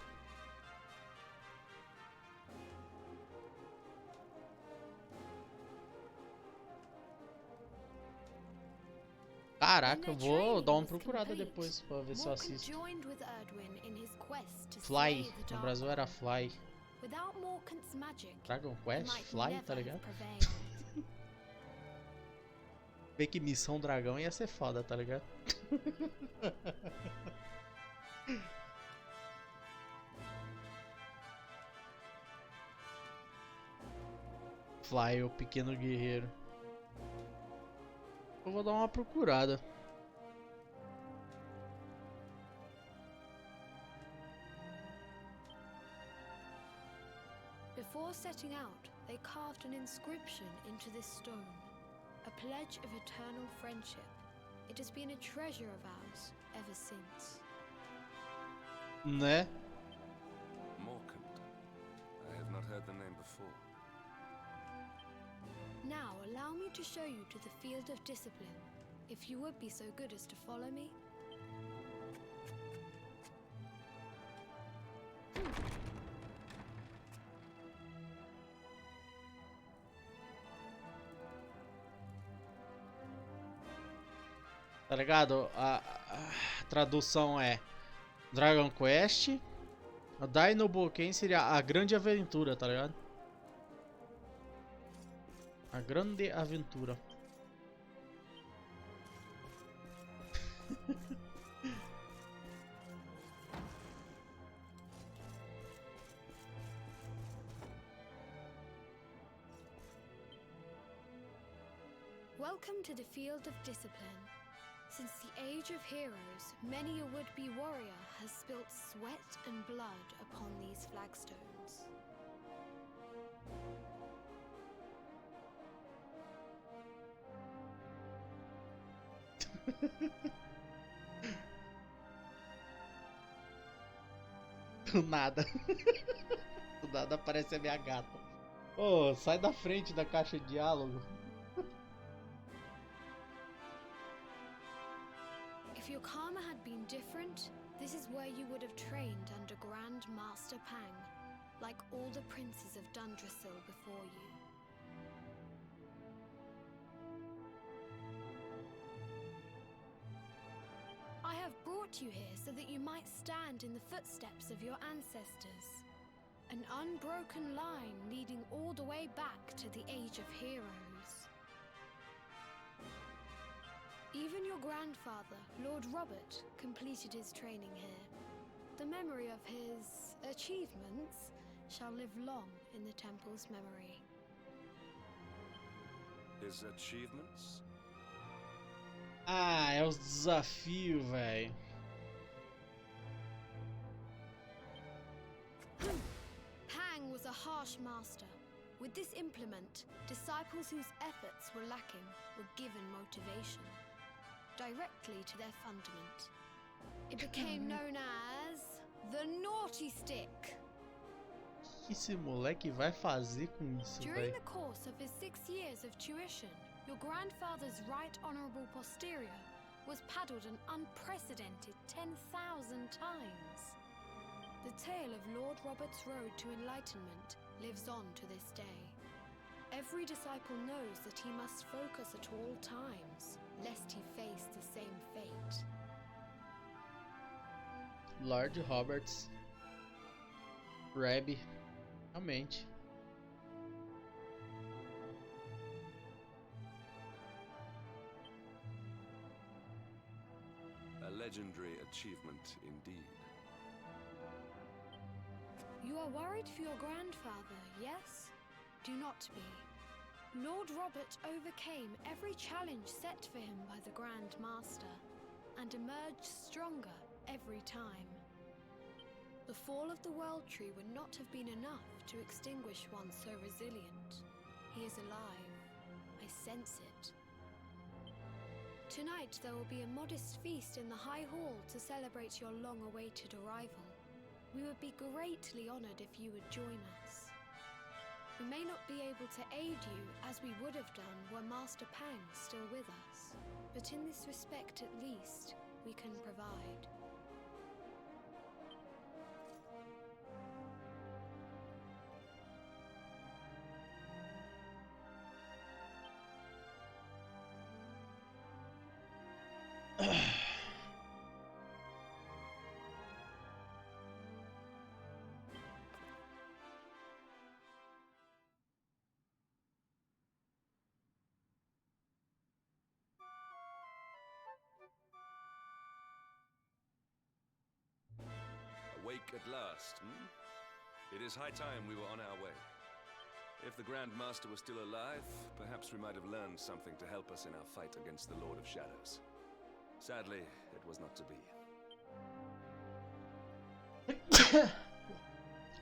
Caraca, eu vou dar uma procurada depois pra ver se eu assisto. Fly, no Brasil era Fly. Dragon Quest, Fly, tá ligado? Ver que missão dragão ia ser foda, tá ligado? Fly, o pequeno guerreiro. Eu vou dar uma procurada. Before setting out, they carved an inscription into this stone, a pledge of eternal friendship. It has been a treasure of ours ever since. Né? Morkant. I have not heard the name before. Now, allow me to show you to the field of discipline, if you would be so good as to follow me. Tá ligado? A tradução é Dragon Quest. A Dino Boken seria a grande aventura, tá ligado? A grande aventura. Welcome to the field of discipline. Since the age of heroes, many a would-be warrior has spilt sweat and blood upon these flagstones. Do nada. Do nada aparece a minha gata. Ô, sai da frente da caixa de diálogo. If your karma had been different, this is where you would have trained under Grand Master Pang, like all the princes of Dundrasil before you. I have brought you here so that you might stand in the footsteps of your ancestors. An unbroken line leading all the way back to the Age of Heroes. Even your grandfather, Lord Robert, completed his training here. The memory of his achievements shall live long in the temple's memory. His achievements? Ah, é os desafios, velho. Pang was a harsh master. With this implement, disciples whose efforts were lacking were given motivation, directly to their fundament. It became known as the Naughty Stick. que esse moleque vai fazer com isso, During velho? the course of his 6 years of tuition, your grandfather's right honourable posterior was paddled an unprecedented 10,000 times. The tale of Lord Robert's road to enlightenment lives on to this day. Every disciple knows that he must focus at all times, lest he face the same fate. Lord Roberts. Rabbi. Realmente. A legendary achievement indeed. You are worried for your grandfather, yes? Do not be. Lord Robert overcame every challenge set for him by the Grand Master, and emerged stronger every time. The fall of the World Tree would not have been enough to extinguish one so resilient. He is alive. I sense it. Tonight there will be a modest feast in the High Hall to celebrate your long-awaited arrival. We would be greatly honoured if you would join us. We may not be able to aid you as we would have done were Master Pang still with us, but in this respect at least, we can provide. Awake at last, hmm? It is high time we were on our way. If the Grand Master was still alive, perhaps we might have learned something to help us in our fight against the Lord of Shadows. Sadly, it was not to be.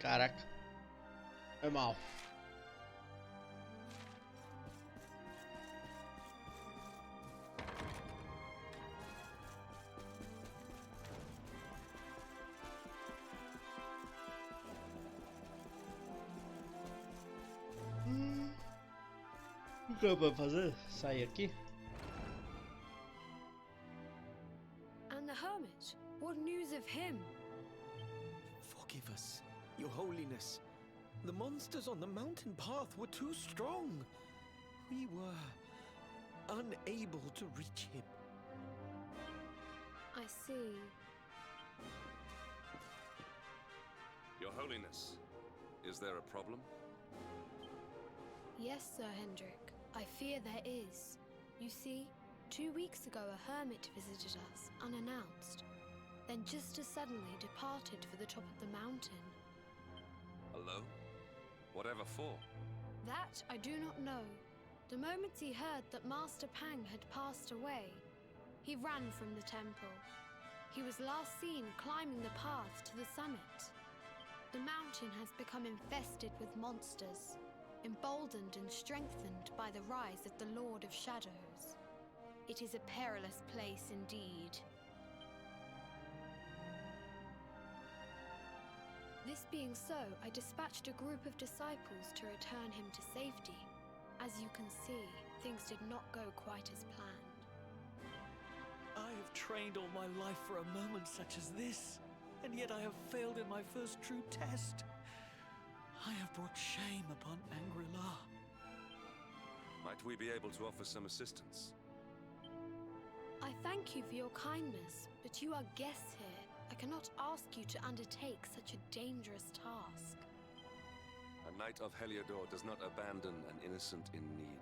Caraca. Foi mal. O que eu vou fazer? Sair aqui? And the hermit? What news of him? Forgive us, Your Holiness. The monsters on the mountain path were too strong. We were unable to reach him. I see. Your Holiness, is there a problem? Yes, Sir Hendrik. I fear there is. You see, 2 weeks ago a hermit visited us, unannounced. Then just as suddenly departed for the top of the mountain. Alone? Whatever for? That I do not know. The moment he heard that Master Pang had passed away, he ran from the temple. He was last seen climbing the path to the summit. The mountain has become infested with monsters, emboldened and strengthened by the rise of the Lord of Shadows. It is a perilous place indeed. This being so, I dispatched a group of disciples to return him to safety. As you can see, things did not go quite as planned. I have trained all my life for a moment such as this, and yet I have failed in my first true test. I have brought shame upon Angri-La. Might we be able to offer some assistance? I thank you for your kindness, but you are guests here. I cannot ask you to undertake such a dangerous task. A knight of Heliodor does not abandon an innocent in need.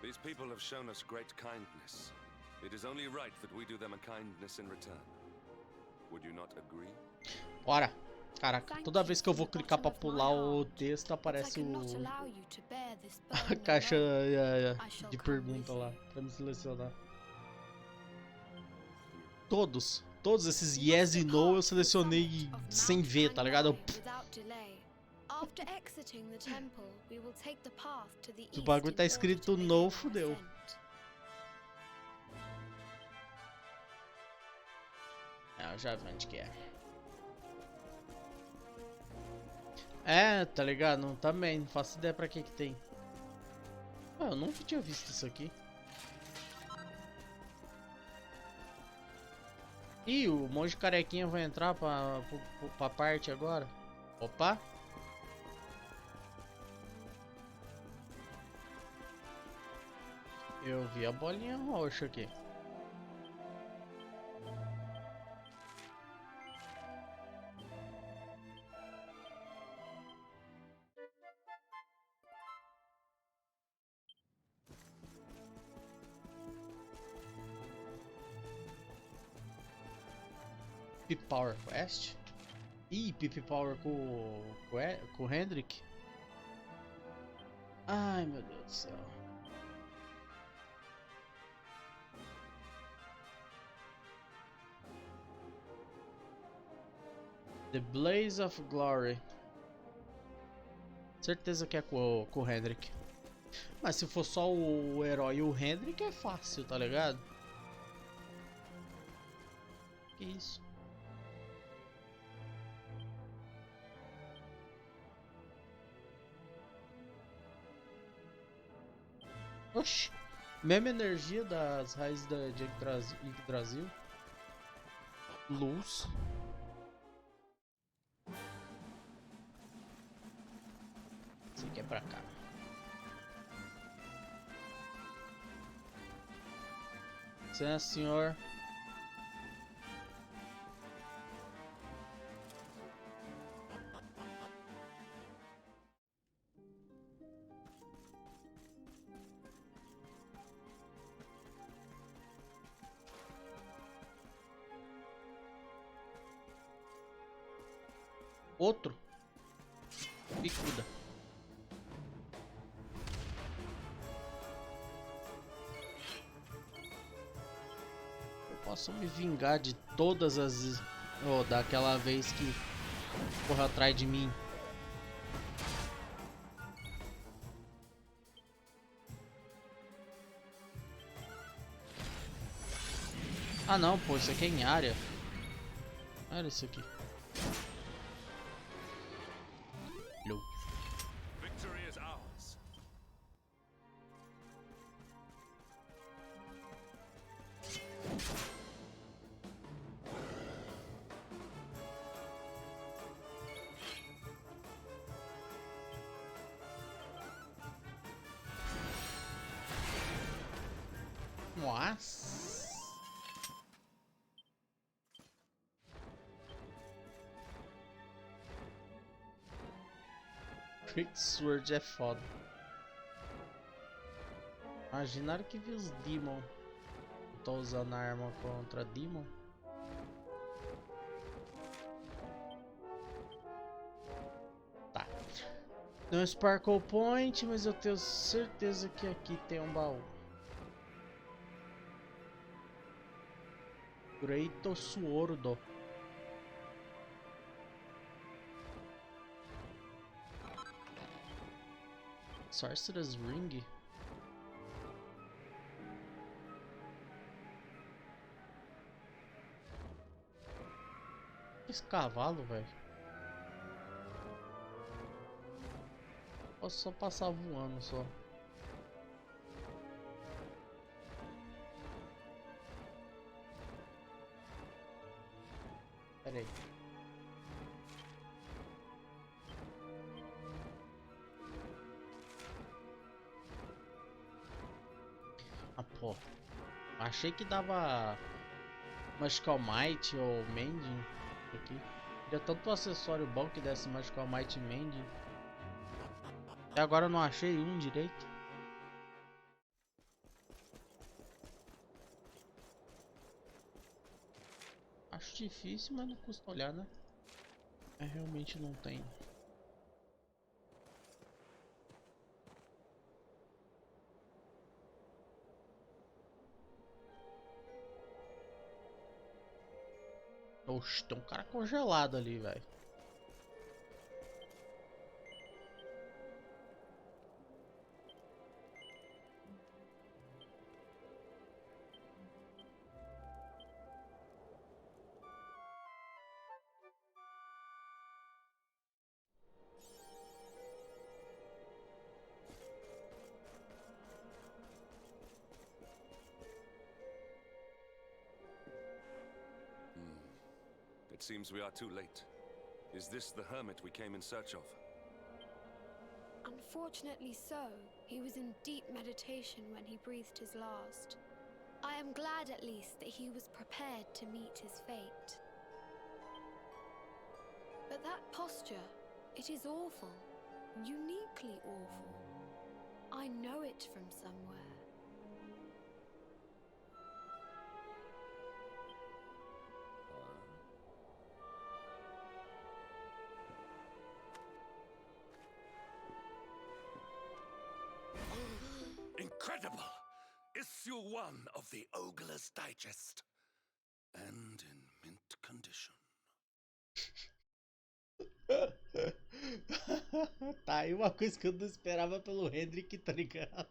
These people have shown us great kindness. It is only right that we do them a kindness in return. Would you not agree? Bora! Caraca, toda vez que eu vou clicar pra pular o texto, aparece a caixa de pergunta lá, pra me selecionar. Todos esses yes e no eu selecionei sem ver, tá ligado? Se o bagulho tá escrito no, fudeu. Eu já vi onde que é. É, tá ligado? Não, também, não faço ideia pra que tem. Ah, eu nunca tinha visto isso aqui. Ih, o monge carequinha vai entrar pra parte agora. Opa! Eu vi a bolinha roxa aqui. Pip Power Quest? Ih, Pip Power com o Hendrik? Ai, meu Deus do céu. The Blaze of Glory. Certeza que é com o Hendrik. Mas se for só o herói e o Hendrik é fácil, tá ligado? Que isso? Oxi, mesma energia das raízes de Yggdrasil. Luz. Esse aqui é pra cá. Sim, senhor. Outro. Bicuda. Eu posso me vingar de todas as... Oh, daquela vez que correu atrás de mim. Ah não, pô, isso aqui é em área. Olha isso aqui. Victory is ours. Nossa. Trick Sword é foda. Imaginaram que viu os Demon. Eu tô usando a arma contra Demon. Tá. Tem um Sparkle Point, mas eu tenho certeza que aqui tem um baú. Great Sword. Sorcerer's Ring? Esse cavalo, velho. Posso só passar voando só. Pera aí. Ah, pô. Achei que dava Magical Might ou Mending aqui. Queria tanto acessório bom que desse Magical Might e Mending. Até agora eu não achei um direito. Acho difícil, mas não custa olhar, né? É, realmente não tem. Oxe, tem um cara congelado ali, velho. It seems we are too late. Is this the hermit we came in search of? Unfortunately so. He was in deep meditation when he breathed his last. I am glad at least that he was prepared to meet his fate. But that posture, it is awful. Uniquely awful. I know it from somewhere. Incredible! Issue 1 of the Ogler's Digest. And in mint condition. Tá aí uma coisa que eu não esperava pelo Hendrik, tá ligado?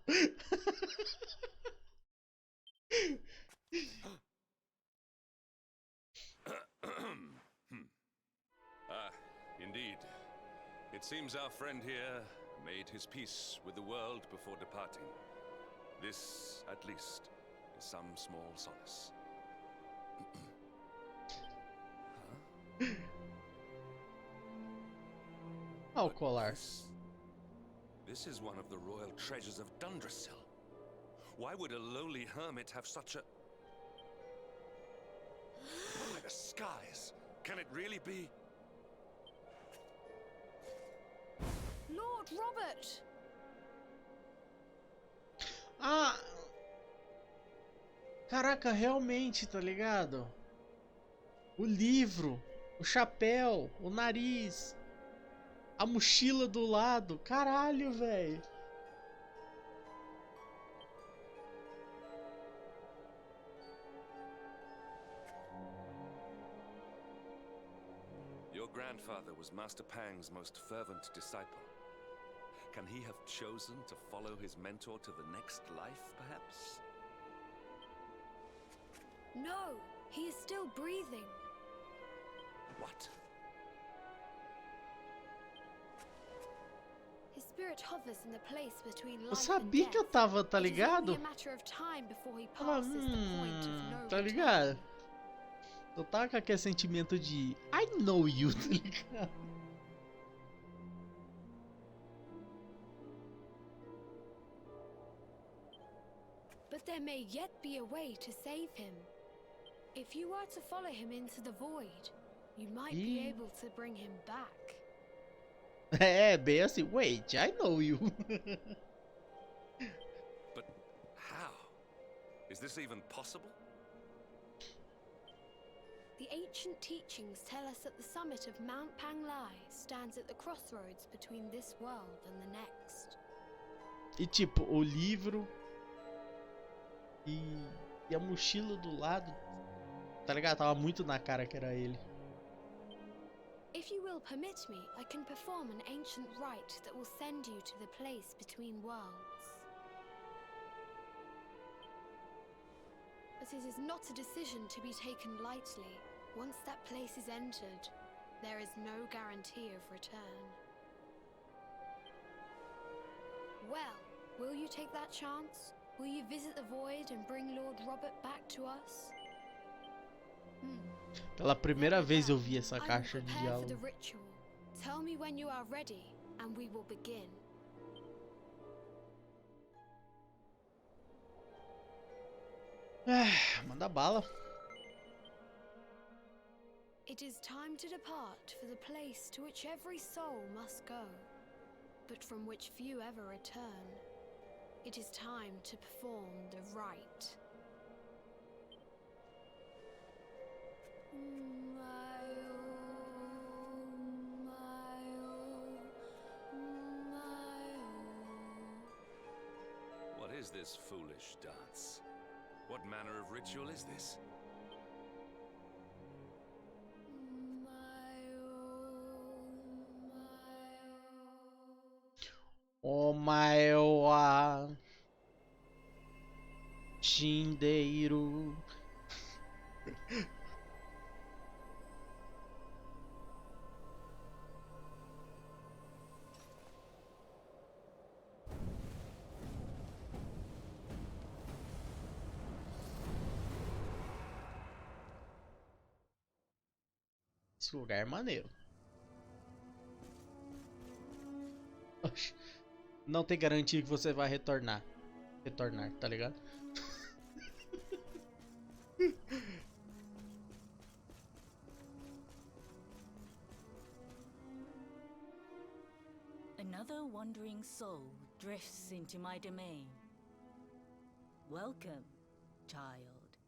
Indeed. It seems our friend here made his peace with the world before departing. This, at least, is some small solace. Ó, o colar. This is one of the royal treasures of Dundrasil. Why would a lowly hermit have such a... By the skies! Can it really be? Lord Robert! Ah! Caraca, realmente, tá ligado? O livro, o chapéu, o nariz, a mochila do lado. Caralho, velho. Your grandfather was Master Pang's most fervent disciple. Can he have chosen to follow his mentor to the next life, perhaps? No, he is still breathing. What? His spirit hovers in the place between Eu life sabia and que eu death. tava, tá It is ligado? only a matter of time before he Tava, passes the point of no tá return. ligado? Eu tava com aquele sentimento de I know you, tá ligado? But there may yet be a way to save him. If you were to follow him into the void, you might be able to bring him back. É, bem assim, wait, I know you. But how? Is this even possible? The ancient teachings tell us that the summit of Mount Panglai stands at the crossroads between this world and the next. E tipo, o livro e a mochila do lado, tá ligado? Tava muito na cara que era ele. If you will permit me, I can perform an ancient rite that will send you to the place between worlds. But it is not a decision to be taken lightly. Once that place is entered, there is no guarantee of return. Well, will you take that chance? Will you visit the void and bring Lord Robert back to us? Pela primeira vez eu vi essa I will caixa de prepare for the diálogo. ritual. Tell me when you are ready, and we will begin. Manda bala. It is time to depart for the place to which every soul must go, but from which few ever return. It is time to perform the rite. What is this foolish dance? What manner of ritual is this? O maior Shindeiro. Esse lugar é maneiro. Oxi. Não tem garantia que você vai retornar. Retornar, tá ligado? Another wandering soul drifts into my domain. Welcome, child,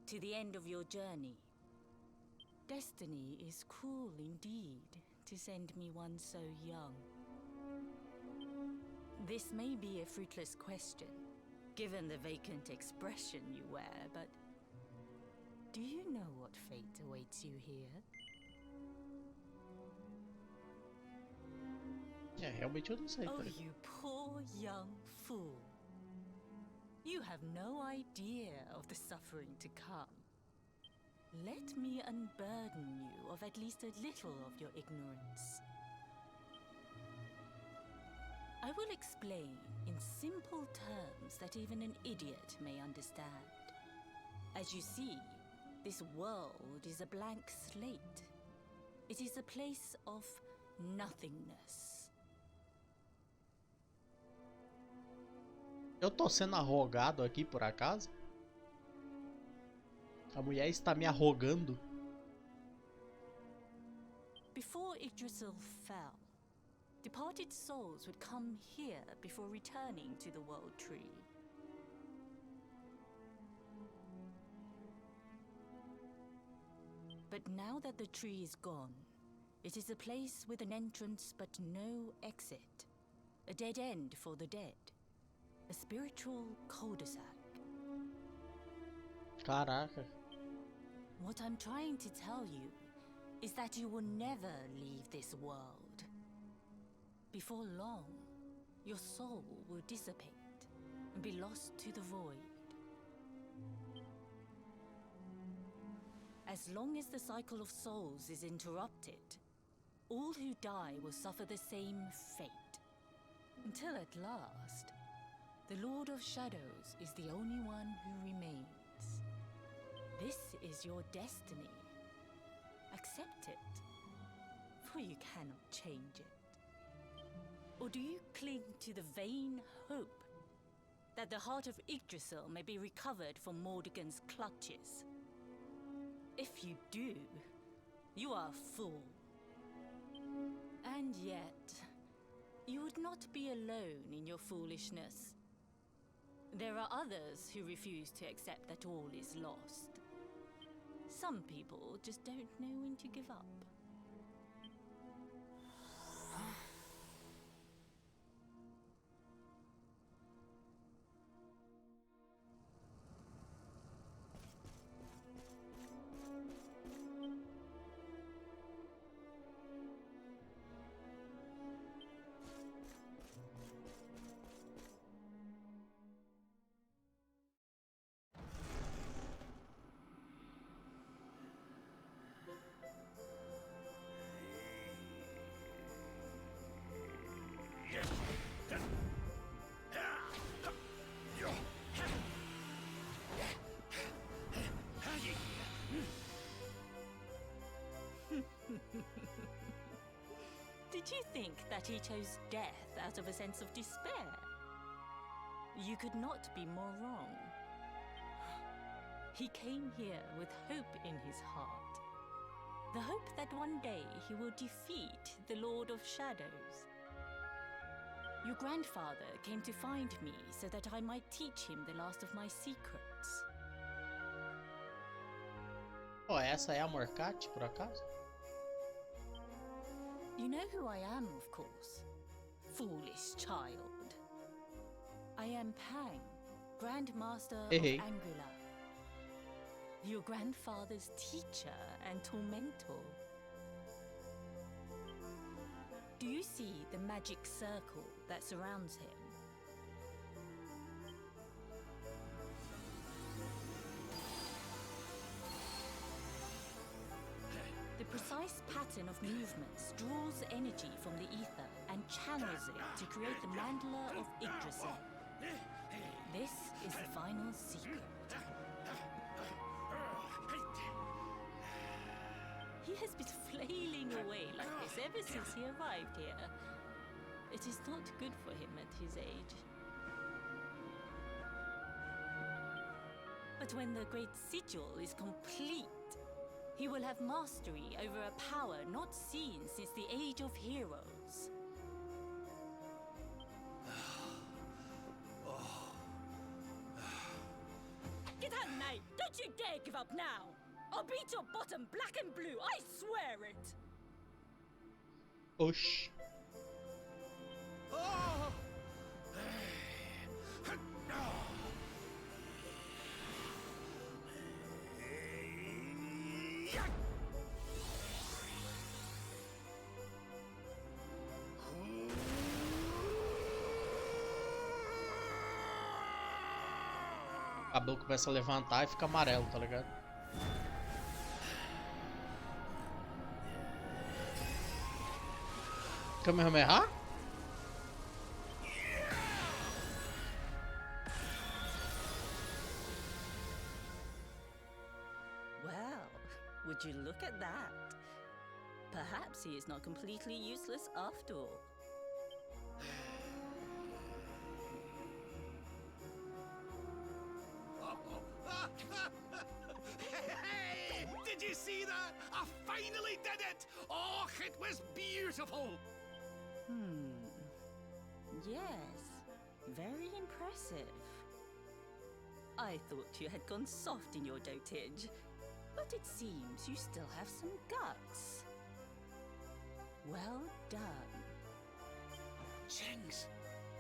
to the end of your journey. Destiny is cruel indeed to send me one so young. This may be a fruitless question, given the vacant expression you wear, but do you know what fate awaits you here? É, realmente eu não sei. Oh, you poor young fool. You have no idea of the suffering to come. Let me unburden you of at least a little of your ignorance. I will explain in simple terms that even an idiot may understand. As you see, this world is a blank slate. It is a place of nothingness. Eu tô sendo arrogado aqui por acaso? A mulher está me arrogando? Before Yggdrasil fell, departed souls would come here before returning to the World Tree. But now that the tree is gone, it is a place with an entrance but no exit. A dead end for the dead. A spiritual cul-de-sac. Caraca. What I'm trying to tell you is that you will never leave this world. Before long, your soul will dissipate and be lost to the void. As long as the cycle of souls is interrupted, all who die will suffer the same fate. Until at last, the Lord of Shadows is the only one who remains. This is your destiny. Accept it, for you cannot change it. Or do you cling to the vain hope that the heart of Yggdrasil may be recovered from Mordegon's clutches? If you do, you are a fool. And yet, you would not be alone in your foolishness. There are others who refuse to accept that all is lost. Some people just don't know when to give up. Did you think that he chose death out of a sense of despair? You could not be more wrong. He came here with hope in his heart. The hope that one day he will defeat the Lord of Shadows. Your grandfather came to find me so that I might teach him the last of my secrets. Oh, essa é a Morcate, por acaso? You know who I am, of course. Foolish child. I am Pang, Grandmaster of Angular. Your grandfather's teacher and tormentor. Do you see the magic circle that surrounds him? The precise pattern of movements draws energy from the ether and channels it to create the mandala of Yggdrasil. This is the final secret. He has been flailing away like this ever since he arrived here. It is not good for him at his age. But when the great sigil is complete, he will have mastery over a power not seen since the Age of Heroes. Get out, mate! Don't you dare give up now! I'll beat your bottom black and blue, I swear it! Oxi. O cabelo começa a levantar e fica amarelo, tá ligado? Kamehameha? Well, would you look at that? Perhaps he is not completely useless after all. Hey! Did you see that? I finally did it! Oh, it was beautiful! Yes, very impressive. I thought you had gone soft in your dotage, but it seems you still have some guts. Well done. Jinx!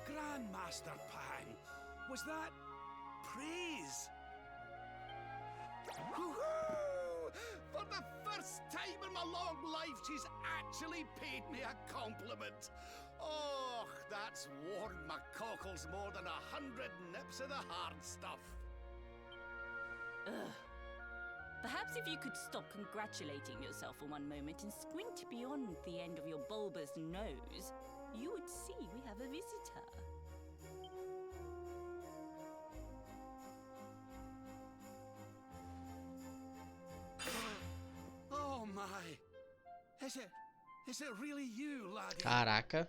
Grandmaster Pang! Was that praise? Woohoo! For the first time in my long life, she's actually paid me a compliment. Oh, that's warmed my cockles more than 100 nips of the hard stuff. Ugh. Perhaps if you could stop congratulating yourself for one moment and squint beyond the end of your bulbous nose, you would see we have a visitor. Oh my! Is it really you, laddie? Caraca.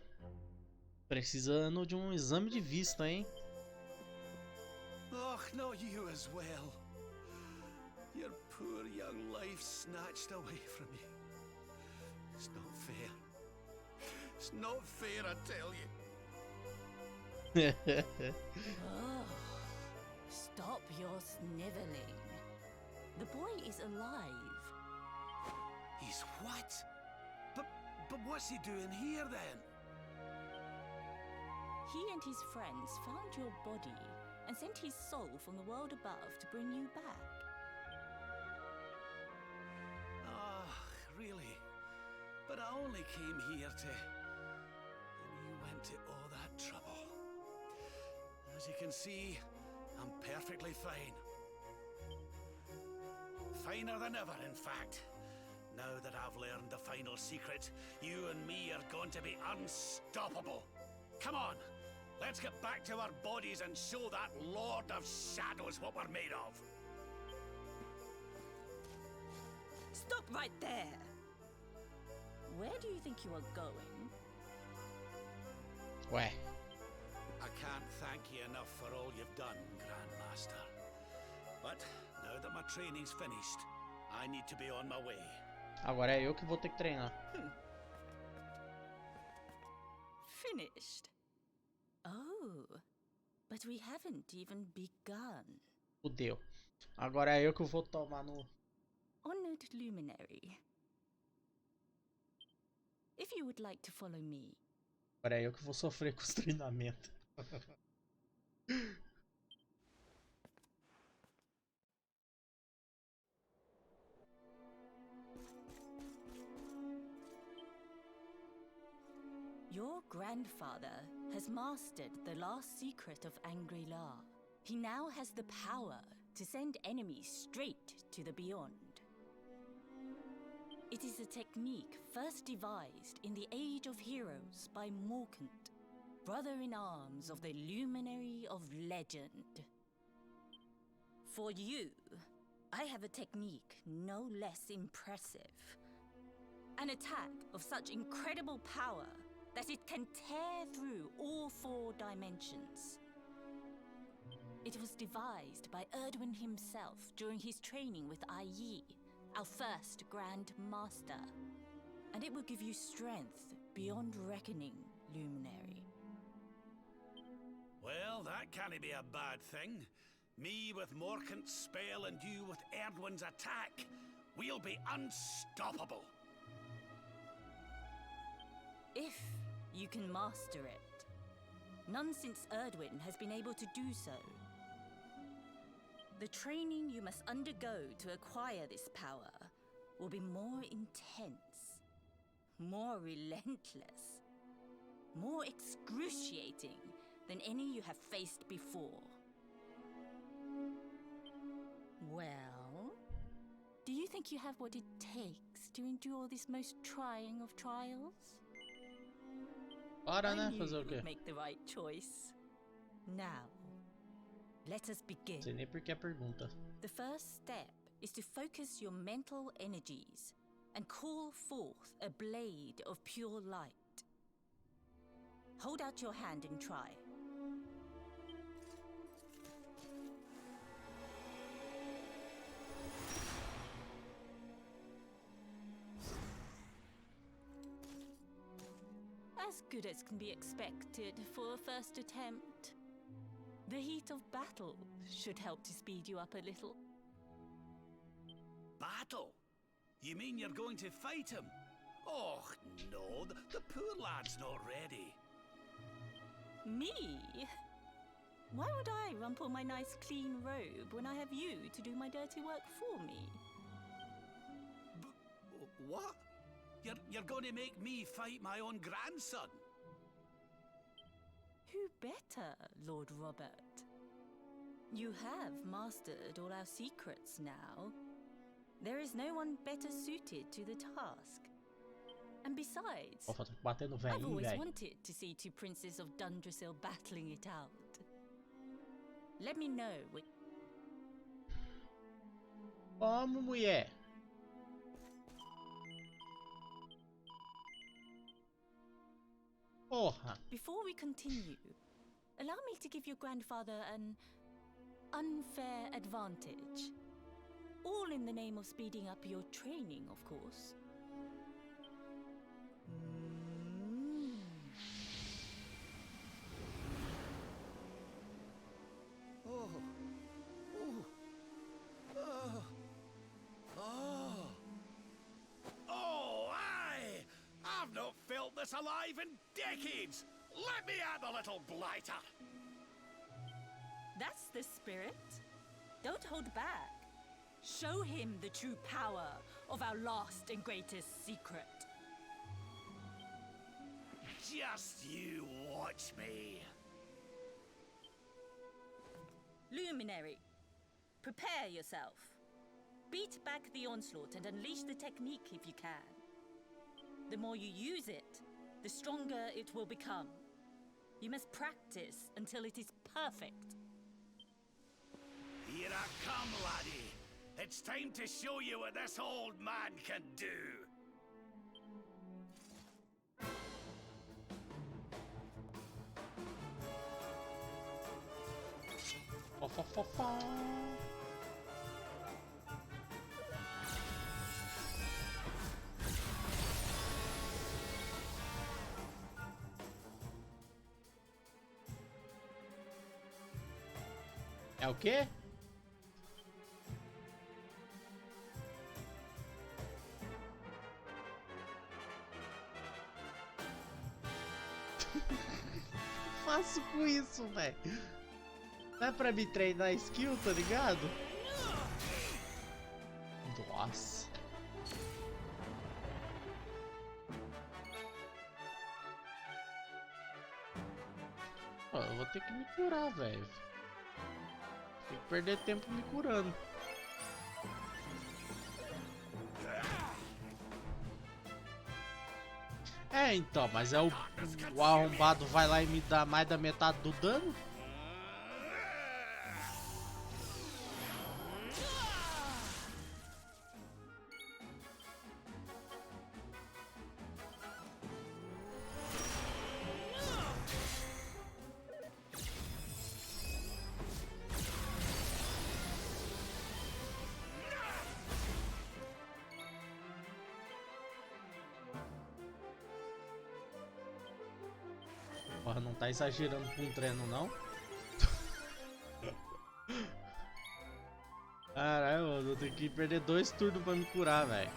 Precisando de um exame de vista, hein? Oh, not you as well. Your poor young life snatched away from you. It's not fair. It's not fair, I tell you. Oh, stop your sniveling. The boy is alive. He's what? But what's he doing here then? He and his friends found your body and sent his soul from the world above to bring you back. Really? But I only came here to... And you went to all that trouble. As you can see, I'm perfectly fine. Finer than ever, in fact. Now that I've learned the final secret, you and me are going to be unstoppable. Come on, let's get back to our bodies and show that Lord of Shadows what we're made of. Stop right there! Where do you think you are going? Ué. I can't thank you enough for all you've done, Grandmaster. But now that my training's finished, I need to be on my way. Agora é eu que vou ter que treinar. Finished? Oh, but we haven't even begun. Fudeu. Agora é eu que vou tomar no... Honored Luminary, if you would like to follow me. Agora é eu que vou sofrer com os treinamentos. Your grandfather has mastered the last secret of Angri-La. He now has the power to send enemies straight to the beyond. It is a technique first devised in the Age of Heroes by Morkant, brother-in-arms of the Luminary of Legend. For you, I have a technique no less impressive. An attack of such incredible power that it can tear through all 4 dimensions. It was devised by Erdwin himself during his training with Ai Yi, our first Grand Master. And it will give you strength beyond reckoning, Luminary. Well, that can't be a bad thing. Me with Morkant's spell and you with Erdwin's attack. We'll be unstoppable. If you can master it. None since Erdwin has been able to do so. The training you must undergo to acquire this power will be more intense, more relentless, more excruciating than any you have faced before. Well, do you think you have what it takes to endure this most trying of trials? Bora, I né? knew Fazer o you quê? would make the right choice. Now, let us begin. Não sei nem por que a pergunta. The first step is to focus your mental energies and call forth a blade of pure light. Hold out your hand and try. As good as can be expected for a first attempt. The heat of battle should help to speed you up a little. Battle? You mean you're going to fight him? Oh, no, the poor lad's not ready. Me? Why would I rumple my nice clean robe when I have you to do my dirty work for me? What? You're going to make me fight my own grandson? Who better, Lord Robert? You have mastered all our secrets now. There is no one better suited to the task. And besides, Ó, falta bater no I've velhinho, always velho. wanted to see 2 princes of Dundrasil battling it out. Let me know when... Vamos, mulher. Porra. Before we continue, allow me to give your grandfather an unfair advantage. All in the name of speeding up your training, of course. Oh. Oh. Oh. Oh. Oh, aye! I've not felt this alive in decades! Let me at the little blighter! That's the spirit. Don't hold back. Show him the true power of our last and greatest secret. Just you watch me. Luminary, prepare yourself. Beat back the onslaught and unleash the technique if you can. The more you use it, the stronger it will become. You must practice until it is perfect. Here I come, laddie. It's time to show you what this old man can do. Fó, fó, fó, fó. É o quê? Faço com isso, velho. Não é pra me treinar skill, tá ligado? Nossa. Ó, eu vou ter que me curar, velho. Tem que perder tempo me curando. É, então, mas é o arrombado vai lá e me dá mais da metade do dano? Porra, não tá exagerando com um treino, não? Caralho, mano, eu tenho que perder 2 turnos pra me curar, velho.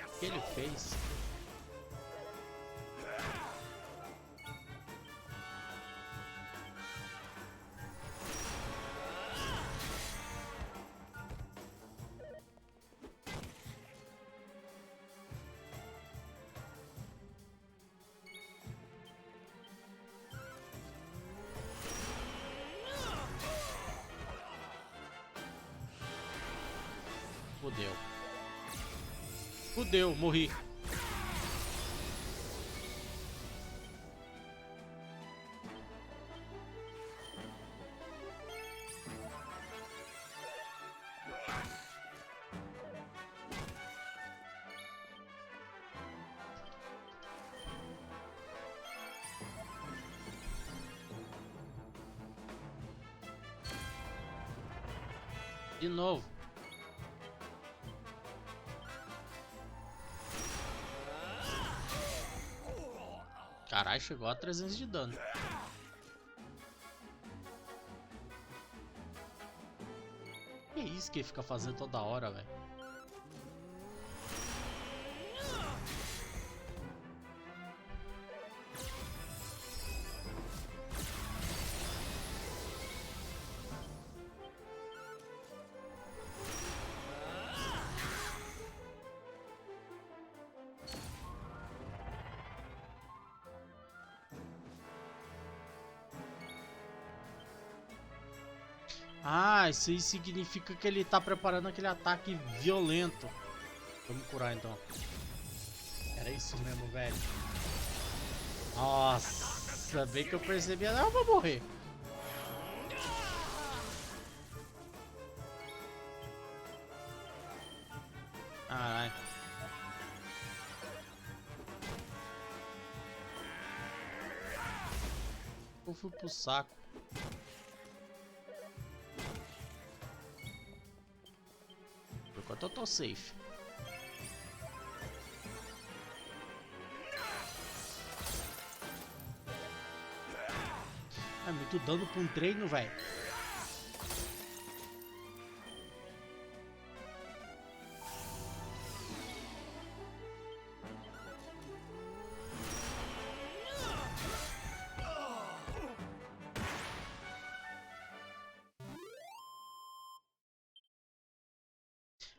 O que ele fez? Fudeu. Fudeu, morri. De novo. Caralho, chegou a 300 de dano. Que isso que ele fica fazendo toda hora, velho? Ah, isso aí significa que ele tá preparando aquele ataque violento. Vamos curar então. Era isso mesmo, velho. Nossa, bem que eu percebi. Ah, eu vou morrer. Caralho. Eu fui pro saco. Por enquanto eu tô safe. É muito dano pra um treino, velho.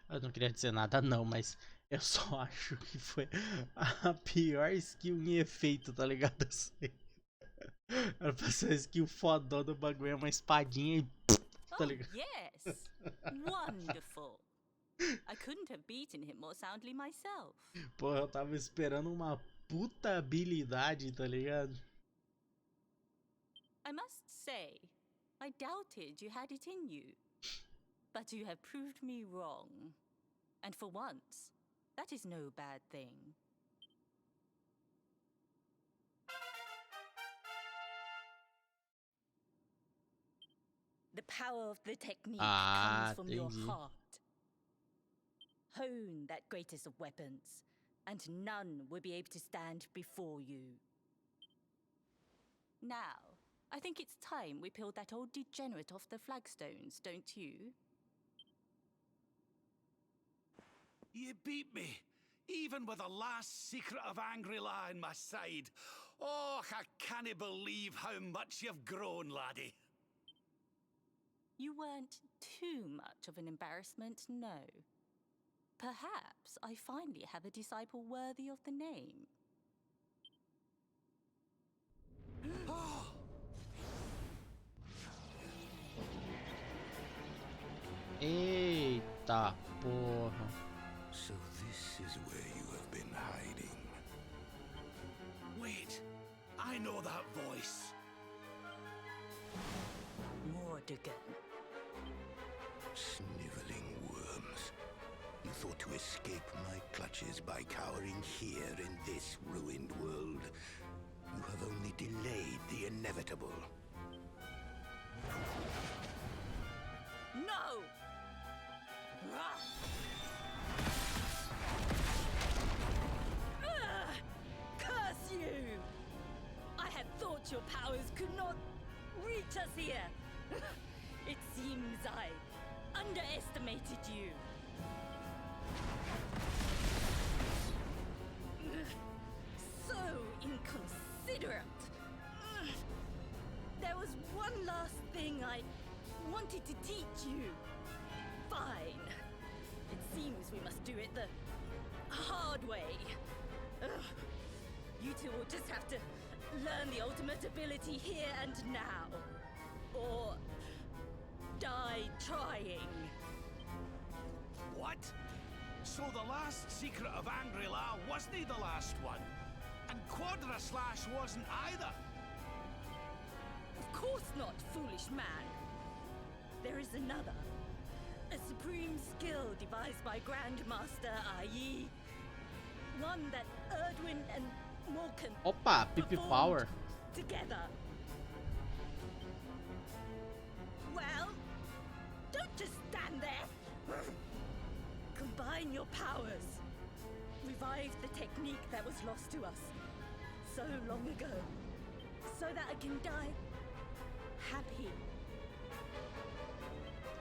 Eu não queria dizer nada não, mas eu só acho que foi a pior skill em efeito, tá ligado? Era pra ser uma skill fodona do bagulho, é uma espadinha e... tá ligado? Oh, yes! Wonderful! I couldn't have beaten him more soundly myself. Porra, eu tava esperando uma puta habilidade, tá ligado? I must say, I doubted you had it in you. But you have proved me wrong. And for once, that is no bad thing. The power of the technique comes from your heart. Hone that greatest of weapons, and none will be able to stand before you. Now, I think it's time we peeled that old degenerate off the flagstones, don't you? You beat me, even with the last secret of Angry-La in my side. Oh, I can't believe how much you've grown, laddie. You weren't too much of an embarrassment, no. Perhaps I finally have a disciple worthy of the name. Eita porra. So this is where you have been hiding. Wait, I know that voice. Mordigan. Sniveling worms. You thought to escape my clutches by cowering here in this ruined world. You only delayed the inevitable. No! Ugh! Curse you! I had thought your powers could not reach us here. It seems I underestimated you. So inconsiderate. There was one last thing I wanted to teach you. Fine. It seems we must do it the hard way. You two will just have to learn the ultimate ability here and now. Or die trying. What? So the last secret of Angri-La wasn't the last one? And Quadra Slash wasn't either? Of course not, foolish man. There is another. A supreme skill devised by Grandmaster Ai. One that Erdwin and Morkan Opa, PP Power. together. Well, don't just stand there. Combine your powers. Revive the technique that was lost to us so long ago, so that I can die happy.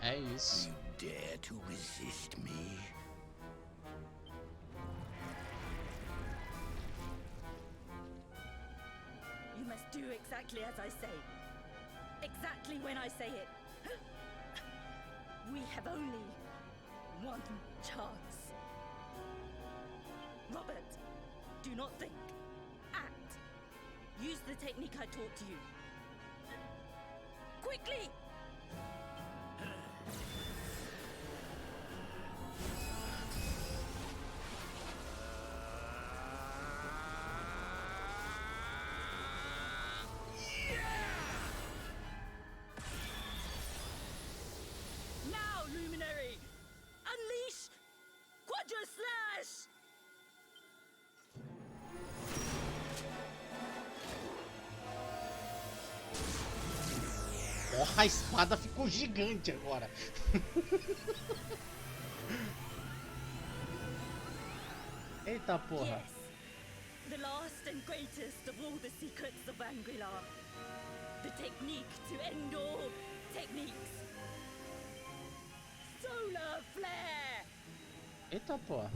Ace. You dare to resist me? You must do exactly as I say. Exactly when I say it. We have only one chance. Robert, do not think. Act. Use the technique I taught to you. Quickly! Now, Luminary! Unleash Quadra Slash! Porra, a espada ficou gigante agora. Eita porra. Yes, the last and greatest of all the secrets of Angri-La. The technique to end all techniques. Solar Flare! Eita porra.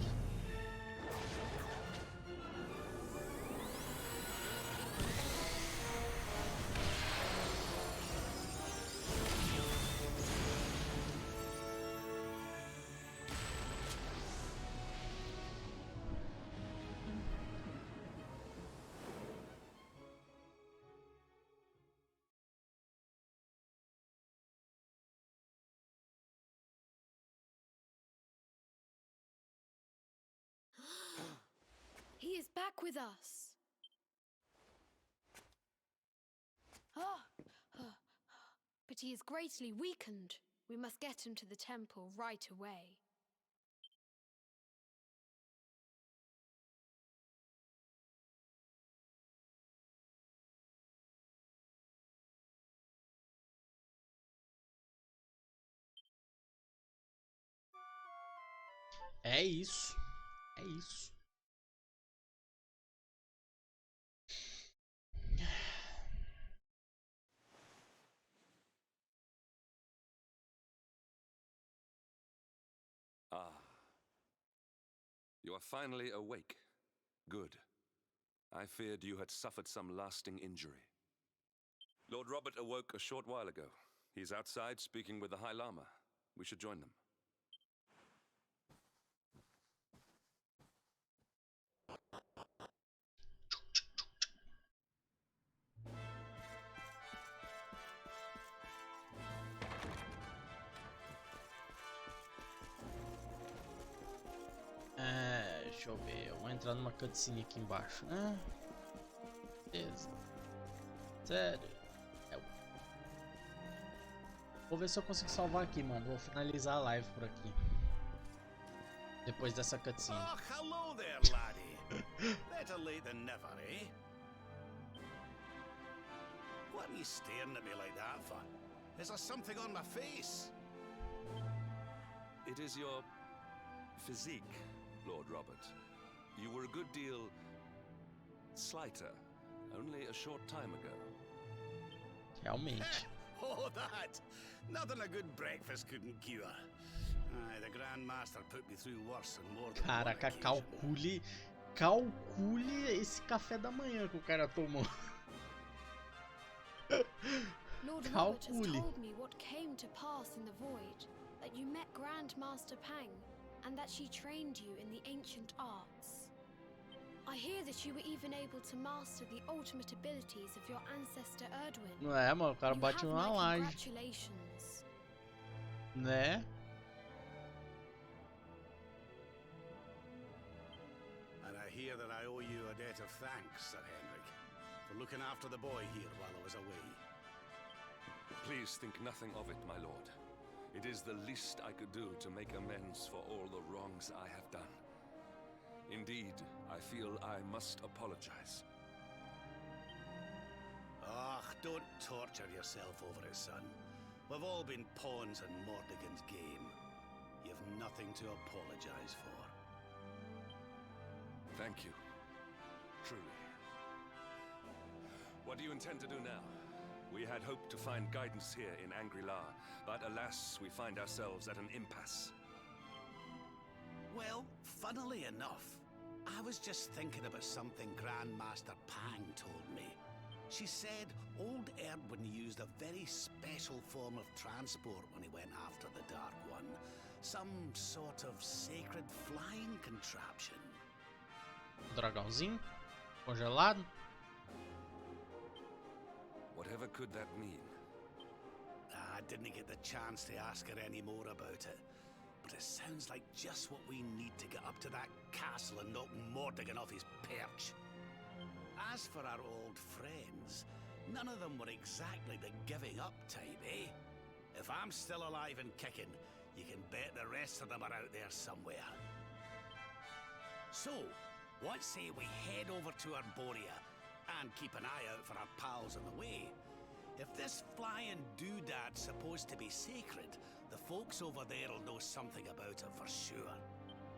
He is back with us. But he is greatly weakened. We must get him to the temple right away. É isso. É isso. Ah. You are finally awake. Good. I feared you had suffered some lasting injury. Lord Robert awoke a short while ago. He's outside speaking with the High Lama. We should join them. Deixa eu ver. Eu vou entrar numa cutscene aqui embaixo, né? Beleza. Sério. Vou ver se eu consigo salvar aqui, mano. Vou finalizar a live por aqui. Depois dessa cutscene. Oh, hello there, laddie. Better late than never, eh? What are you staring at me like that for? Is there something on my face? It is your physique, Lord Robert. You were a good deal slighter only a short time ago. Realmente. Oh, that! Nothing a good breakfast couldn't cure. Aye, the Grand Master put me through worse and more than one Caraca, occasion. calcule esse café da manhã que o cara tomou. Lord Robert has told me what came to pass in the void, that you met Grand Master Pang, and that she trained you in the ancient arts. I hear that you were even able to master the ultimate abilities of your ancestor Erdwin. Não é, mano, o cara bate uma laje. Congratulations. Né? And I hear that I owe you a debt of thanks, Sir Henrik, for looking after the boy here while I was away. Please think nothing of it, my lord. It is the least I could do to make amends for all the wrongs I have done. Indeed, I feel I must apologize. Ah, don't torture yourself over it, son. We've all been pawns in Mordegon's game. You've nothing to apologize for. Thank you. Truly. What do you intend to do now? We had hoped to find guidance here in Angri-La, but alas, we find ourselves at an impasse. Well, funnily enough, I was just thinking about something Grandmaster Pang told me. She said old Erdwin used a very special form of transport when he went after the Dark One. Some sort of sacred flying contraption. Dragãozinho? Congelado? Whatever could that mean? I didn't get the chance to ask her any more about it. But it sounds like just what we need to get up to that castle and knock Mordegon off his perch. As for our old friends, none of them were exactly the giving up type, eh? If I'm still alive and kicking, you can bet the rest of them are out there somewhere. So, what say we head over to Arborea and keep an eye out for our pals on the way? If this flying doodad's supposed to be sacred, the folks over there will know something about it for sure.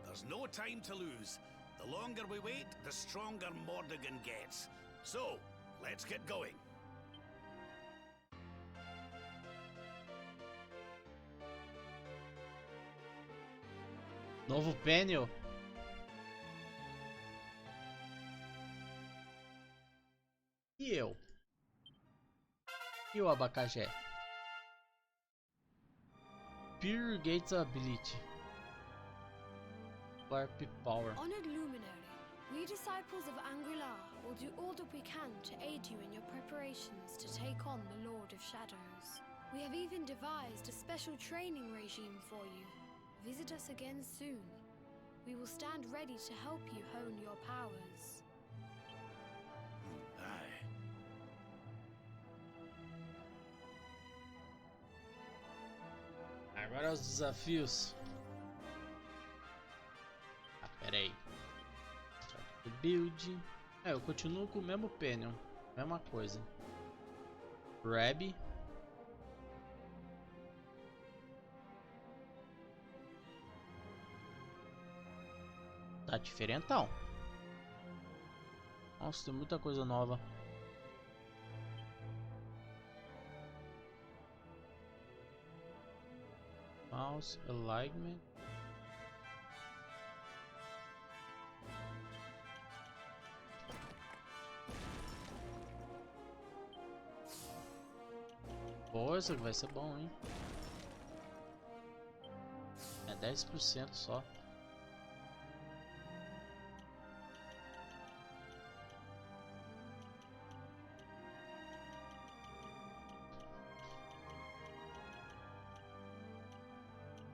There's no time to lose. The longer we wait, the stronger Mordegon gets. So, let's get going. Novo pênel. E eu? E o abacaxé? Pure Gates Ability. Warp Power. Honored Luminary, we disciples of Angri-La will do all that we can to aid you in your preparations to take on the Lord of Shadows. We have even devised a special training regime for you. Visit us again soon. We will stand ready to help you hone your powers. Aye. Agora os desafios. Ah, pera aí. Build. É, eu continuo com o mesmo pênel. Mesma coisa. Grab. Tá diferentão. Nossa, tem muita coisa nova. Mouse alignment. Pô, isso aqui vai ser bom, hein? É 10% só.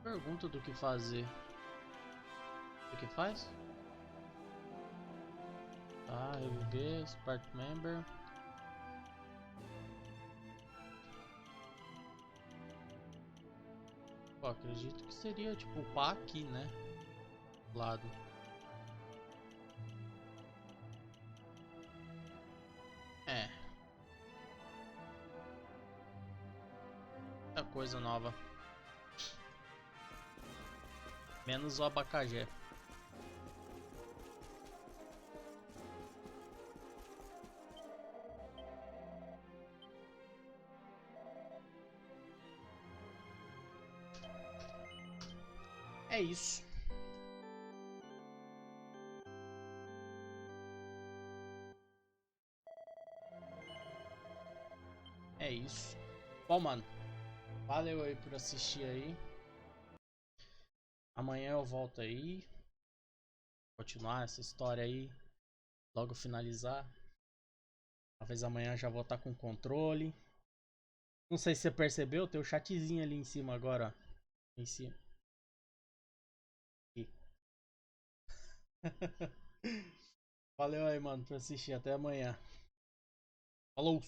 Pergunta do que fazer. O que faz? Tá, reviver, Spark Member. Pô, acredito que seria tipo upar aqui, né? Lado. É. coisa nova. Menos o abacaxi. É isso. É isso. Bom, mano. Valeu aí por assistir aí. Amanhã eu volto aí. Continuar essa história aí. Logo finalizar. Talvez amanhã já vou estar com controle. Não sei se você percebeu, tem o chatzinho ali em cima agora, ó. Em cima. Aqui. Valeu aí, mano, por assistir. Até amanhã. Falou!